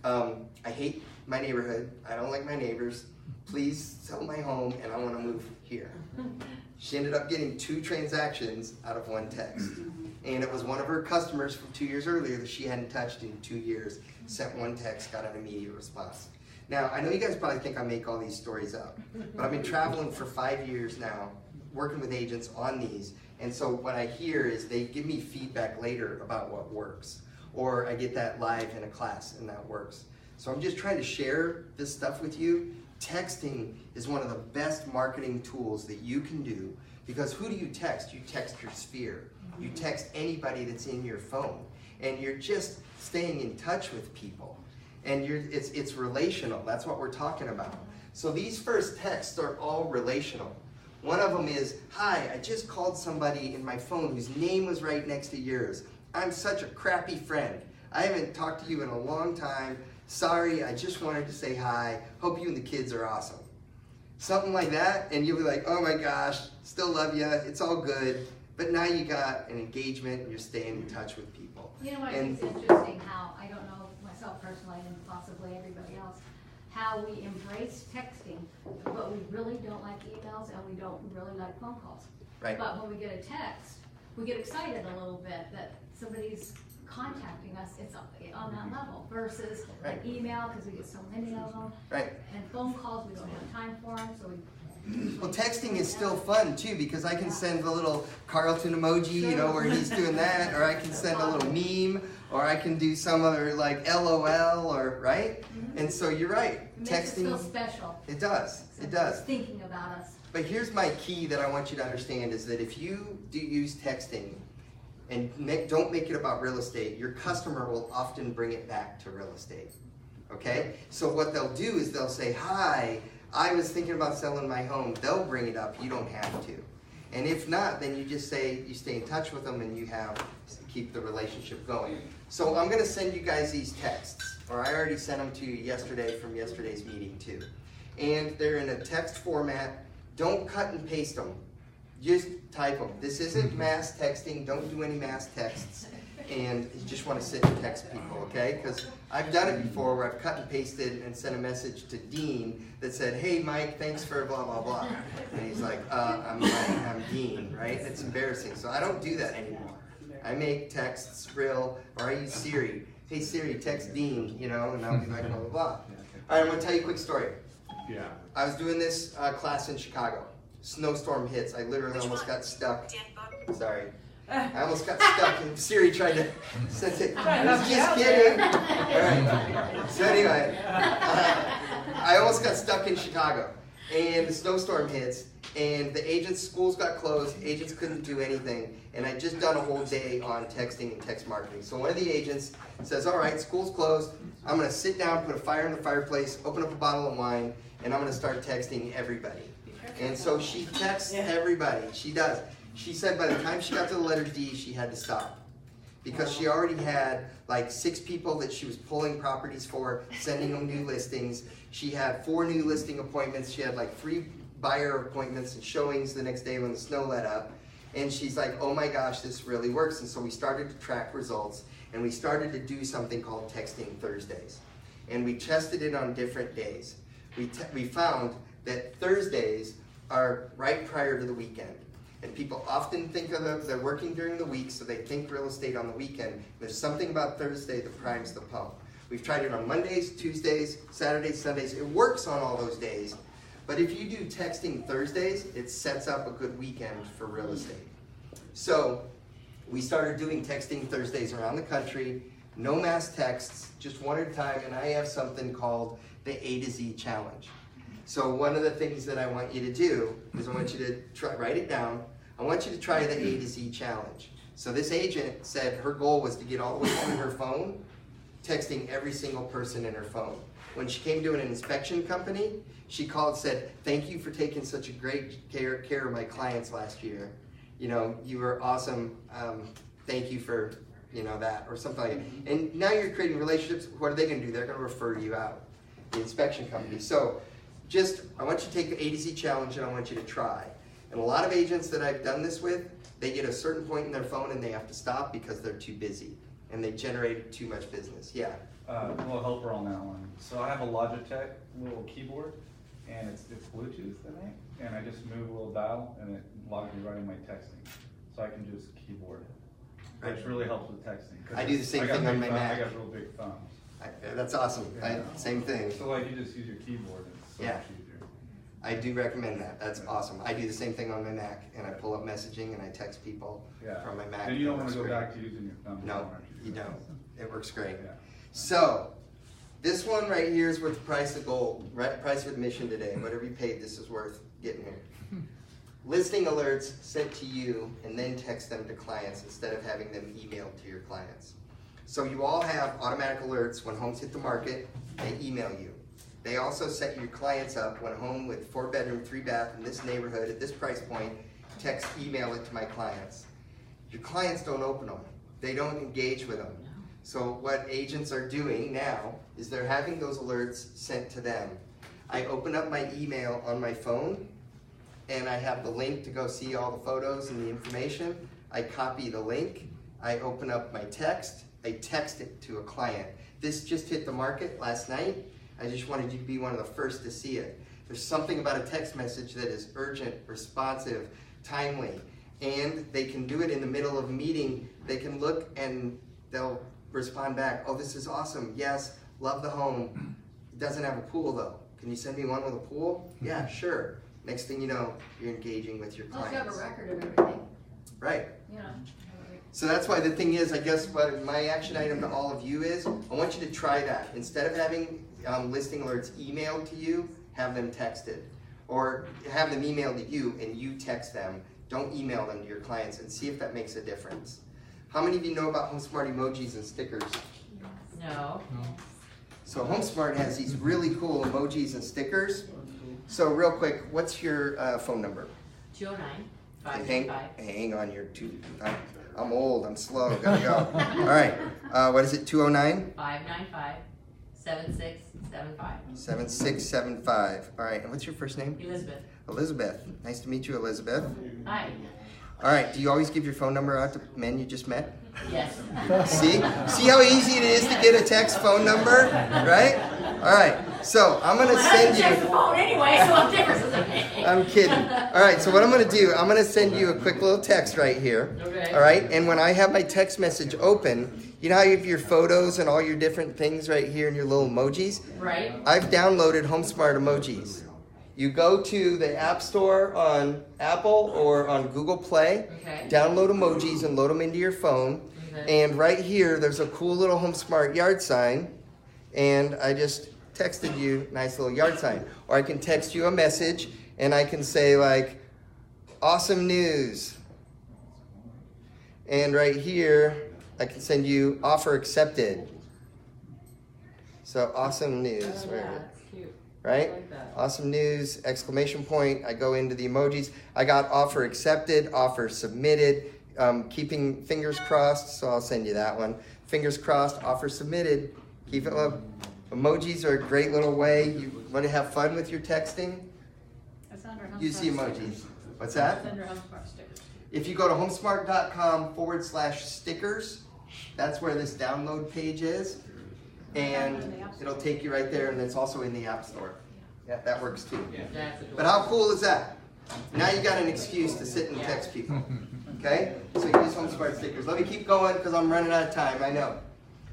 I hate my neighborhood. I don't like my neighbors. Please sell my home and I want to move here. She ended up getting 2 transactions out of 1 text. And it was one of her customers from 2 years earlier that she hadn't touched in 2 years. Sent 1 text, got an immediate response. Now, I know you guys probably think I make all these stories up, but I've been traveling for 5 years now, working with agents on these. And so what I hear is they give me feedback later about what works. Or I get that live in a class and that works. So I'm just trying to share this stuff with you. Texting is one of the best marketing tools that you can do, because who do you text? You text your sphere. You text anybody that's in your phone, and you're just staying in touch with people. And it's relational. That's what we're talking about. So these first texts are all relational. One of them is, hi, I just called somebody in my phone whose name was right next to yours. I'm such a crappy friend. I haven't talked to you in a long time. Sorry, I just wanted to say hi. Hope you and the kids are awesome. Something like that, and you'll be like, oh my gosh, still love you, it's all good. But now you got an engagement and you're staying in touch with people. You know what, it's interesting how, I don't know myself personally and possibly everybody else, how we embrace texting, but we really don't like emails and we don't really like phone calls. Right. But when we get a text, we get excited a little bit that somebody's contacting us. It's on that level versus an email, because we get so many of them. Right. And phone calls, we don't have time for them, so we. Well, texting is still fun too, because I can send a little Carlton emoji, you know, where he's doing that, or I can send a little meme, or I can do some other like LOL, or right. And so you're right. It Texting. makes it feel special. It does. It does. Thinking about us. But here's my key that I want you to understand is that if you do use texting and don't make it about real estate, your customer will often bring it back to real estate. Okay? So what they'll do is they'll say, hi, I was thinking about selling my home. They'll bring it up. You don't have to. And if not, then you just say, you stay in touch with them and you keep the relationship going. So I'm going to send you guys these texts, or I already sent them to you yesterday from yesterday's meeting too. And they're in a text format. Don't cut and paste them. Just type them. This isn't mass texting. Don't do any mass texts. And you just want to sit and text people, okay? Because I've done it before where I've cut and pasted and sent a message to Dean that said, hey, Mike, thanks for blah, blah, blah. And he's like, I'm Mike, I'm Dean, right? It's embarrassing. So I don't do that anymore. I make texts real, or I use Siri. Hey, Siri, text Dean, you know, and I'll be like, blah, blah, blah. All right, I'm going to tell you a quick story. Yeah. I was doing this class in Chicago. Snowstorm hits. I literally almost got stuck. Sorry. I almost got stuck and Siri tried to send it. I was just kidding. All right. So anyway, I almost got stuck in Chicago. And the snowstorm hits. And the agents' schools got closed. Agents couldn't do anything. And I'd just done a whole day on texting and text marketing. So one of the agents says, all right, school's closed. I'm going to sit down, put a fire in the fireplace, open up a bottle of wine, and I'm going to start texting everybody. And so she texts everybody. She does. She said by the time she got to the letter D, she had to stop. Because she already had like 6 people that she was pulling properties for, sending them new listings. She had 4 new listing appointments. She had like 3 buyer appointments and showings the next day when the snow let up. And she's like, oh my gosh, this really works. And so we started to track results, and we started to do something called Texting Thursdays. And we tested it on different days. We found that Thursdays are right prior to the weekend. And people often think of they're working during the week, so they think real estate on the weekend. There's something about Thursday that primes the pump. We've tried it on Mondays, Tuesdays, Saturdays, Sundays. It works on all those days. But if you do texting Thursdays, it sets up a good weekend for real estate. So we started doing texting Thursdays around the country, no mass texts, just one at a time, and I have something called the A to Z challenge. So one of the things that I want you to do is I want you to write it down. I want you to try the A to Z challenge. So this agent said her goal was to get all the way through her phone, texting every single person in her phone. When she came to an inspection company, she called and said, "Thank you for taking such a great care of my clients last year. You know, you were awesome. Thank you for, you know, that," or something like that. And now you're creating relationships. What are they going to do? They're going to refer you out, the inspection company. So I want you to take the A to Z challenge and I want you to try. And a lot of agents that I've done this with, they get a certain point in their phone and they have to stop because they're too busy and they generated too much business. Yeah. A little helper on that one. So I have a Logitech little keyboard, and it's Bluetooth, I think, and I just move a little dial, and it logs me right in my texting. So I can just keyboard, which really helps with texting. I do the same thing on my Mac. I got real big thumbs. That's awesome. Same thing. So like you just use your keyboard, and it's so much easier. I do recommend that. That's awesome. I do the same thing on my Mac, and I pull up messaging and I text people from my Mac. And you don't want to go back to using your thumb. No, you don't. It works great. Yeah. So this one right here is worth the price of gold, right? Price of admission today. Whatever you paid, this is worth getting here. Listing alerts sent to you and then text them to clients instead of having them emailed to your clients. So you all have automatic alerts when homes hit the market, they email you. They also set your clients up when a home with 4-bedroom, 3-bath in this neighborhood at this price point, email it to my clients. Your clients don't open them. They don't engage with them. So what agents are doing now is they're having those alerts sent to them. I open up my email on my phone and I have the link to go see all the photos and the information. I copy the link. I open up my text. I text it to a client. This just hit the market last night. I just wanted you to be one of the first to see it. There's something about a text message that is urgent, responsive, timely, and they can do it in the middle of a meeting. They can look and they'll respond back, "Oh, this is awesome. Yes, love the home. It doesn't have a pool though. Can you send me one with a pool?" "Yeah, sure." Next thing you know, you're engaging with your clients. You have a record of everything. Right. Yeah. So that's why the thing is, I guess what my action item to all of you is, I want you to try that. Instead of having listing alerts emailed to you, have them texted. Or have them emailed to you and you text them. Don't email them to your clients, and see if that makes a difference. How many of you know about HomeSmart emojis and stickers? No. So HomeSmart has these really cool emojis and stickers. So real quick, what's your phone number? 209-595. Hang on, you're I'm old, I'm slow, gotta go. All right, what is it, 209? 595-7675. 7675. All right, and what's your first name? Elizabeth. Elizabeth. Nice to meet you, Elizabeth. Hi. All right, do you always give your phone number out to men you just met? Yes. See how easy it is to get a text phone number, right? All right, so I'm gonna send you. I the phone anyway, so what difference does it make? I'm kidding. All right, so what I'm gonna do, I'm gonna send you a quick little text right here. Okay. All right, and when I have my text message open, you know how you have your photos and all your different things right here and your little emojis? Right. I've downloaded HomeSmart emojis. You go to the App Store on Apple or on Google Play, download emojis and load them into your phone. And right here, there's a cool little HomeSmart yard sign. And I just texted you a nice little yard sign. Or I can text you a message and I can say like, "Awesome news." And right here, I can send you offer accepted. So awesome news. That's cute. Right? I like that. Awesome news, exclamation point. I go into the emojis. I got offer accepted, offer submitted, keeping fingers crossed, so I'll send you that one. Fingers crossed, offer submitted. Keep it up. Emojis are a great little way. You want to have fun with your texting? That's under HomeSmart Use the emojis. stickers. What's that? That's under HomeSmart stickers. If you go to homesmart.com/stickers, that's where this download page is. And it'll take you right there, and it's also in the App Store. Yeah, that works too. But how cool is that? Now you got an excuse to sit and text people. Okay? So use HomeSmart stickers. Let me keep going because I'm running out of time, I know.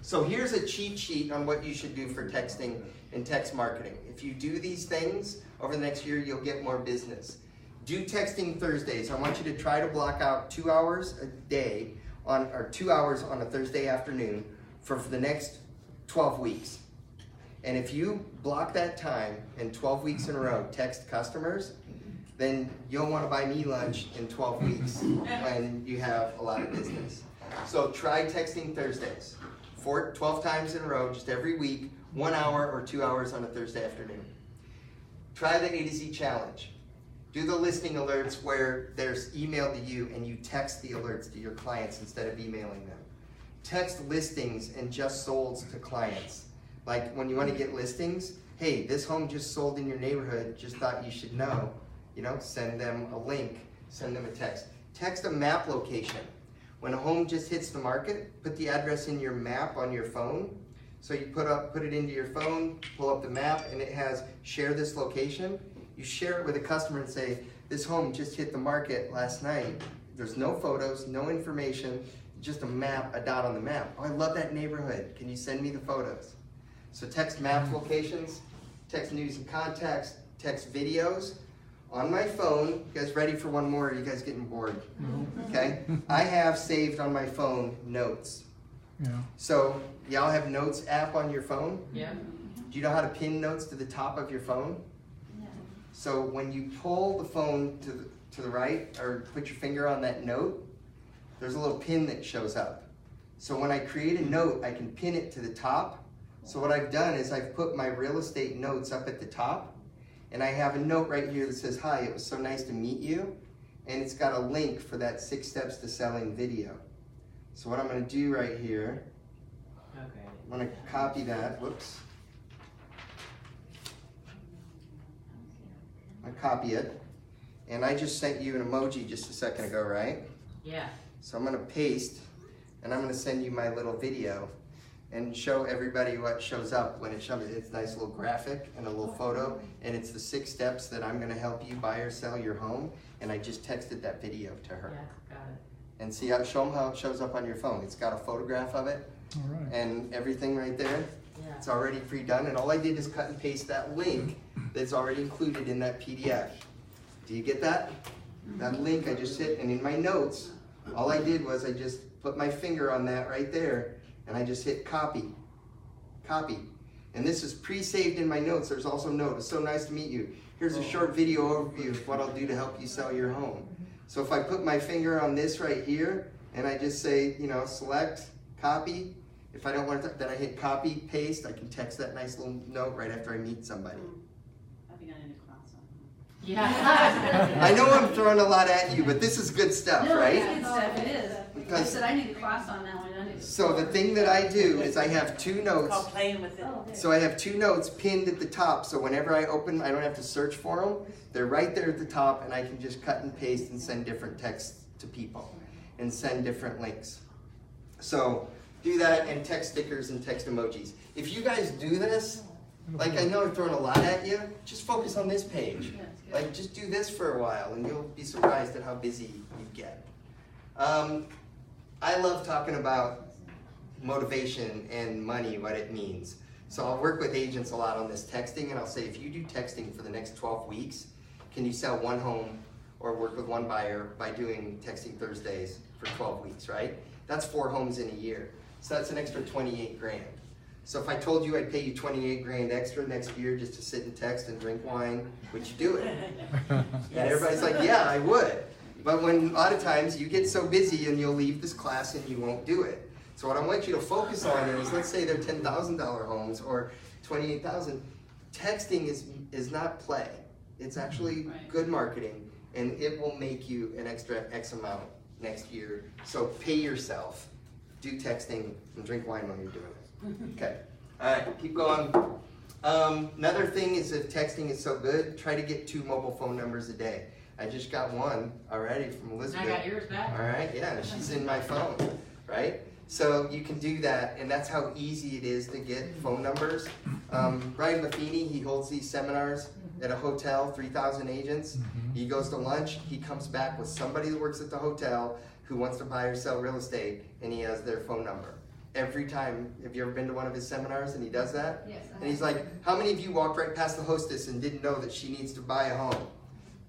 So here's a cheat sheet on what you should do for texting and text marketing. If you do these things over the next year, you'll get more business. Do texting Thursdays. I want you to try to block out 2 hours a day or 2 hours on a Thursday afternoon for the next 12 weeks. And if you block that time in 12 weeks in a row, text customers, then you'll want to buy me lunch in 12 weeks when you have a lot of business. So try texting Thursdays. 12 times in a row, just every week, 1 hour or 2 hours on a Thursday afternoon. Try the A to Z challenge. Do the listing alerts where there's email to you and you text the alerts to your clients instead of emailing them. Text listings and just solds to clients. Like when you want to get listings, hey, this home just sold in your neighborhood, just thought you should know. Send them a link, send them a text. Text a map location. When a home just hits the market, put the address in your map on your phone. So you put it into your phone, pull up the map, and it has share this location. You share it with a customer and say, this home just hit the market last night. There's no photos, no information, just a map, a dot on the map. Oh, I love that neighborhood. Can you send me the photos? So text map locations, text news and contacts, text videos. On my phone, you guys ready for one more? Or are you guys getting bored? Okay. I have saved on my phone notes. Yeah. So y'all have Notes app on your phone? Yeah. Do you know how to pin notes to the top of your phone? No. So when you pull the phone to the right or put your finger on that note, there's a little pin that shows up. So when I create a note, I can pin it to the top. So what I've done is I've put my real estate notes up at the top. And I have a note right here that says, hi, it was so nice to meet you. And it's got a link for that 6 steps to selling video. So what I'm gonna do right here, Okay. I'm gonna copy that, whoops. I copy it. And I just sent you an emoji just a second ago, right? Yeah. So I'm gonna paste, and I'm gonna send you my little video and show everybody what shows up when it shows. It's a nice little graphic and a little photo, and it's the 6 steps that I'm gonna help you buy or sell your home, and I just texted that video to her. Yeah, got it. And see show them how it shows up on your phone. It's got a photograph of it, All right. and everything right there. Yeah. It's already pre-done, and all I did is cut and paste that link that's already included in that PDF. Do you get that? That link I just hit, and in my notes, all I did was I just put my finger on that right there, and I just hit copy, copy. And this is pre-saved in my notes. There's also note, it's so nice to meet you. Here's a short video overview of what I'll do to help you sell your home. So if I put my finger on this right here, and I just say, select, copy. If I don't want to, then I hit copy, paste. I can text that nice little note right after I meet somebody. I think I need a class on Yeah. I know I'm throwing a lot at you, but this is good stuff, No, right? it's good stuff, it is. I Because said I need a class on that one, I need. so the thing that I do is I have 2 notes. Called playing with it. Oh, there. So I have 2 notes pinned at the top, so whenever I open, I don't have to search for them. They're right there at the top, and I can just cut and paste and send different texts to people and send different links. So do that, and text stickers and text emojis. If you guys do this, like I know I'm throwing a lot at you, just focus on this page. Yeah, it's good. Like just do this for a while, and you'll be surprised at how busy you get. I love talking about motivation and money, what it means. So I'll work with agents a lot on this texting, and I'll say, if you do texting for the next 12 weeks, can you sell 1 home or work with 1 buyer by doing texting Thursdays for 12 weeks, right? That's 4 homes in a year. So that's an extra 28 grand. So if I told you I'd pay you 28 grand extra next year just to sit and text and drink wine, would you do it? And everybody's like, yeah, I would. But when a lot of times you get so busy and you'll leave this class and you won't do it. So what I want you to focus on is, let's say they're $10,000 homes or $28,000. Texting is not play. It's actually good marketing, and it will make you an extra X amount next year. So pay yourself, do texting, and drink wine while you're doing it. Okay. All right, keep going. Another thing is, if texting is so good, try to get 2 mobile phone numbers a day. I just got one already from Elizabeth. And I got yours back. All right, yeah, she's in my phone, right? So you can do that, and that's how easy it is to get phone numbers. Brian Buffini, he holds these seminars at a hotel, 3,000 agents. He goes to lunch, he comes back with somebody that works at the hotel who wants to buy or sell real estate, and he has their phone number. every time. Have you ever been to one of his seminars and he does that? Yes. I And he's have. like, how many of you walked right past the hostess and didn't know that she needs to buy a home?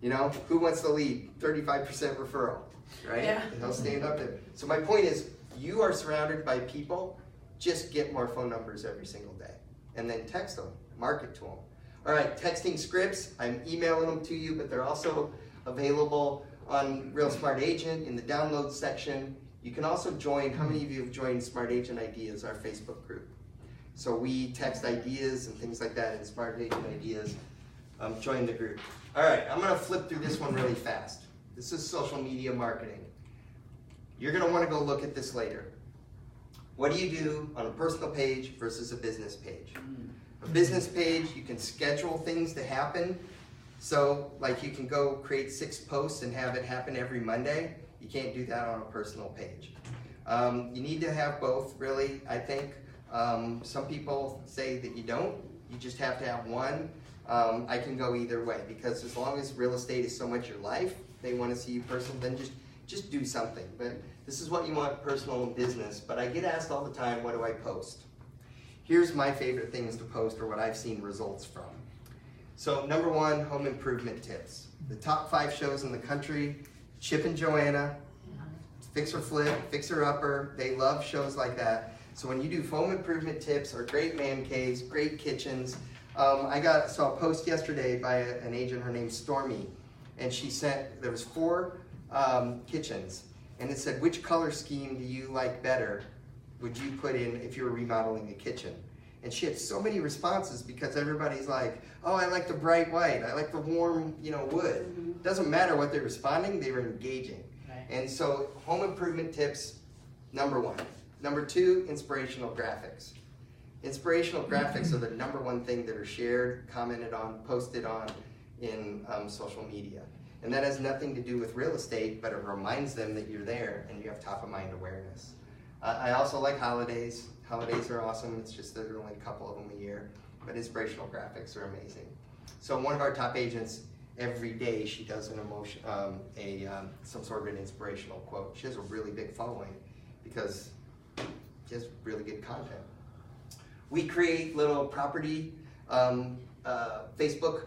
You know, who wants to lead? 35% referral, right? Yeah. And he'll stand up there. So my point is, you are surrounded by people, just get more phone numbers every single day. And then text them, market to them. All right, texting scripts, I'm emailing them to you, but they're also available on Real Smart Agent in the download section. You can also join, how many of you have joined Smart Agent Ideas, our Facebook group? So we text ideas and things like that in Smart Agent Ideas. Join the group. All right, I'm gonna flip through this one really fast. This is social media marketing. You're gonna wanna go look at this later. What do you do on a personal page versus a business page? A business page, you can schedule things to happen. So like you can go create 6 posts and have it happen every Monday. You can't do that on a personal page. You need to have both, really, I think. Some people say that you don't. You just have to have one. I can go either way, because as long as real estate is so much your life, they want to see you personal, then just do something. But this is what you want, personal and business. But I get asked all the time, what do I post? Here's my favorite things to post, or what I've seen results from. So number 1, home improvement tips. The top 5 shows in the country, Chip and Joanna, Fix or Flip, Fixer Upper, they love shows like that. So when you do home improvement tips or great man caves, great kitchens, I saw a post yesterday by an agent, her name's Stormy, and she sent, there was 4 kitchens, and it said, which color scheme do you like better would you put in if you were remodeling a kitchen? And she had so many responses, because everybody's like, oh, I like the bright white, I like the warm, wood. Doesn't matter what they're responding, they were engaging. Right. And so home improvement tips, number 1. Number 2, inspirational graphics. Inspirational graphics are the number 1 thing that are shared, commented on, posted on in social media. And that has nothing to do with real estate, but it reminds them that you're there and you have top of mind awareness. I also like holidays. Holidays are awesome. It's just that there are only a couple of them a year, but inspirational graphics are amazing. So one of our top agents, every day she does an emotion, some sort of an inspirational quote. She has a really big following because she has really good content. We create little property Facebook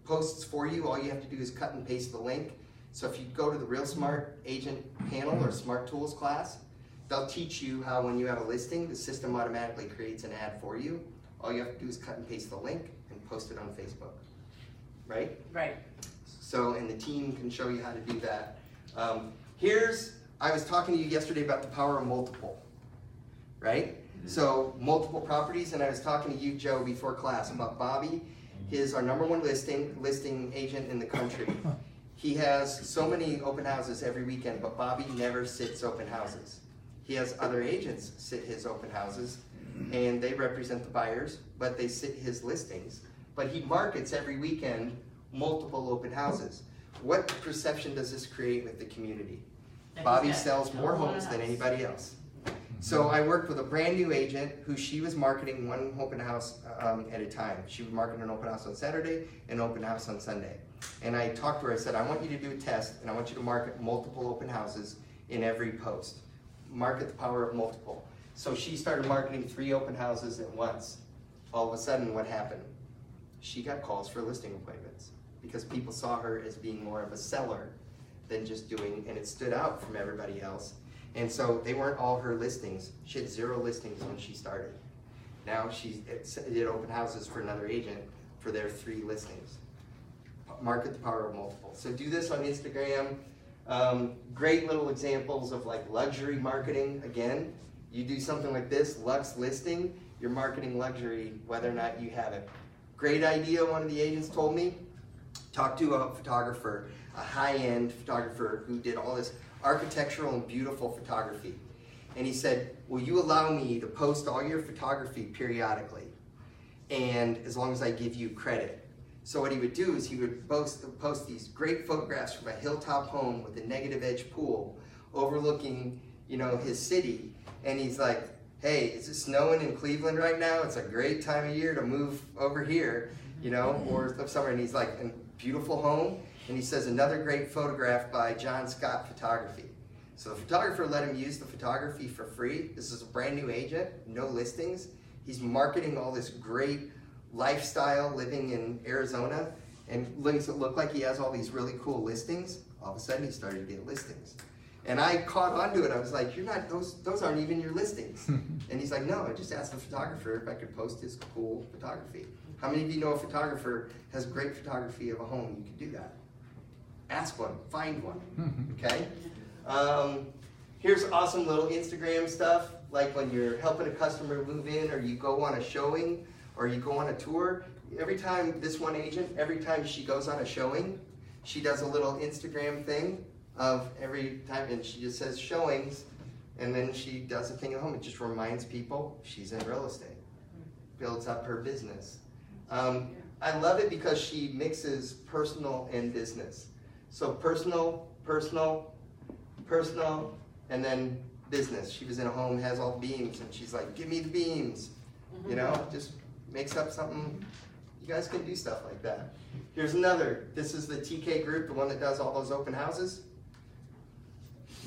posts for you. All you have to do is cut and paste the link. So if you go to the Real Smart Agent panel or Smart Tools class, they'll teach you how when you have a listing, the system automatically creates an ad for you. All you have to do is cut and paste the link and post it on Facebook, right? Right. So, and the team can show you how to do that. I was talking to you yesterday about the power of multiple, right? So multiple properties, and I was talking to you, Joe, before class about Bobby. He's our number 1 listing agent in the country. He has so many open houses every weekend, but Bobby never sits open houses. He has other agents sit his open houses, and they represent the buyers, but they sit his listings. But he markets every weekend multiple open houses. What perception does this create with the community? Bobby sells more homes than anybody else. So I worked with a brand new agent who she was marketing 1 open house at a time. She was marketing an open house on Saturday and an open house on Sunday. And I talked to her, I said, I want you to do a test, and I want you to market multiple open houses in every post. Market the power of multiple. So she started marketing 3 open houses at once. All of a sudden, what happened? She got calls for listing appointments because people saw her as being more of a seller than just doing, and it stood out from everybody else. And so they weren't all her listings. She had 0 listings when she started. Now she did open houses for another agent for their 3 listings. Market the power of multiple. So do this on Instagram. Great little examples of like luxury marketing. Again, you do something like this, Lux listing, you're marketing luxury whether or not you have it. Great idea, one of the agents told me. Talk to a photographer, a high-end photographer who did all this architectural and beautiful photography. And he said, will you allow me to post all your photography periodically, and as long as I give you credit? So what he would do is he would post these great photographs from a hilltop home with a negative edge pool overlooking, his city. And he's like, hey, is it snowing in Cleveland right now? It's a great time of year to move over here, or summer. And he's like, a beautiful home. And he says, another great photograph by John Scott Photography. So the photographer let him use the photography for free. This is a brand new agent, no listings. He's marketing all this great lifestyle living in Arizona, and makes it look like he has all these really cool listings. All of a sudden he started to get listings. And I caught onto it. I was like, you're not, those aren't even your listings. And he's like, no, I just asked the photographer if I could post his cool photography. How many of you know a photographer has great photography of a home? You can do that. Ask one, find one, okay? Here's awesome little Instagram stuff, like when you're helping a customer move in, or you go on a showing, or you go on a tour. Every time, this one agent, every time she goes on a showing, she does a little Instagram thing of every time, and she just says showings, and then she does a thing at home. It just reminds people she's in real estate, builds up her business. I love it because she mixes personal and business. So personal, personal, personal, and then business. She was in a home, has all beams, and she's like, give me the beams. You know, just makes up something. You guys can do stuff like that. Here's another. This is the TK group, the one that does all those open houses.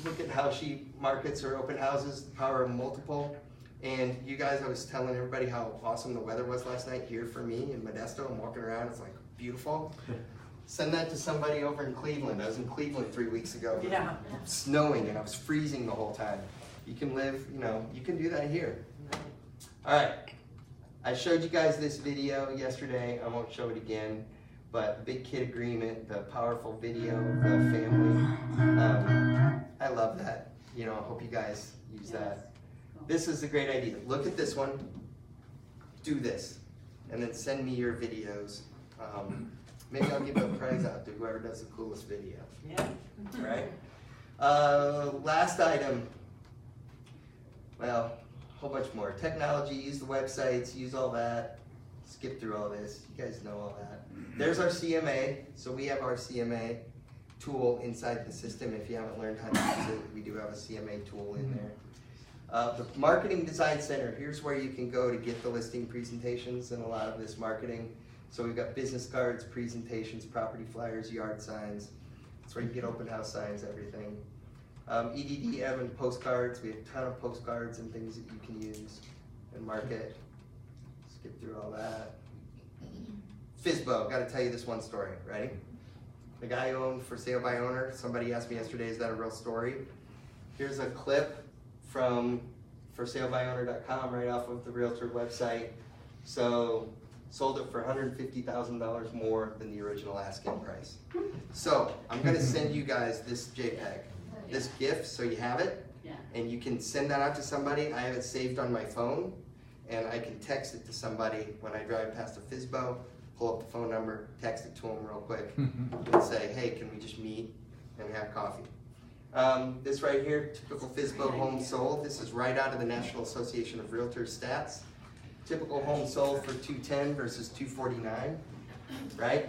Look at how she markets her open houses, the power of multiple. And you guys, I was telling everybody how awesome the weather was last night here for me in Modesto. I'm walking around, it's like beautiful. Send that to somebody over in Cleveland. I was in Cleveland 3 weeks ago. Yeah. Snowing and I was freezing the whole time. You can live, you know, you can do that here. All right. I showed you guys this video yesterday. I won't show it again, but Big Kid Agreement, the powerful video of the family. I love that. You know, I hope you guys use that. This is a great idea. Look at this one. Do this. And then send me your videos. Maybe I'll give a prize out to whoever does the coolest video. Yeah. Right? Last item. Well, a whole bunch more. Technology, use the websites, use all that. Skip through all this. You guys know all that. There's our CMA. So we have our CMA tool inside the system. If you haven't learned how to use it, we do have a CMA tool in there. The Marketing Design Center, here's where you can go to get the listing presentations and a lot of this marketing. So we've got business cards, presentations, property flyers, yard signs. That's where you get open house signs, everything. EDDM and postcards, we have a ton of postcards and things that you can use and market. Skip through all that. FSBO, gotta tell you this one story, ready? The guy who owned For Sale by Owner, somebody asked me yesterday, is that a real story? Here's a clip from forsalebyowner.com right off of the Realtor website. So, sold it for $150,000 more than the original asking price. So, I'm gonna send you guys this JPEG, this GIF, so you have it. Yeah. And you can send that out to somebody. I have it saved on my phone, and I can text it to somebody when I drive past a FSBO, pull up the phone number, text it to them real quick, and say, hey, can we just meet and have coffee? This right here, typical FSBO home sold. This is right out of the National Association of Realtors stats. Typical home sold for $210 versus $249, right?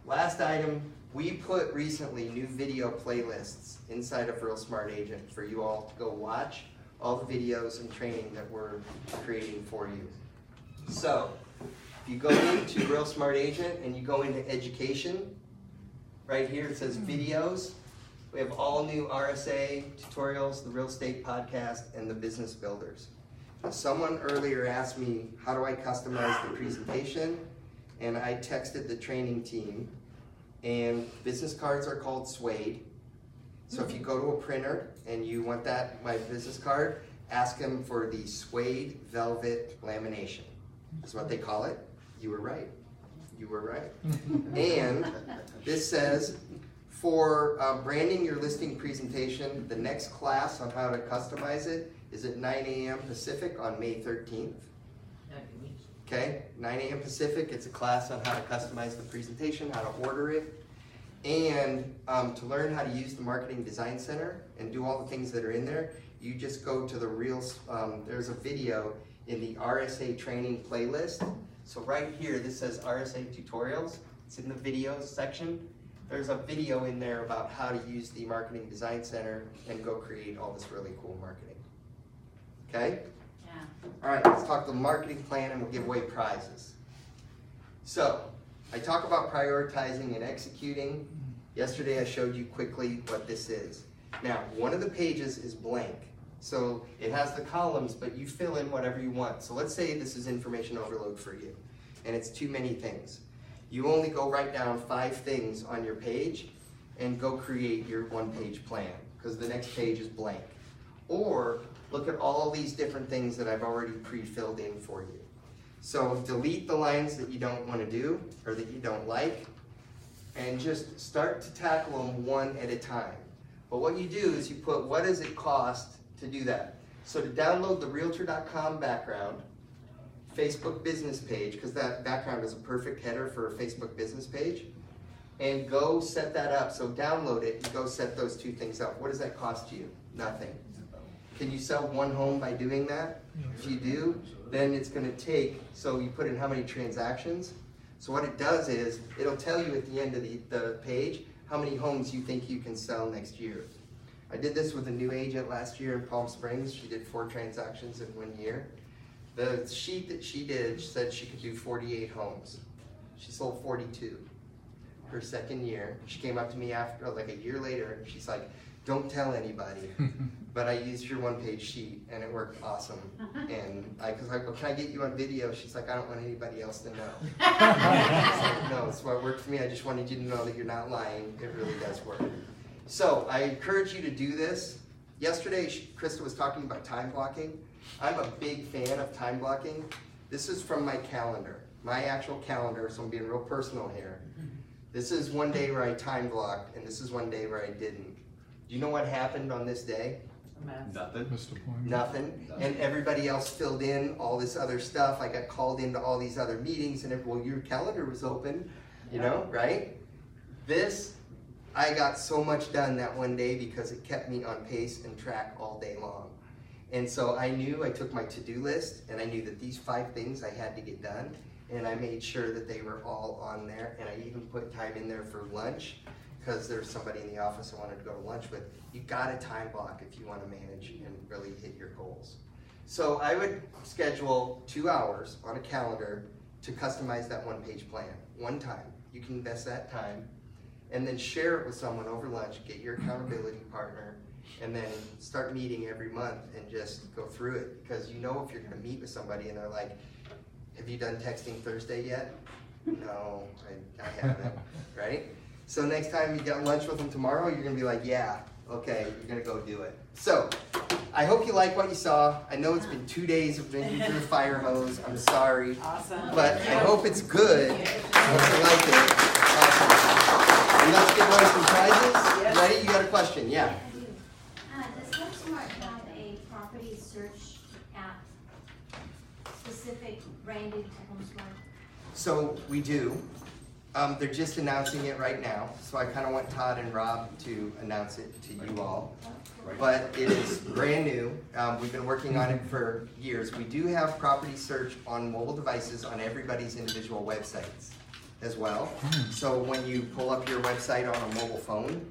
Last item, we put recently new video playlists inside of Real Smart Agent for you all to go watch all the videos and training that we're creating for you. So, if you go into Real Smart Agent and you go into education, right here it says videos. We have all new RSA tutorials, the Real Estate Podcast, and the Business Builders. Now, someone earlier asked me, how do I customize the presentation? And I texted the training team, and business cards are called suede. So if you go to a printer and you want that, my business card, ask them for the suede velvet lamination. That's what they call it. You were right. You were right. And this says, for branding your listing presentation, the next class on how to customize it is at 9 a.m. Pacific on May 13th. Okay, 9 a.m. Pacific, it's a class on how to customize the presentation, how to order it, and to learn how to use the Marketing Design Center and do all the things that are in there, you just go to the there's a video in the RSA training playlist. So right here, this says RSA tutorials. It's in the videos section. There's a video in there about how to use the Marketing Design Center and go create all this really cool marketing. Okay? Yeah. All right, let's talk the marketing plan and we'll give away prizes. So, I talk about prioritizing and executing. Yesterday I showed you quickly what this is. Now, one of the pages is blank. So it has the columns, but you fill in whatever you want. So let's say this is information overload for you, and it's too many things. You only go write down 5 things on your page and go create your one-page plan, because the next page is blank. Or look at all these different things that I've already pre-filled in for you. So delete the lines that you don't want to do or that you don't like, and just start to tackle them one at a time. But what you do is you put, what does it cost to do that? So to download the Realtor.com background, Facebook business page, because that background is a perfect header for a Facebook business page, and go set that up. So download it and go set those 2 things up. What does that cost you? Nothing. Can you sell 1 home by doing that? If you do, then it's going to take, so you put in how many transactions. So what it does is, it'll tell you at the end of the page how many homes you think you can sell next year. I did this with a new agent last year in Palm Springs. She did 4 transactions in 1 year. The sheet that she did said she could do 48 homes. She sold 42 her second year. She came up to me after, like a year later, and she's like, don't tell anybody, but I used your one-page sheet and it worked awesome. And I was like, well, can I get you on video? She's like, I don't want anybody else to know. I was like, no, it's what worked for me. I just wanted you to know that you're not lying. It really does work. So I encourage you to do this. Yesterday, Krista was talking about time blocking. I'm a big fan of time blocking. This is from my calendar, my actual calendar, so I'm being real personal here. This is one day where I time blocked, and this is one day where I didn't. Do you know what happened on this day? Nothing. Nothing. And everybody else filled in all this other stuff. I got called into all these other meetings, and well, your calendar was open, you know, right? I got so much done that one day because it kept me on pace and track all day long. And so I knew, I took my to-do list, and I knew that these 5 things I had to get done, and I made sure that they were all on there, and I even put time in there for lunch, because there's somebody in the office I wanted to go to lunch with. You gotta time block if you wanna manage and really hit your goals. So I would schedule 2 hours on a calendar to customize that one-page plan, one time. You can invest that time, and then share it with someone over lunch, get your accountability partner, and then start meeting every month and just go through it. Because you know if you're gonna meet with somebody and they're like, have you done texting Thursday yet? No, I haven't, right? So next time you get lunch with them tomorrow, you're gonna be like, yeah, okay, you're gonna go do it. So, I hope you like what you saw. I know it's been 2 days of been through a fire hose, I'm sorry. Awesome. But I hope it's good. I hope you like it. Awesome. Let's get one some prizes. Yes. Ready? You got a question? Yeah. Does HomeSmart have a property search app specific branded to HomeSmart? So we do. They're just announcing it right now, so I kind of want Todd and Rob to announce it to you all. But it is brand new. We've been working on it for years. We do have property search on mobile devices on everybody's individual websites as well. So when you pull up your website on a mobile phone,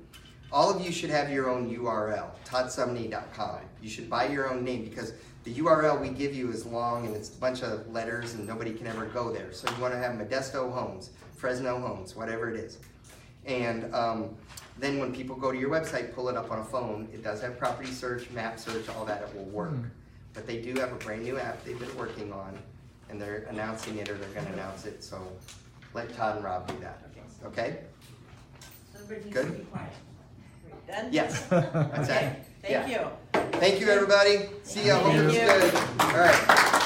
all of you should have your own URL, toddsumney.com. You should buy your own name because the URL we give you is long and it's a bunch of letters and nobody can ever go there. So you want to have Modesto Homes, Fresno Homes, whatever it is. And then when people go to your website, pull it up on a phone, it does have property search, map search, all that, it will work. But they do have a brand new app they've been working on, and they're announcing it or they're going to announce it. So let Todd and Rob do that. Okay? Good? Done? Yes. That's Okay. it. Thank you. Thank you, everybody. See you. I hope it was good. All right.